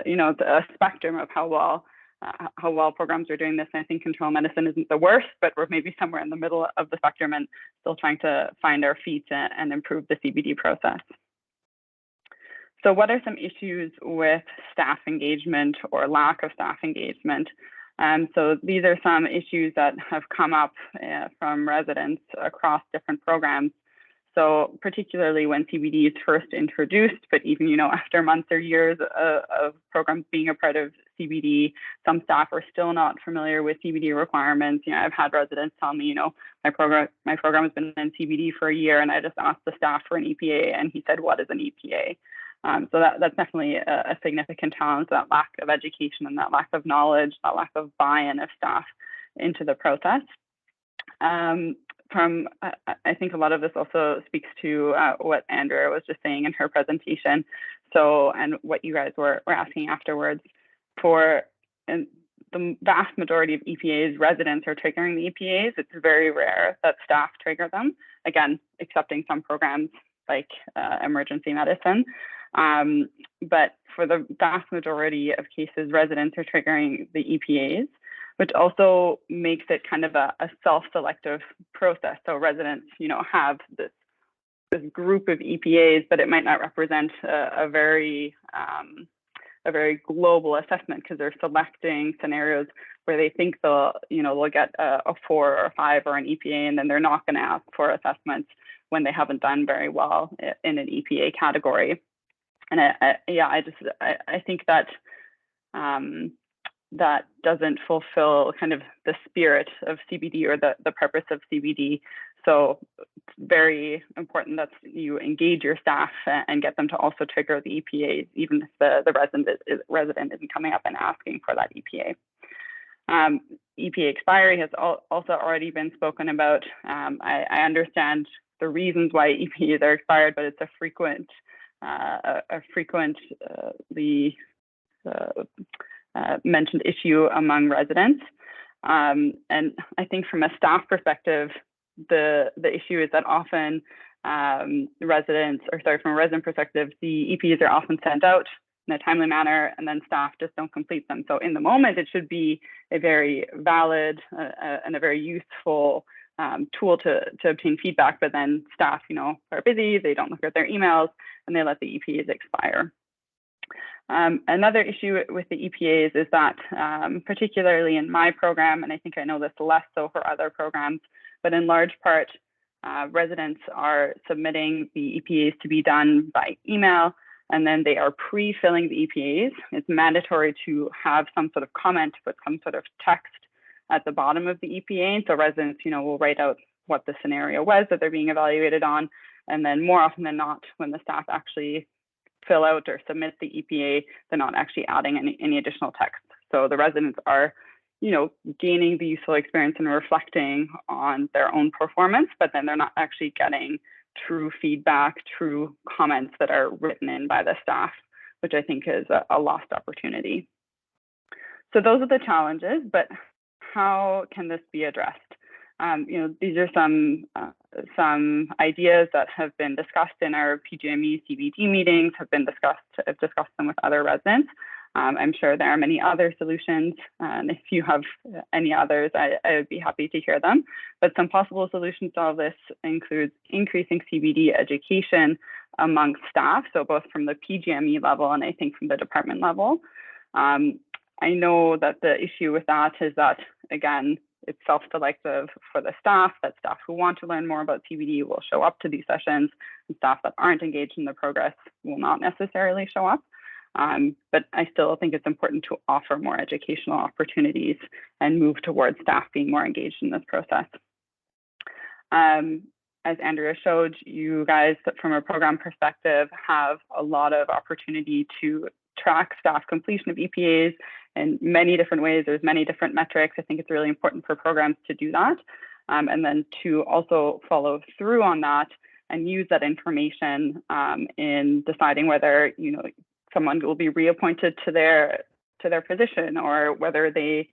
you know, a spectrum of how well programs are doing this. And I think internal medicine isn't the worst, but we're maybe somewhere in the middle of the spectrum and still trying to find our feet and improve the CBD process. So what are some issues with staff engagement or lack of staff engagement? So these are some issues that have come up from residents across different programs. So particularly when CBD is first introduced, but even, you know, after months or years of programs being a part of CBD, some staff are still not familiar with CBD requirements. You know, I've had residents tell me, you know, my program has been in CBD for a year and I just asked the staff for an EPA and he said, what is an EPA? So that's definitely a significant challenge, that lack of education and that lack of knowledge, that lack of buy-in of staff into the process. I think a lot of this also speaks to what Andrea was just saying in her presentation. So, and what you guys were asking afterwards. For the vast majority of EPAs, residents are triggering the EPAs. It's very rare that staff trigger them. Again, excepting some programs like emergency medicine. But for the vast majority of cases, residents are triggering the EPAs, which also makes it kind of a self-selective process. So residents, you know, have this group of EPAs, but it might not represent a very global assessment because they're selecting scenarios where they think they'll get a 4 or a 5 or an EPA, and then they're not going to ask for assessments when they haven't done very well in an EPA category. And I think that that doesn't fulfill kind of the spirit of CBD or the purpose of CBD. So it's very important that you engage your staff and get them to also trigger the EPAs, even if the resident isn't coming up and asking for that EPA. EPA expiry has also already been spoken about. I understand the reasons why EPAs are expired, but it's a frequently mentioned issue among residents. And I think from a staff perspective, the issue is that often from a resident perspective, the EPAs are often sent out in a timely manner, and then staff just don't complete them. So in the moment, it should be a very valid and a very useful tool to obtain feedback, but then staff, are busy, they don't look at their emails, and they let the EPAs expire. Another issue with the EPAs is that, particularly in my program, and I know this less so for other programs, but in large part, residents are submitting the EPAs to be done by email, and then they are pre-filling the EPAs. It's mandatory to have some sort of comment, put some sort of text at the bottom of the EPA. And so residents, will write out what the scenario was that they're being evaluated on. And then more often than not, when the staff actually fill out or submit the EPA, they're not actually adding any additional text. So the residents are, gaining the useful experience and reflecting on their own performance, but then they're not actually getting true feedback, true comments that are written in by the staff, which I think is a lost opportunity. So those are the challenges, but how can this be addressed? These are some ideas that have been discussed in our PGME CBD meetings, I've discussed them with other residents. I'm sure there are many other solutions, and if you have any others, I would be happy to hear them. But some possible solutions to all this includes increasing CBD education amongst staff, so both from the PGME level and I think from the department level. I know that the issue with that is that, again, it's self-selective for the staff, that staff who want to learn more about CBD will show up to these sessions, and staff that aren't engaged in the progress will not necessarily show up. But I still think it's important to offer more educational opportunities and move towards staff being more engaged in this process. As Andrea showed, you guys, from a program perspective, have a lot of opportunity to track staff completion of EPAs in many different ways. There's many different metrics. I think it's really important for programs to do that. And then to also follow through on that and use that information in deciding whether, someone will be reappointed to their position, or whether they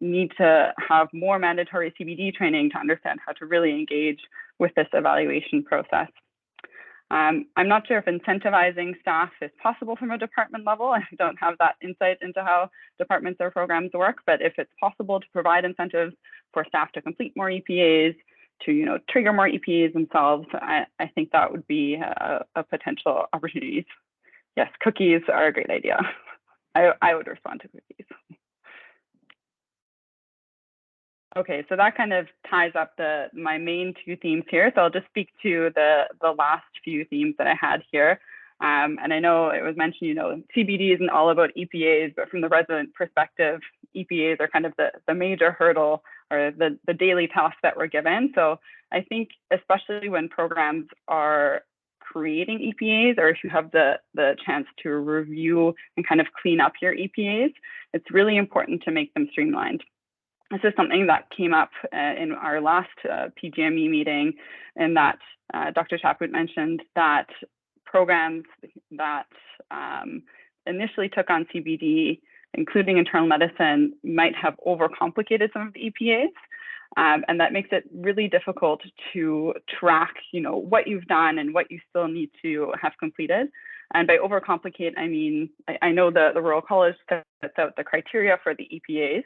need to have more mandatory CBD training to understand how to really engage with this evaluation process. I'm not sure if incentivizing staff is possible from a department level. I don't have that insight into how departments or programs work, but if it's possible to provide incentives for staff to complete more EPAs, to trigger more EPAs themselves, I think that would be a potential opportunity. Yes, cookies are a great idea. I would respond to cookies. Okay, so that kind of ties up my main two themes here. So I'll just speak to the last few themes that I had here. And I know it was mentioned, CBD isn't all about EPAs, but from the resident perspective, EPAs are kind of the major hurdle or the daily task that we're given. So I think especially when programs are creating EPAs, or if you have the chance to review and kind of clean up your EPAs, it's really important to make them streamlined. This is something that came up in our last PGME meeting, and that Dr. Chaput mentioned that programs that initially took on CBD, including internal medicine, might have overcomplicated some of the EPAs. And that makes it really difficult to track, what you've done and what you still need to have completed. And by overcomplicate, I mean, I know the Royal College sets out the criteria for the EPAs,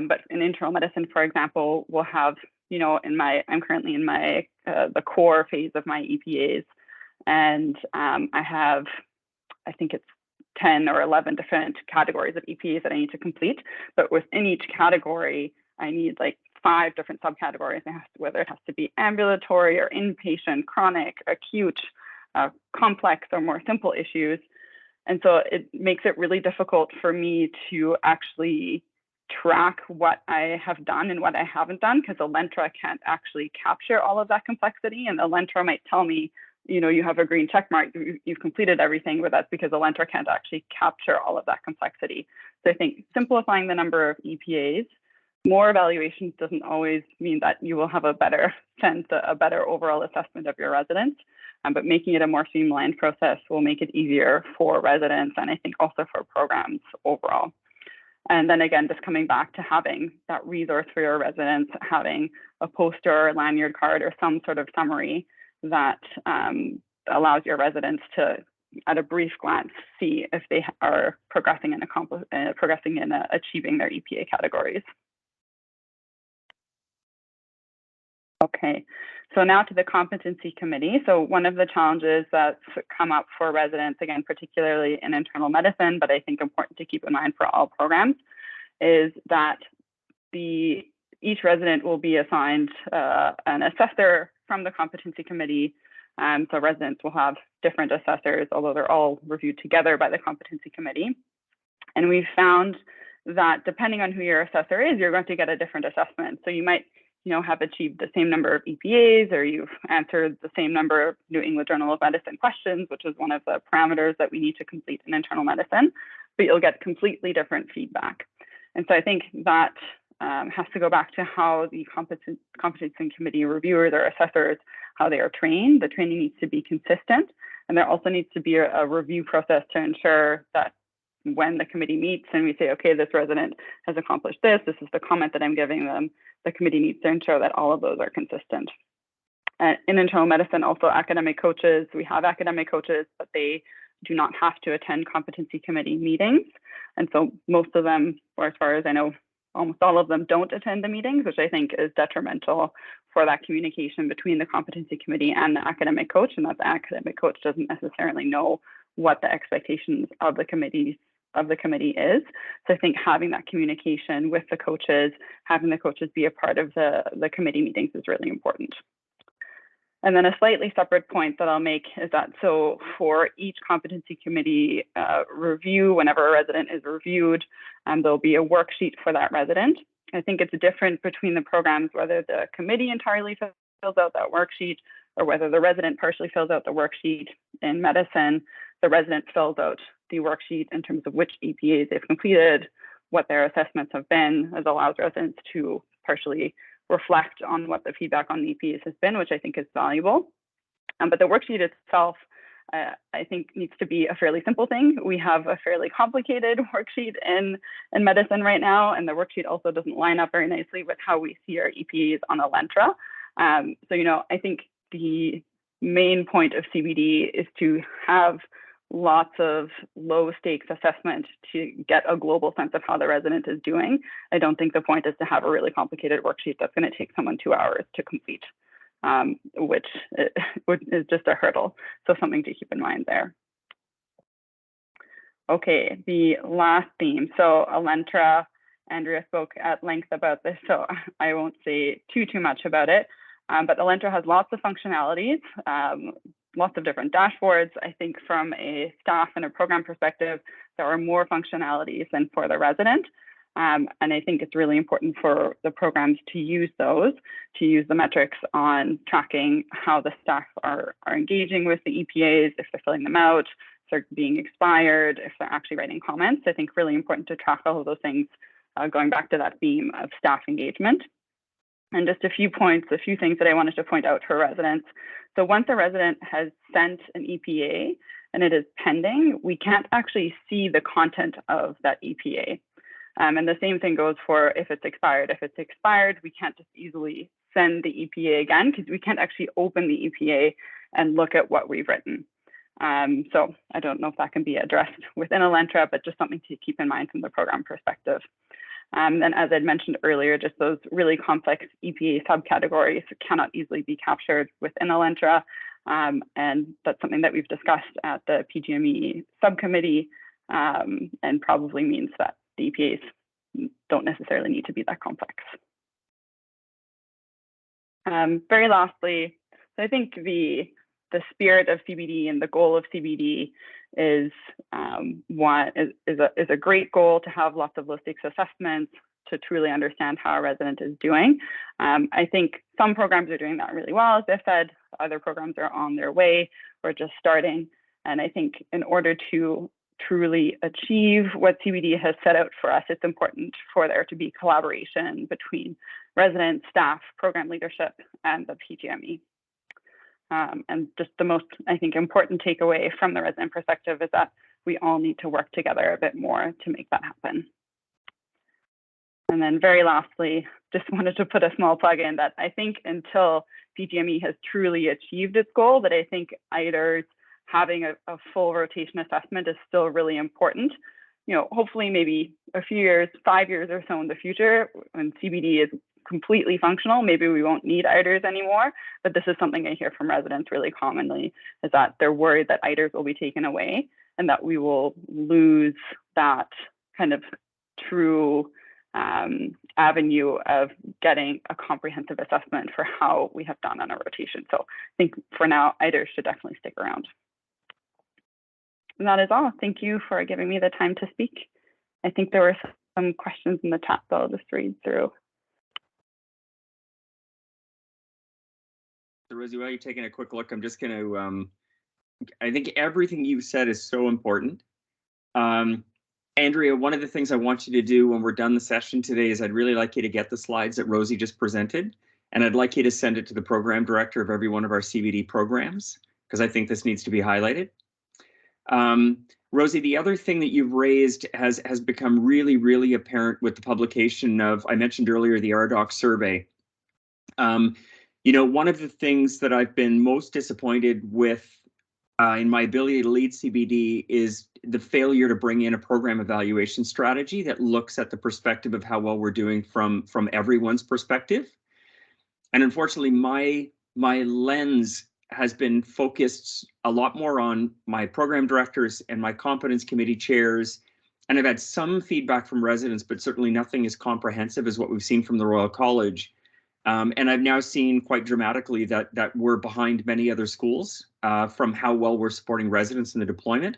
but in internal medicine, for example, we'll have, I'm currently in the core phase of my EPAs, and I think it's 10 or 11 different categories of EPAs that I need to complete. But within each category, I need like 5 different subcategories, whether it has to be ambulatory or inpatient, chronic, acute, complex, or more simple issues. And so it makes it really difficult for me to actually track what I have done and what I haven't done, because Elentra can't actually capture all of that complexity. And Elentra might tell me, you have a green check mark, you've completed everything, but that's because Elentra can't actually capture all of that complexity. So I think simplifying the number of EPAs, more evaluations doesn't always mean that you will have a better sense, a better overall assessment of your residents, but making it a more streamlined process will make it easier for residents, and I think also for programs overall. And then again, just coming back to having that resource for your residents, having a poster or lanyard card or some sort of summary that allows your residents to at a brief glance, see if they are progressing in achieving their EPA categories. Okay, so now to the competency committee. So one of the challenges that's come up for residents, again, particularly in internal medicine, but I think important to keep in mind for all programs, is that each resident will be assigned an assessor from the competency committee. So residents will have different assessors, although they're all reviewed together by the competency committee. And we've found that depending on who your assessor is, you're going to get a different assessment. So you might have achieved the same number of EPAs, or you've answered the same number of New England Journal of Medicine questions, which is one of the parameters that we need to complete in internal medicine, but you'll get completely different feedback. And so I think that has to go back to how the competency committee reviewers or assessors, how they are trained. The training needs to be consistent, and there also needs to be a review process to ensure that when the committee meets and we say, okay, this resident has accomplished this, this is the comment that I'm giving them, the committee needs to ensure that all of those are consistent. In internal medicine, also academic coaches, we have academic coaches, but they do not have to attend competency committee meetings. And so most of them, or as far as I know, almost all of them don't attend the meetings, which I think is detrimental for that communication between the competency committee and the academic coach, and that the academic coach doesn't necessarily know what the expectations of the committee is. So I think having that communication with the coaches, having the coaches be a part of the committee meetings is really important. And then a slightly separate point that I'll make is that, so for each competency committee review, whenever a resident is reviewed, there'll be a worksheet for that resident. I think it's different between the programs, whether the committee entirely fills out that worksheet or whether the resident partially fills out the worksheet. In medicine, the resident fills out the worksheet in terms of which EPAs they've completed, what their assessments have been, as allows residents to partially reflect on what the feedback on the EPAs has been, which I think is valuable. But the worksheet itself, I think, needs to be a fairly simple thing. We have a fairly complicated worksheet in medicine right now, and the worksheet also doesn't line up very nicely with how we see our EPAs on Elentra. So, I think the main point of CBD is to have lots of low stakes assessment to get a global sense of how the resident is doing. I don't think the point is to have a really complicated worksheet that's going to take someone 2 hours to complete, which is just a hurdle. So something to keep in mind there. Okay, the last theme. So Elentra, Andrea spoke at length about this, so I won't say too much about it. But Elentra has lots of functionalities, lots of different dashboards. I think from a staff and a program perspective, there are more functionalities than for the resident. And I think it's really important for the programs to use those, to use the metrics on tracking how the staff are engaging with the EPAs, if they're filling them out, if they're being expired, if they're actually writing comments. I think really important to track all of those things, going back to that theme of staff engagement. And just a few things that I wanted to point out for residents. So once a resident has sent an EPA and it is pending, we can't actually see the content of that EPA. And the same thing goes for if it's expired. If it's expired, we can't just easily send the EPA again because we can't actually open the EPA and look at what we've written. So I don't know if that can be addressed within Elentra, but just something to keep in mind from the program perspective. And as I'd mentioned earlier, just those really complex EPA subcategories cannot easily be captured within Elentra. And that's something that we've discussed at the PGME subcommittee, and probably means that the EPAs don't necessarily need to be that complex. Very lastly, so I think the spirit of CBD and the goal of CBD is a great goal to have lots of low stakes assessments to truly understand how a resident is doing. I think some programs are doing that really well, as I said. Other programs are on their way or just starting. And I think in order to truly achieve what CBD has set out for us, it's important for there to be collaboration between residents, staff, program leadership, and the PGME. And just the most, I think, important takeaway from the resident perspective is that we all need to work together a bit more to make that happen. And then very lastly, just wanted to put a small plug in that I think until PGME has truly achieved its goal, that I think IDERs having a full rotation assessment is still really important. You know, hopefully maybe a few years, 5 years or so in the future, when CBD is completely functional, maybe we won't need EIDRs anymore. But this is something I hear from residents really commonly, is that they're worried that EIDRs will be taken away and that we will lose that kind of true avenue of getting a comprehensive assessment for how we have done on a rotation. So I think for now, EIDRs should definitely stick around. And that is all. Thank you for giving me the time to speak. I think there were some questions in the chat that I'll just read through. So Rosie, while you're taking a quick look, I'm just going to, I think everything you've said is so important. Andrea, one of the things I want you to do when we're done the session today is I'd really like you to get the slides that Rosie just presented, and I'd like you to send it to the program director of every one of our CBD programs, because I think this needs to be highlighted. Rosie, the other thing that you've raised has become really, really apparent with the publication of, I mentioned earlier, the RDoc survey. You know, one of the things that I've been most disappointed with in my ability to lead CBD is the failure to bring in a program evaluation strategy that looks at the perspective of how well we're doing from everyone's perspective. And unfortunately, my lens has been focused a lot more on my program directors and my competence committee chairs. And I've had some feedback from residents, but certainly nothing as comprehensive as what we've seen from the Royal College. And I've now seen quite dramatically that we're behind many other schools from how well we're supporting residents in the deployment.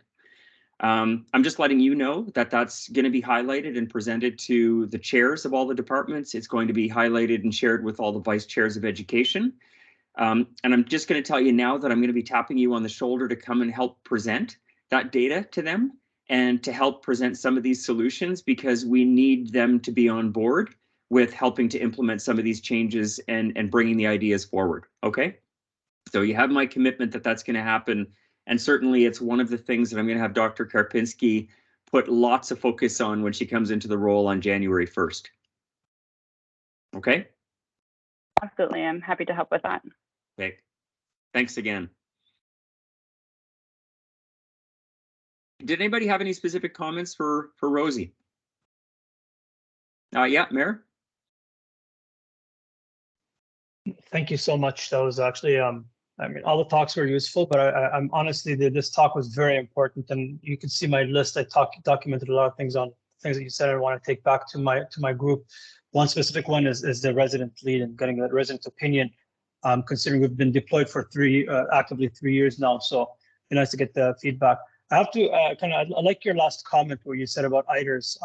I'm just letting you know that that's going to be highlighted and presented to the chairs of all the departments. It's going to be highlighted and shared with all the vice chairs of education. And I'm just going to tell you now that I'm going to be tapping you on the shoulder to come and help present that data to them and to help present some of these solutions, because we need them to be on board with helping to implement some of these changes and bringing the ideas forward. Okay, so you have my commitment that that's going to happen. And certainly it's one of the things that I'm going to have Dr. Karpinski put lots of focus on when she comes into the role on January 1st. Okay? Absolutely, I'm happy to help with that. Okay, thanks again. Did anybody have any specific comments for Rosie? Yeah, Mayor? Thank you so much. That was actually, I mean, all the talks were useful, but I'm honestly, this talk was very important, and you can see my list. I documented a lot of things on things that you said I want to take back to my group. One specific one is the resident lead and getting the resident opinion, considering we've been deployed for actively 3 years now. So it'd be nice to get the feedback. I have to I like your last comment where you said about EIDRs,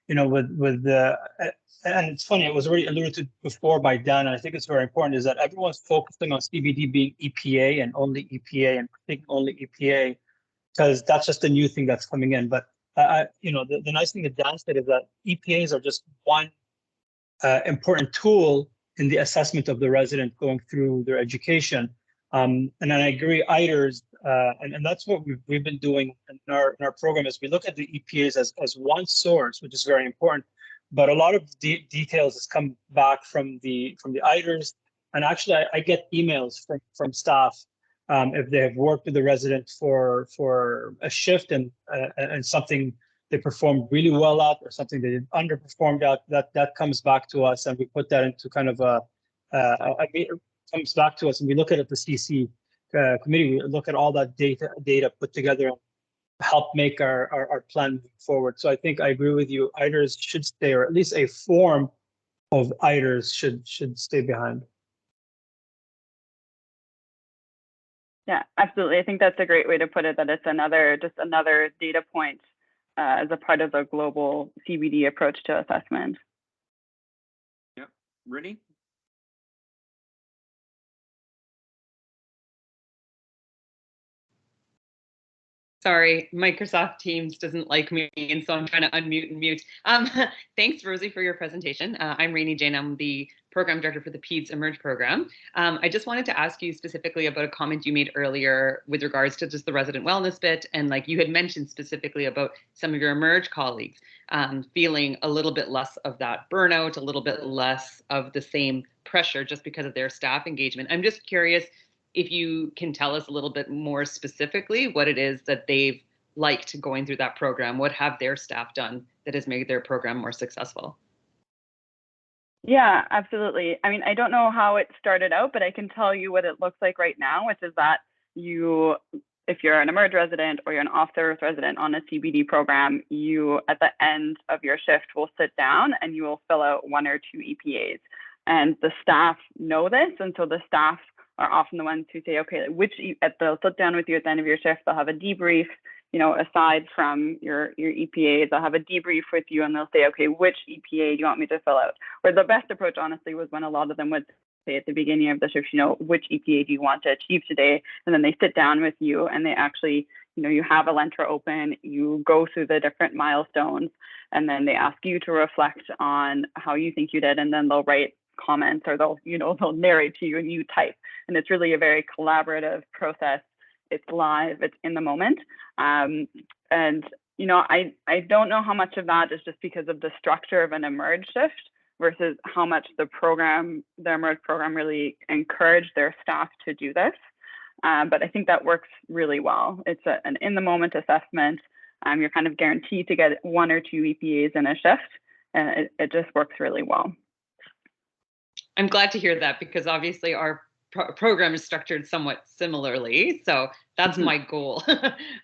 you know, with the, and it's funny, it was already alluded to before by Dan, and I think it's very important, is that everyone's focusing on CBD being EPA and only EPA and thinking only EPA, because that's just a new thing that's coming in. But, you know, the nice thing that Dan said is that EPAs are just one important tool in the assessment of the resident going through their education. And then I agree, EIDRs, and that's what we've been doing in our program, is we look at the EPAs as one source, which is very important. But a lot of details has come back from the EIDRs, and actually I get emails from staff if they have worked with the resident for a shift and something they performed really well at, or something they underperformed at. That comes back to us, and we put that into kind of comes back to us, and we look at it, the CC committee. We look at all that data put together and help make our plan move forward. So I think I agree with you. EIDRs should stay, or at least a form of EIDRs should stay behind. Yeah, absolutely. I think that's a great way to put it, that it's just another data point as a part of the global CBD approach to assessment. Yep. Rennie? Sorry, Microsoft Teams doesn't like me, and so I'm trying to unmute and mute. Thanks, Rosie, for your presentation. I'm Rainey Jane. I'm the program director for the PEDS Emerge program. I just wanted to ask you specifically about a comment you made earlier with regards to just the resident wellness bit, and like you had mentioned specifically about some of your Emerge colleagues feeling a little bit less of that burnout, a little bit less of the same pressure just because of their staff engagement. I'm just curious, if you can tell us a little bit more specifically what it is that they've liked going through that program, what have their staff done that has made their program more successful? Yeah, absolutely. I mean, I don't know how it started out, but I can tell you what it looks like right now, which is that you, if you're an emerge resident or you're an off-service resident on a CBD program, you, at the end of your shift, will sit down and you will fill out 1 or 2 EPAs. And the staff know this, and so the staff are often the ones who say, okay, they'll sit down with you at the end of your shift, they'll have a debrief, you know, aside from your EPAs, they'll have a debrief with you and they'll say, okay, which EPA do you want me to fill out? Or the best approach, honestly, was when a lot of them would say at the beginning of the shift, you know, which EPA do you want to achieve today? And then they sit down with you and they actually, you know, you have Elentra open, you go through the different milestones, and then they ask you to reflect on how you think you did, and then they'll write comments, or they'll narrate to you and you type. And it's really a very collaborative process. It's live, it's in the moment. And, you know, I don't know how much of that is just because of the structure of an emerge shift versus how much the emerge program really encouraged their staff to do this. But I think that works really well. It's an in the moment assessment. You're kind of guaranteed to get 1 or 2 EPAs in a shift, and it just works really well. I'm glad to hear that, because obviously our program is structured somewhat similarly. So that's my goal.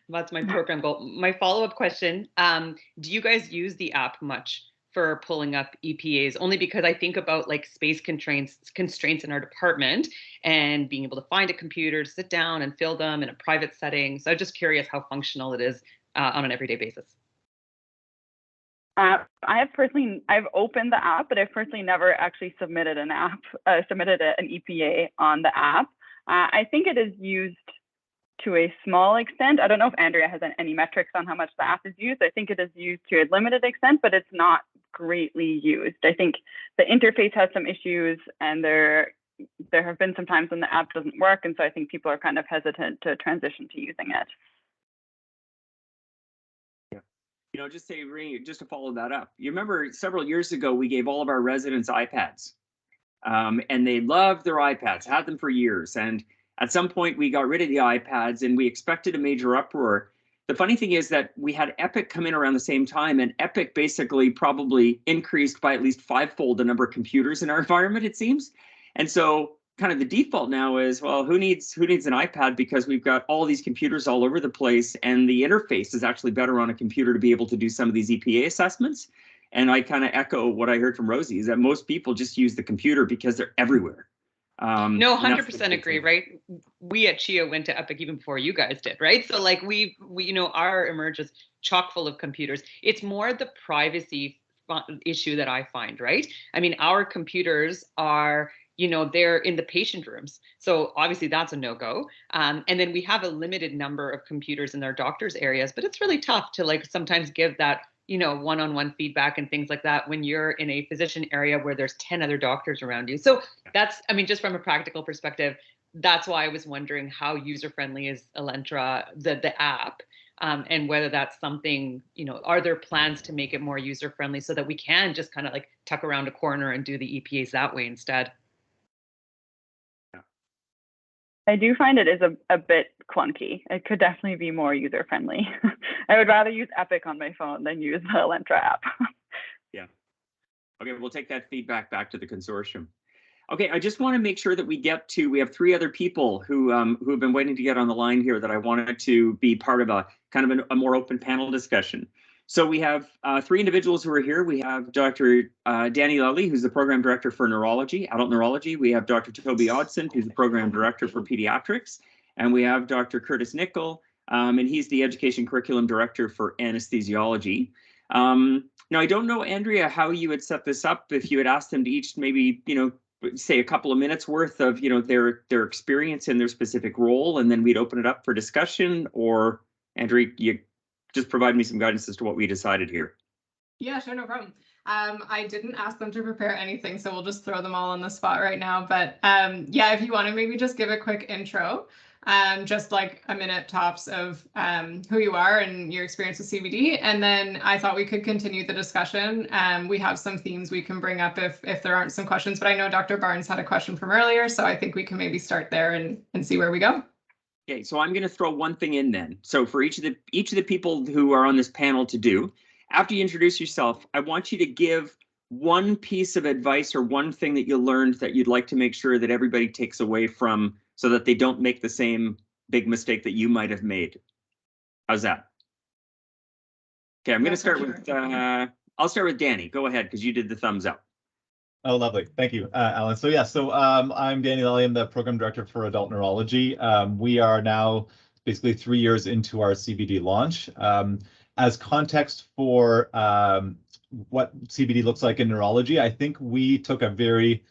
That's my program goal. My follow-up question, do you guys use the app much for pulling up EPAs? Only because I think about like space constraints in our department and being able to find a computer, sit down and fill them in a private setting. So I'm just curious how functional it is on an everyday basis. I've opened the app, but I've personally never actually submitted an EPA on the app. I think it is used to a small extent. I don't know if Andrea has any metrics on how much the app is used. I think it is used to a limited extent, but it's not greatly used. I think the interface has some issues, and there have been some times when the app doesn't work, and so I think people are kind of hesitant to transition to using it. You know, just to follow that up, you remember several years ago, we gave all of our residents iPads, and they loved their iPads, had them for years. And at some point we got rid of the iPads and we expected a major uproar. The funny thing is that we had Epic come in around the same time, and Epic basically probably increased by at least 5-fold the number of computers in our environment, it seems. And so kind of the default now is, well, who needs an iPad, because we've got all these computers all over the place, and the interface is actually better on a computer to be able to do some of these EPA assessments. And I kind of echo what I heard from Rosie, is that most people just use the computer because they're everywhere. No, 100% agree, right? We at CHIA went to Epic even before you guys did, right? So like we you know, our emerge is chock full of computers. It's more the privacy issue that I find, right? I mean, our computers are, you know, they're in the patient rooms. So obviously that's a no-go. And then we have a limited number of computers in their doctors' areas, but it's really tough to like sometimes give that, you know, one-on-one feedback and things like that when you're in a physician area where there's 10 other doctors around you. So that's, I mean, just from a practical perspective, that's why I was wondering how user-friendly is Elentra, the app, and whether that's something, you know, are there plans to make it more user-friendly so that we can just kind of like tuck around a corner and do the EPAs that way instead? I do find it is a bit clunky. It could definitely be more user-friendly. I would rather use Epic on my phone than use the Elentra app. Yeah. Okay, we'll take that feedback back to the consortium. Okay, I just want to make sure that we have 3 other people who have been waiting to get on the line here that I wanted to be part of a kind of a more open panel discussion. So we have 3 individuals who are here. We have Dr. Danny Lally, who's the Program Director for Neurology, Adult Neurology. We have Dr. Toby Odson, who's the Program Director for Pediatrics. And we have Dr. Curtis Nickel, and he's the Education Curriculum Director for Anesthesiology. Now, I don't know, Andrea, how you would set this up, if you had asked them to each maybe, you know, say a couple of minutes worth of, you know, their experience in their specific role, and then we'd open it up for discussion. Or, Andrea, you just provide me some guidance as to what we decided here. Yeah, sure, no problem. I didn't ask them to prepare anything, so we'll just throw them all on the spot right now. But yeah, if you want to maybe just give a quick intro just like a minute tops of who you are and your experience with CBD. And then I thought we could continue the discussion. We have some themes we can bring up if there aren't some questions, but I know Dr. Barnes had a question from earlier, so I think we can maybe start there and see where we go. Okay, so I'm going to throw one thing in then. So for each of the people who are on this panel to do, after you introduce yourself, I want you to give one piece of advice or one thing that you learned that you'd like to make sure that everybody takes away from, so that they don't make the same big mistake that you might have made. How's that? Okay, I'm going to start with, I'll start with Danny. Go ahead, because you did the thumbs up. Oh, lovely. Thank you, Alan. So yeah, I'm Danny Lally. I'm the program director for adult neurology. We are now basically 3 years into our CBD launch. As context for what CBD looks like in neurology, I think we took a very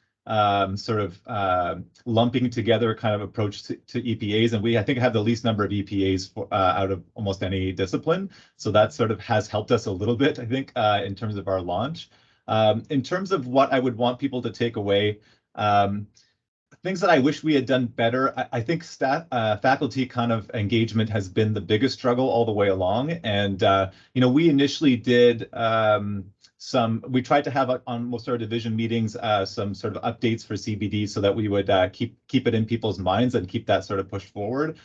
lumping together kind of approach to EPAs, and I think have the least number of EPAs out of almost any discipline. So that sort of has helped us a little bit, I think, in terms of our launch. In terms of what I would want people to take away, things that I wish we had done better, I think faculty kind of engagement has been the biggest struggle all the way along. And, we initially did we tried to have on most of our division meetings some sort of updates for CBD so that we would keep it in people's minds and keep that sort of pushed forward.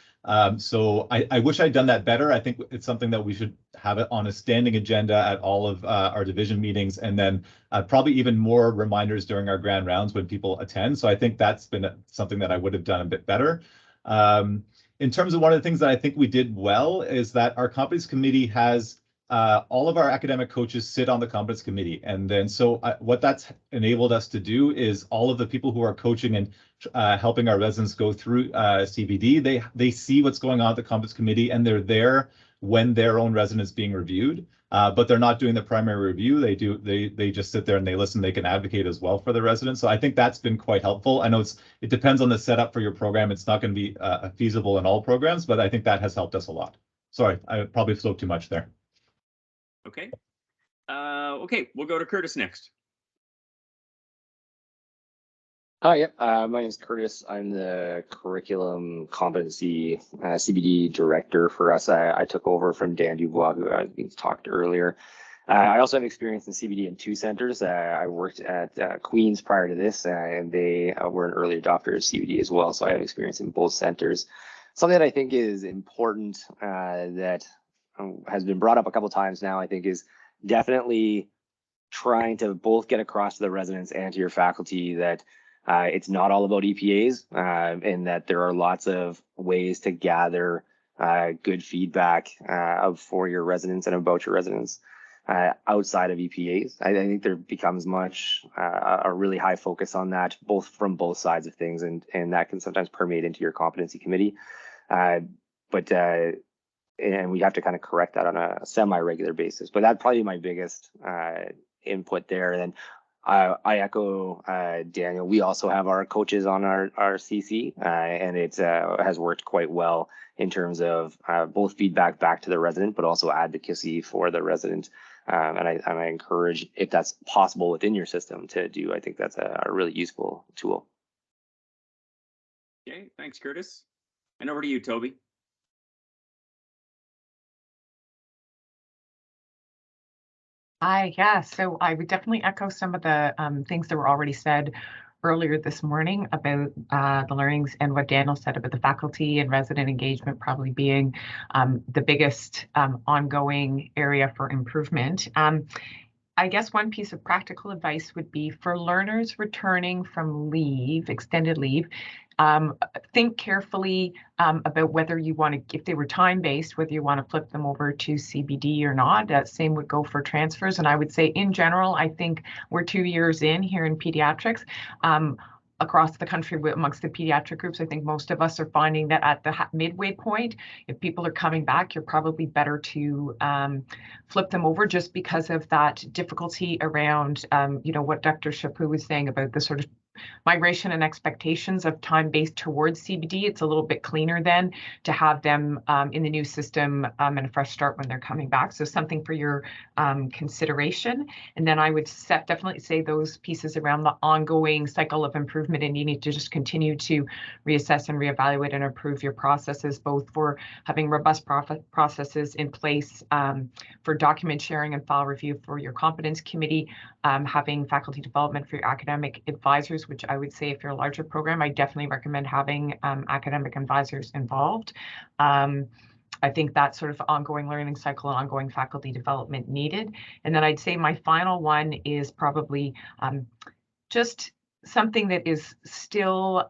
So I wish I'd done that better. I think it's something that we should have it on a standing agenda at all of our division meetings, and then probably even more reminders during our grand rounds when people attend. So I think that's been something that I would have done a bit better. In terms of one of the things that I think we did well is that our competence committee has all of our academic coaches sit on the competence committee. And then what that's enabled us to do is all of the people who are coaching and helping our residents go through CBD, they see what's going on at the competence committee, and they're there when their own resident is being reviewed, but they're not doing the primary review. They just sit there and they listen. They can advocate as well for the residents. So I think that's been quite helpful. I know it depends on the setup for your program. It's not going to be feasible in all programs, but I think that has helped us a lot. Sorry, I probably spoke too much there. Okay. Okay, we'll go to Curtis next. Hi, my name is Curtis. I'm the curriculum competency CBD director for us. I took over from Dan Dubois, who we talked earlier. I also have experience in CBD in 2 centers. I worked at Queens prior to this, and they were an early adopter of CBD as well. So I have experience in both centers. Something that I think is important that has been brought up a couple of times now, I think, is definitely trying to both get across to the residents and to your faculty that it's not all about EPAs, and that there are lots of ways to gather good feedback for your residents and about your residents outside of EPAs. I think there becomes much a really high focus on that, from both sides of things, and that can sometimes permeate into your competency committee. And we have to kind of correct that on a semi-regular basis. But that'd probably be my biggest input there. And then I echo Daniel. We also have our coaches on our CC, and it has worked quite well in terms of both feedback back to the resident, but also advocacy for the resident. And I encourage, if that's possible within your system, to do. I think that's a really useful tool. Okay, thanks, Curtis. And over to you, Toby. Yeah, so I would definitely echo some of the things that were already said earlier this morning about the learnings, and what Daniel said about the faculty and resident engagement probably being the biggest ongoing area for improvement. I guess one piece of practical advice would be for learners returning from leave, extended leave, think carefully about whether you want to, if they were time-based, whether you want to flip them over to CBD or not. Same would go for transfers. And I would say in general, I think we're 2 years in here in pediatrics. Across the country amongst the pediatric groups, I think most of us are finding that at the midway point, if people are coming back, you're probably better to flip them over, just because of that difficulty around, what Dr. Chaput was saying about the sort of migration and expectations of time based towards CBD. It's a little bit cleaner then to have them in the new system and a fresh start when they're coming back. So something for your consideration. And then I would definitely say those pieces around the ongoing cycle of improvement, and you need to just continue to reassess and reevaluate and improve your processes, both for having robust processes in place for document sharing and file review for your competence committee, having faculty development for your academic advisors, which I would say if you're a larger program, I definitely recommend having academic advisors involved. I think that sort of ongoing learning cycle and ongoing faculty development needed. And then I'd say my final one is probably just something that is still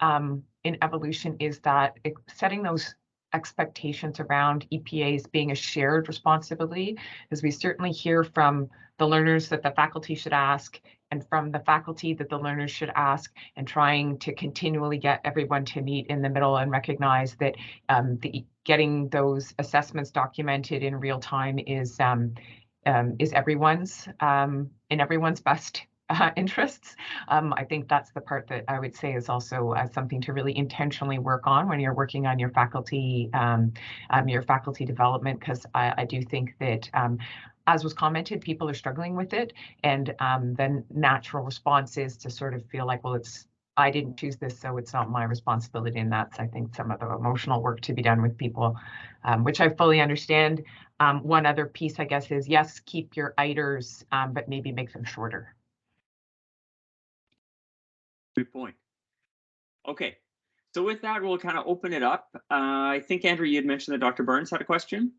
in evolution, is that setting those expectations around EPAs being a shared responsibility, as we certainly hear from the learners that the faculty should ask, and from the faculty that the learners should ask, and trying to continually get everyone to meet in the middle and recognize that getting those assessments documented in real time is everyone's in everyone's best interests. I think that's the part that I would say is also something to really intentionally work on when you're working on your faculty development, because I do think that as was commented, people are struggling with it, and the natural response is to sort of feel like, well, I didn't choose this, so it's not my responsibility. And that's, I think, some of the emotional work to be done with people, which I fully understand. One other piece, I guess, is yes, keep your ITERs, but maybe make them shorter. Good point. Okay, so with that, we'll kind of open it up. I think, Andrew, you had mentioned that Dr. Burns had a question.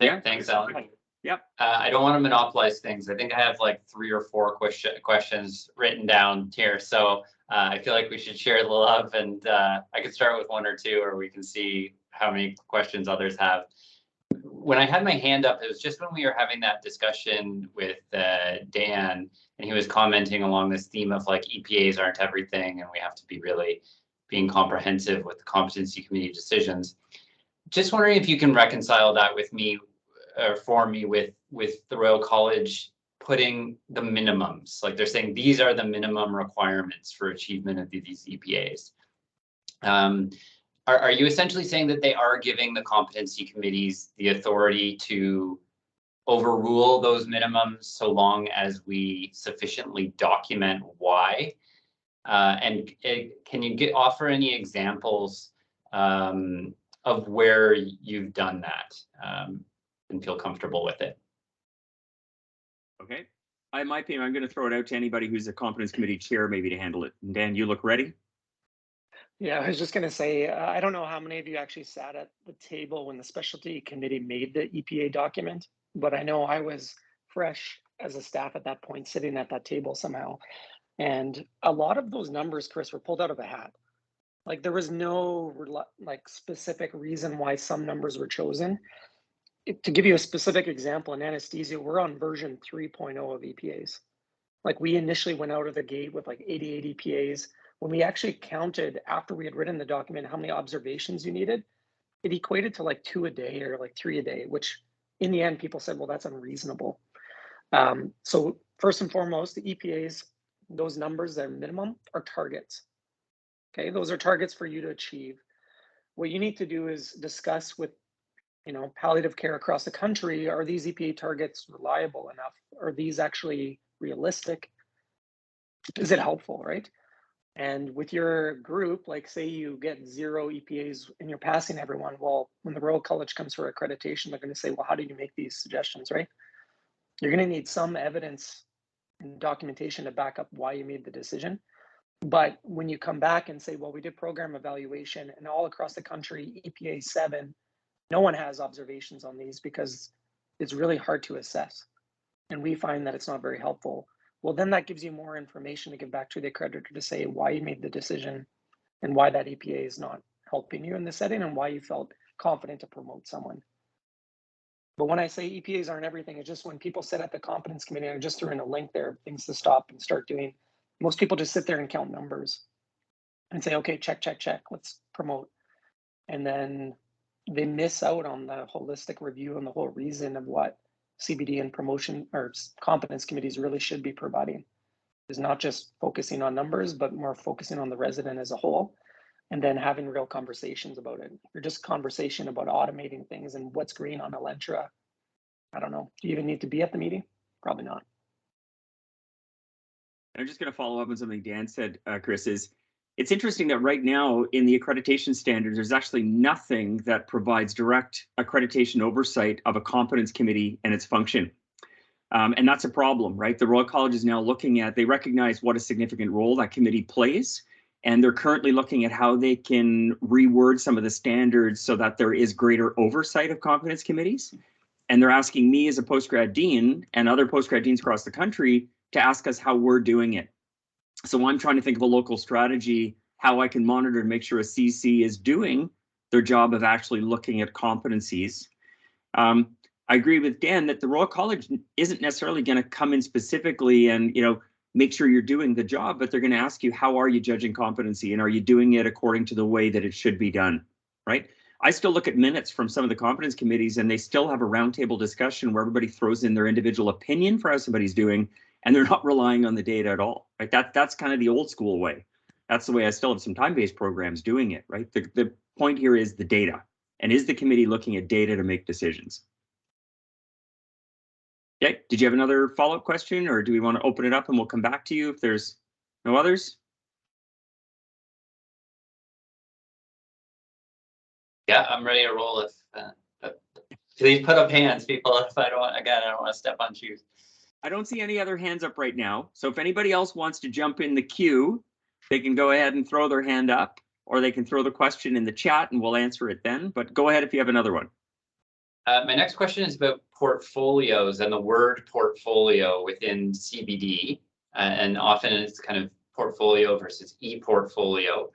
Yeah, thanks, Alan. Yep. I don't want to monopolize things. I think I have like 3 or 4 questions written down here. So I feel like we should share the love, and I could start with 1 or 2, or we can see how many questions others have. When I had my hand up, it was just when we were having that discussion with Dan, and he was commenting along this theme of like EPAs aren't everything, and we have to be really being comprehensive with the competency committee decisions. Just wondering if you can reconcile that with me, or for me, with the Royal College putting the minimums. Like they're saying these are the minimum requirements for achievement of these EPAs. Are you essentially saying that they are giving the competency committees the authority to overrule those minimums so long as we sufficiently document why? And can you offer any examples of where you've done that and feel comfortable with it? Okay. I'm going to throw it out to anybody who's a competence committee chair, maybe, to handle it. And Dan, you look ready? Yeah, I was just going to say, I don't know how many of you actually sat at the table when the specialty committee made the EPA document, but I know I was fresh as a staff at that point, sitting at that table somehow. And a lot of those numbers, Chris, were pulled out of a hat. Like there was no like specific reason why some numbers were chosen. To give you a specific example, in anesthesia, we're on version 3.0 of EPAs. Like we initially went out of the gate with like 88 EPAs. When we actually counted after we had written the document how many observations you needed, it equated to like 2 a day or like 3 a day, which in the end people said, well, that's unreasonable. So first and foremost, the EPAs, those numbers, their minimum, are targets. Okay, those are targets for you to achieve. What you need to do is discuss with, palliative care across the country, are these EPA targets reliable enough? Are these actually realistic? Is it helpful, right? And with your group, like say you get 0 EPAs and you're passing everyone, well, when the Royal College comes for accreditation, they're going to say, well, how did you make these suggestions, right? You're going to need some evidence and documentation to back up why you made the decision. But when you come back and say, well, we did program evaluation and all across the country, EPA 7, no one has observations on these because it's really hard to assess. And we find that it's not very helpful. Well, then that gives you more information to give back to the accreditor to say why you made the decision and why that EPA is not helping you in this setting and why you felt confident to promote someone. But when I say EPAs aren't everything, it's just when people sit at the competence committee, and I just threw in a link there, things to stop and start doing. Most people just sit there and count numbers and say, okay, check, check, check, let's promote. And then they miss out on the holistic review and the whole reason of what CBD and promotion or competence committees really should be providing. is not just focusing on numbers, but more focusing on the resident as a whole, and then having real conversations about it. Or just conversation about automating things and what's green on Elentra. I don't know. Do you even need to be at the meeting? Probably not. I'm just going to follow up on something Dan said, Chris, it's interesting that right now in the accreditation standards, there's actually nothing that provides direct accreditation oversight of a competence committee and its function. And that's a problem, right? The Royal College is now looking at, they recognize what a significant role that committee plays, and they're currently looking at how they can reword some of the standards so that there is greater oversight of competence committees. And they're asking me as a postgrad dean and other postgrad deans across the country to ask us how we're doing it. So I'm trying to think of a local strategy, how I can monitor and make sure a CC is doing their job of actually looking at competencies. I agree with Dan that the Royal College isn't necessarily going to come in specifically and, make sure you're doing the job, but they're going to ask you, how are you judging competency and are you doing it according to the way that it should be done, right? I still look at minutes from some of the competence committees and they still have a roundtable discussion where everybody throws in their individual opinion for how somebody's doing, and they're not relying on the data at all, right? That's kind of the old school way. That's the way I still have some time-based programs doing it, right? The point here is the data, and is the committee looking at data to make decisions? Okay, did you have another follow-up question, or do we want to open it up and we'll come back to you if there's no others? Yeah, I'm ready to roll if please put up hands, people, if I don't want to step on shoes. I don't see any other hands up right now. So if anybody else wants to jump in the queue, they can go ahead and throw their hand up, or they can throw the question in the chat and we'll answer it then. But go ahead if you have another one. My next question is about portfolios and the word portfolio within CBD. And often it's kind of portfolio versus e-portfolio.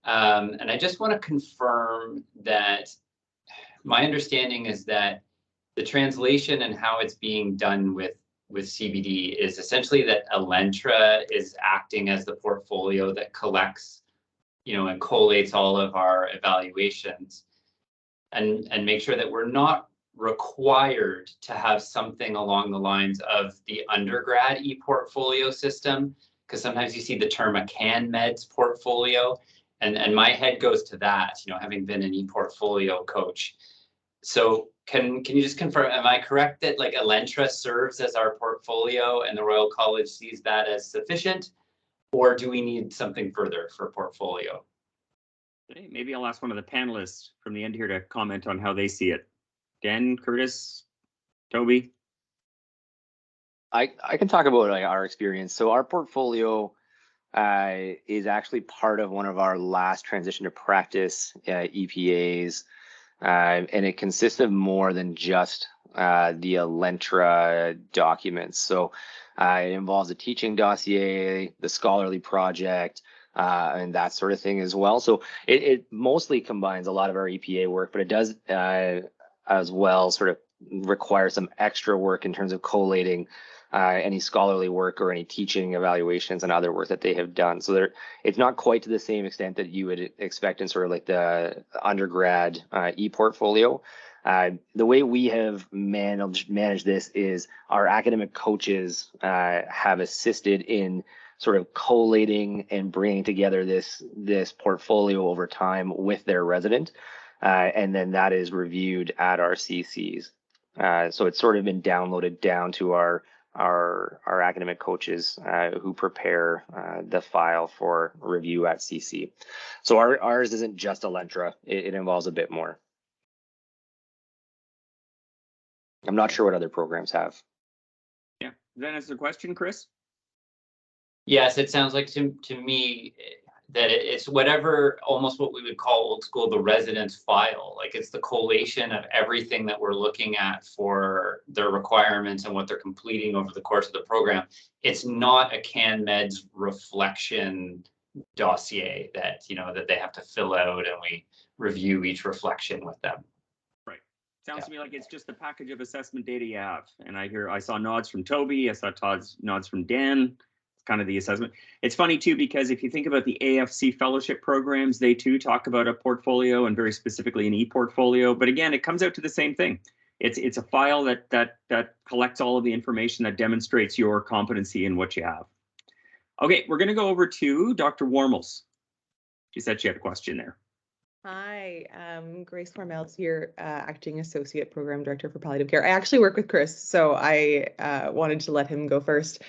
And I just want to confirm that my understanding is that the translation and how it's being done with CBD is essentially that Elentra is acting as the portfolio that collects, and collates all of our evaluations and make sure that we're not required to have something along the lines of the undergrad e-portfolio system, because sometimes you see the term a CanMeds portfolio, and my head goes to that, having been an e-portfolio coach. So can you just confirm, am I correct that like Elentra serves as our portfolio and the Royal College sees that as sufficient, or do we need something further for portfolio? Okay, maybe I'll ask one of the panelists from the end here to comment on how they see it. Dan, Curtis, Toby. I can talk about our experience. So our portfolio is actually part of one of our last transition to practice EPAs, and it consists of more than just the Elentra documents. So it involves a teaching dossier, the scholarly project, and that sort of thing as well. So it mostly combines a lot of our EPA work, but it does as well sort of require some extra work in terms of collating any scholarly work or any teaching evaluations and other work that they have done. So it's not quite to the same extent that you would expect in sort of like the undergrad e-portfolio. The way we have managed this is our academic coaches have assisted in sort of collating and bringing together this portfolio over time with their resident. And then that is reviewed at our CCs. So it's sort of been downloaded down to our academic coaches who prepare the file for review at CC. So ours isn't just Elentra, it involves a bit more. I'm not sure what other programs have. Yeah, does that answer the question, Chris? Yes, it sounds like to me that it's whatever, almost what we would call old school, the residence file. Like it's the collation of everything that we're looking at for their requirements and what they're completing over the course of the program. It's not a CanMeds reflection dossier that, that they have to fill out and we review each reflection with them. Right. Sounds to me like it's just the package of assessment data you have. And I saw nods from Toby, I saw nods from Dan. Kind of the assessment. It's funny too, because if you think about the AFC fellowship programs, they too talk about a portfolio and very specifically an e-portfolio. But again, it comes out to the same thing. It's a file that collects all of the information that demonstrates your competency in what you have. Okay, we're going to go over to Dr. Warmels. She said she had a question there. Hi, Grace Hormels here, Acting Associate Program Director for Palliative Care. I actually work with Chris, so I wanted to let him go first.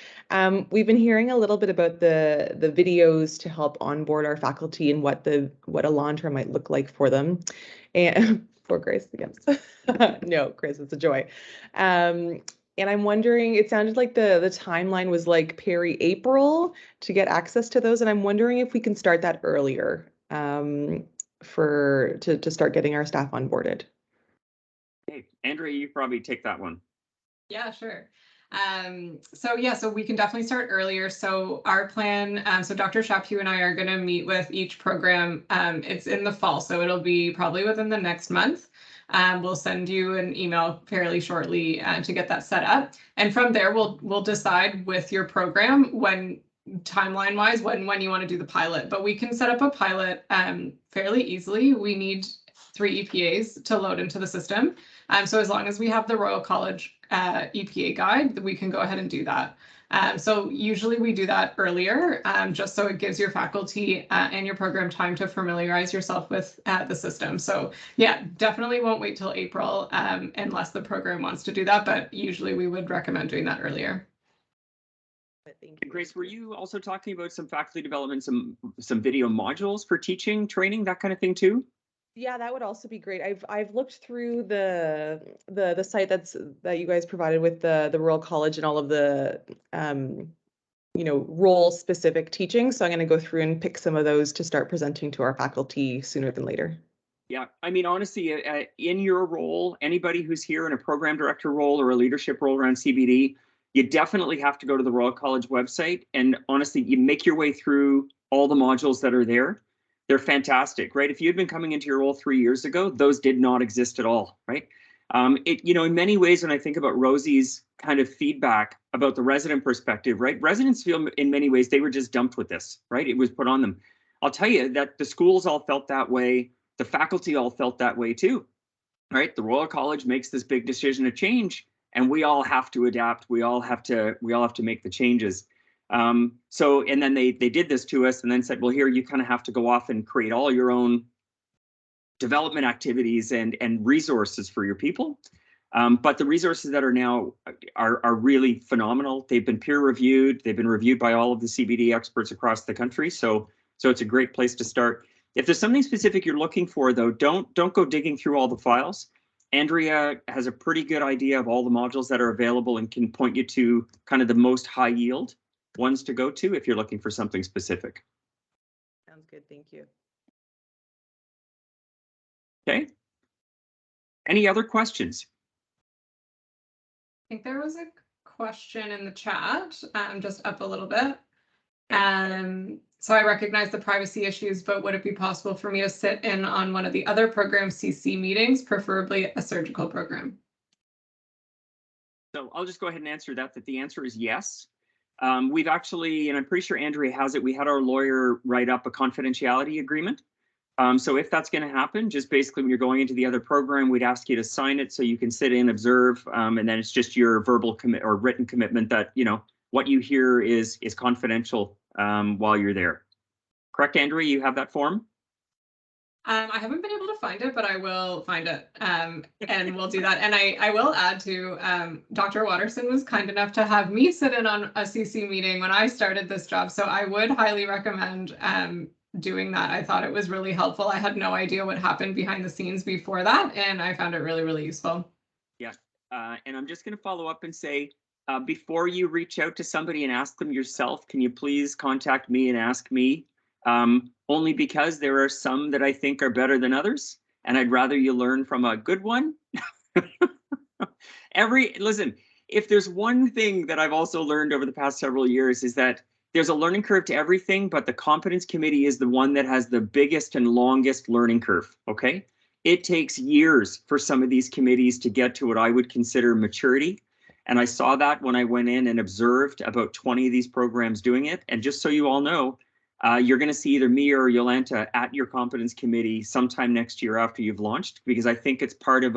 We've been hearing a little bit about the videos to help onboard our faculty and what a Elantra might look like for them. And for Grace, yes. No, Chris, it's a joy. And I'm wondering, it sounded like the timeline was like peri-April to get access to those, and I'm wondering if we can start that earlier. To start getting our staff onboarded. Hey, Andrea, you probably take that one. Yeah, sure. So we can definitely start earlier. So our plan, so Dr. Chaput and I are going to meet with each program. It's in the fall, so it'll be probably within the next month. We'll send you an email fairly shortly to get that set up. And from there, we'll decide with your program when timeline wise when you want to do the pilot, but we can set up a pilot fairly easily. We need 3 EPAs to load into the system. So as long as we have the Royal College EPA guide, we can go ahead and do that. So usually we do that earlier, just so it gives your faculty and your program time to familiarize yourself with the system. So yeah, definitely won't wait till April unless the program wants to do that, but usually we would recommend doing that earlier. Thank you. Grace, were you also talking about some faculty development, some video modules for teaching, training, that kind of thing too? Yeah, that would also be great. I've looked through the site that you guys provided with the Royal College and all of the role specific teaching. So I'm going to go through and pick some of those to start presenting to our faculty sooner than later. Yeah, I mean, honestly, in your role, anybody who's here in a program director role or a leadership role around CBD, you definitely have to go to the Royal College website, and honestly, you make your way through all the modules that are there. They're fantastic, right? If you'd been coming into your role 3 years ago, those did not exist at all, right? In many ways, when I think about Rosie's kind of feedback about the resident perspective, right? Residents feel in many ways they were just dumped with this, right? It was put on them. I'll tell you that the schools all felt that way. The faculty all felt that way too, right? The Royal College makes this big decision to change, and we all have to adapt. We all have to make the changes. And then they did this to us and then said, well, here, you kind of have to go off and create all your own development activities and resources for your people. But the resources that are now are really phenomenal. They've been peer reviewed. They've been reviewed by all of the CBD experts across the country. So it's a great place to start. If there's something specific you're looking for, though, don't go digging through all the files. Andrea has a pretty good idea of all the modules that are available and can point you to kind of the most high yield ones to go to if you're looking for something specific. Sounds good. Thank you. Okay. Any other questions? I think there was a question in the chat, just up a little bit. So I recognize the privacy issues, but would it be possible for me to sit in on one of the other program CC meetings, preferably a surgical program? So I'll just go ahead and answer that the answer is yes. We've actually, and I'm pretty sure Andrea has it, we had our lawyer write up a confidentiality agreement. So if that's going to happen, just basically when you're going into the other program, we'd ask you to sign it so you can sit in, observe, and then it's just your verbal commit or written commitment that, what you hear is confidential while you're there. Correct, Andrea? You have that form? I haven't been able to find it, but I will find it, and we'll do that. And I will add to, Dr. Watterson was kind enough to have me sit in on a CC meeting when I started this job. So I would highly recommend doing that. I thought it was really helpful. I had no idea what happened behind the scenes before that, and I found it really, really useful. Yeah, and I'm just going to follow up and say, before you reach out to somebody and ask them yourself, can you please contact me and ask me? Only because there are some that I think are better than others, and I'd rather you learn from a good one. Listen, if there's one thing that I've also learned over the past several years is that there's a learning curve to everything, but the Competence Committee is the one that has the biggest and longest learning curve, okay? It takes years for some of these committees to get to what I would consider maturity. And I saw that when I went in and observed about 20 of these programs doing it. And just so you all know, you're going to see either me or Yolanta at your Competence Committee sometime next year after you've launched, because I think it's part of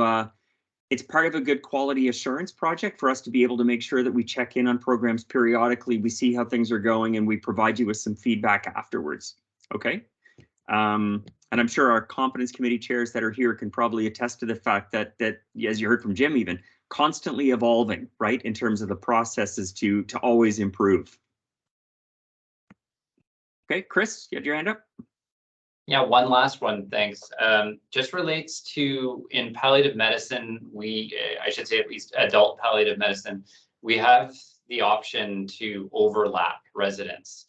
It's part of a good quality assurance project for us to be able to make sure that we check in on programs periodically, we see how things are going, and we provide you with some feedback afterwards, okay? And I'm sure our competence committee chairs that are here can probably attest to the fact that, as you heard from Jim even, constantly evolving, right, in terms of the processes to always improve. Okay, Chris, you had your hand up? Yeah, one last one, thanks. Just relates to in palliative medicine, I should say at least adult palliative medicine, we have the option to overlap residents.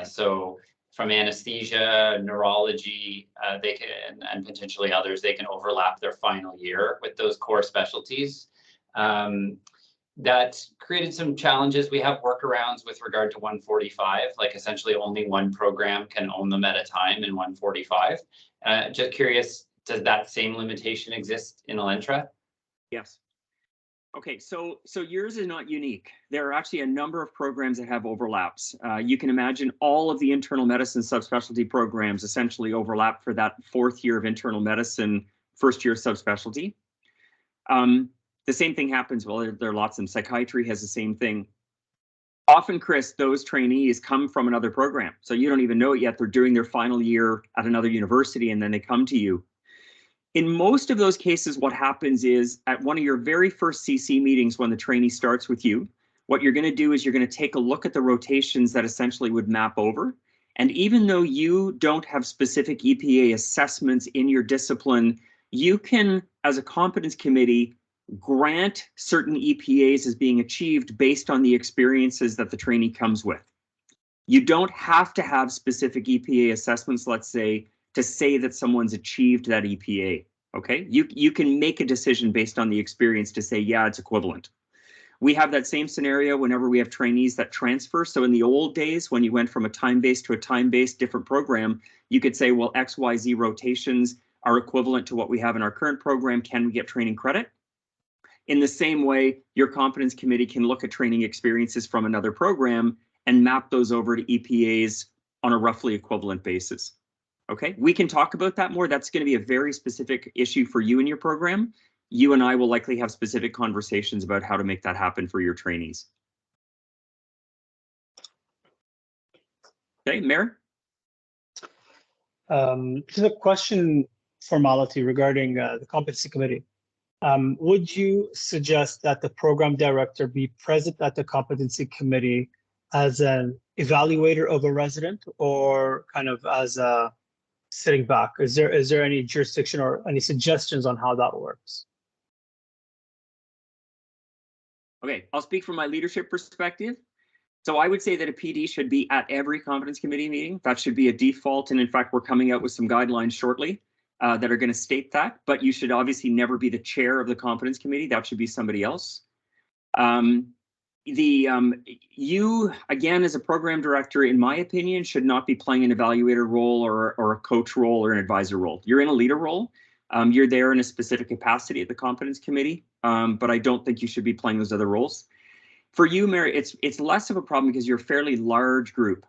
So from anesthesia, neurology, they can, and potentially others, they can overlap their final year with those core specialties. That created some challenges. We have workarounds with regard to 145, like essentially only one program can own them at a time in 145. Just curious, does that same limitation exist in Elentra? Yes. Okay, so yours is not unique. There are actually a number of programs that have overlaps. You can imagine all of the internal medicine subspecialty programs essentially overlap for that 4th year of internal medicine, 1st year subspecialty. The same thing happens, well, there are lots of them. Psychiatry has the same thing. Often, Chris, those trainees come from another program. So you don't even know it yet. They're doing their final year at another university and then they come to you. In most of those cases, what happens is at one of your very first CC meetings when the trainee starts with you, what you're going to do is you're going to take a look at the rotations that essentially would map over. And even though you don't have specific EPA assessments in your discipline, you can, as a competence committee, grant certain EPAs as being achieved based on the experiences that the trainee comes with. You don't have to have specific EPA assessments, let's say, to say that someone's achieved that EPA, okay? You can make a decision based on the experience to say, yeah, it's equivalent. We have that same scenario whenever we have trainees that transfer. So in the old days, when you went from a time-based to a time-based different program, you could say, well, XYZ rotations are equivalent to what we have in our current program. Can we get training credit? In the same way, your competence committee can look at training experiences from another program and map those over to EPAs on a roughly equivalent basis. Okay, we can talk about that more. That's going to be a very specific issue for you and your program. You and I will likely have specific conversations about how to make that happen for your trainees. Okay, Mayor? Just a question formality regarding the competency committee. Would you suggest that the program director be present at the competency committee as an evaluator of a resident or kind of as a sitting back? Is there any jurisdiction or any suggestions on how that works? Okay, I'll speak from my leadership perspective. So I would say that a PD should be at every competence committee meeting. That should be a default. And in fact, we're coming out with some guidelines shortly that are going to state that, but you should obviously never be the chair of the competence committee. That should be somebody else. You, again, as a program director, in my opinion, should not be playing an evaluator role or a coach role or an advisor role. You're in a leader role. You're there in a specific capacity at the competence committee, but I don't think you should be playing those other roles. For you, Mary, it's less of a problem because you're a fairly large group.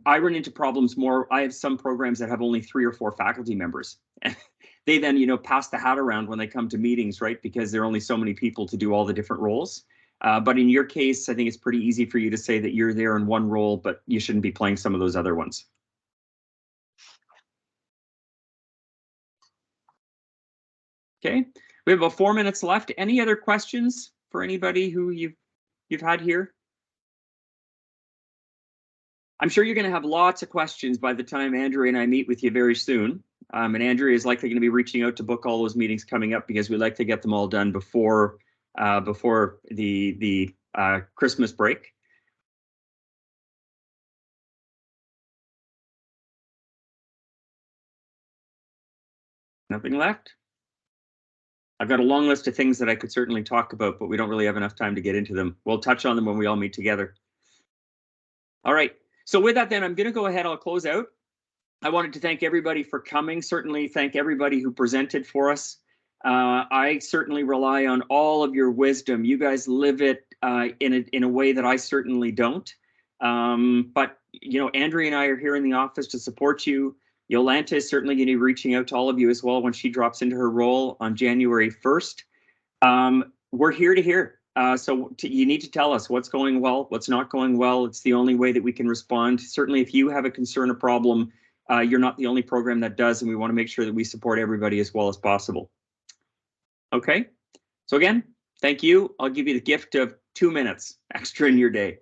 I run into problems more. I have some programs that have only 3 or 4 faculty members. They then, pass the hat around when they come to meetings, right? Because there are only so many people to do all the different roles. But in your case, I think it's pretty easy for you to say that you're there in one role, but you shouldn't be playing some of those other ones. Okay, we have about 4 minutes left. Any other questions for anybody who you've had here? I'm sure you're going to have lots of questions by the time Andrea and I meet with you very soon. And Andrea is likely going to be reaching out to book all those meetings coming up because we like to get them all done before the Christmas break. Nothing left? I've got a long list of things that I could certainly talk about, but we don't really have enough time to get into them. We'll touch on them when we all meet together. All right. So with that, then I'm going to go ahead. I'll close out. I wanted to thank everybody for coming. Certainly thank everybody who presented for us. I certainly rely on all of your wisdom. You guys live it in a way that I certainly don't. But Andrea and I are here in the office to support you. Yolanta is certainly going to be reaching out to all of you as well when she drops into her role on January 1st. We're here to hear. You need to tell us what's going well, what's not going well. It's the only way that we can respond. Certainly, if you have a concern or problem, you're not the only program that does, and we want to make sure that we support everybody as well as possible. Okay, so again, thank you. I'll give you the gift of 2 minutes extra in your day.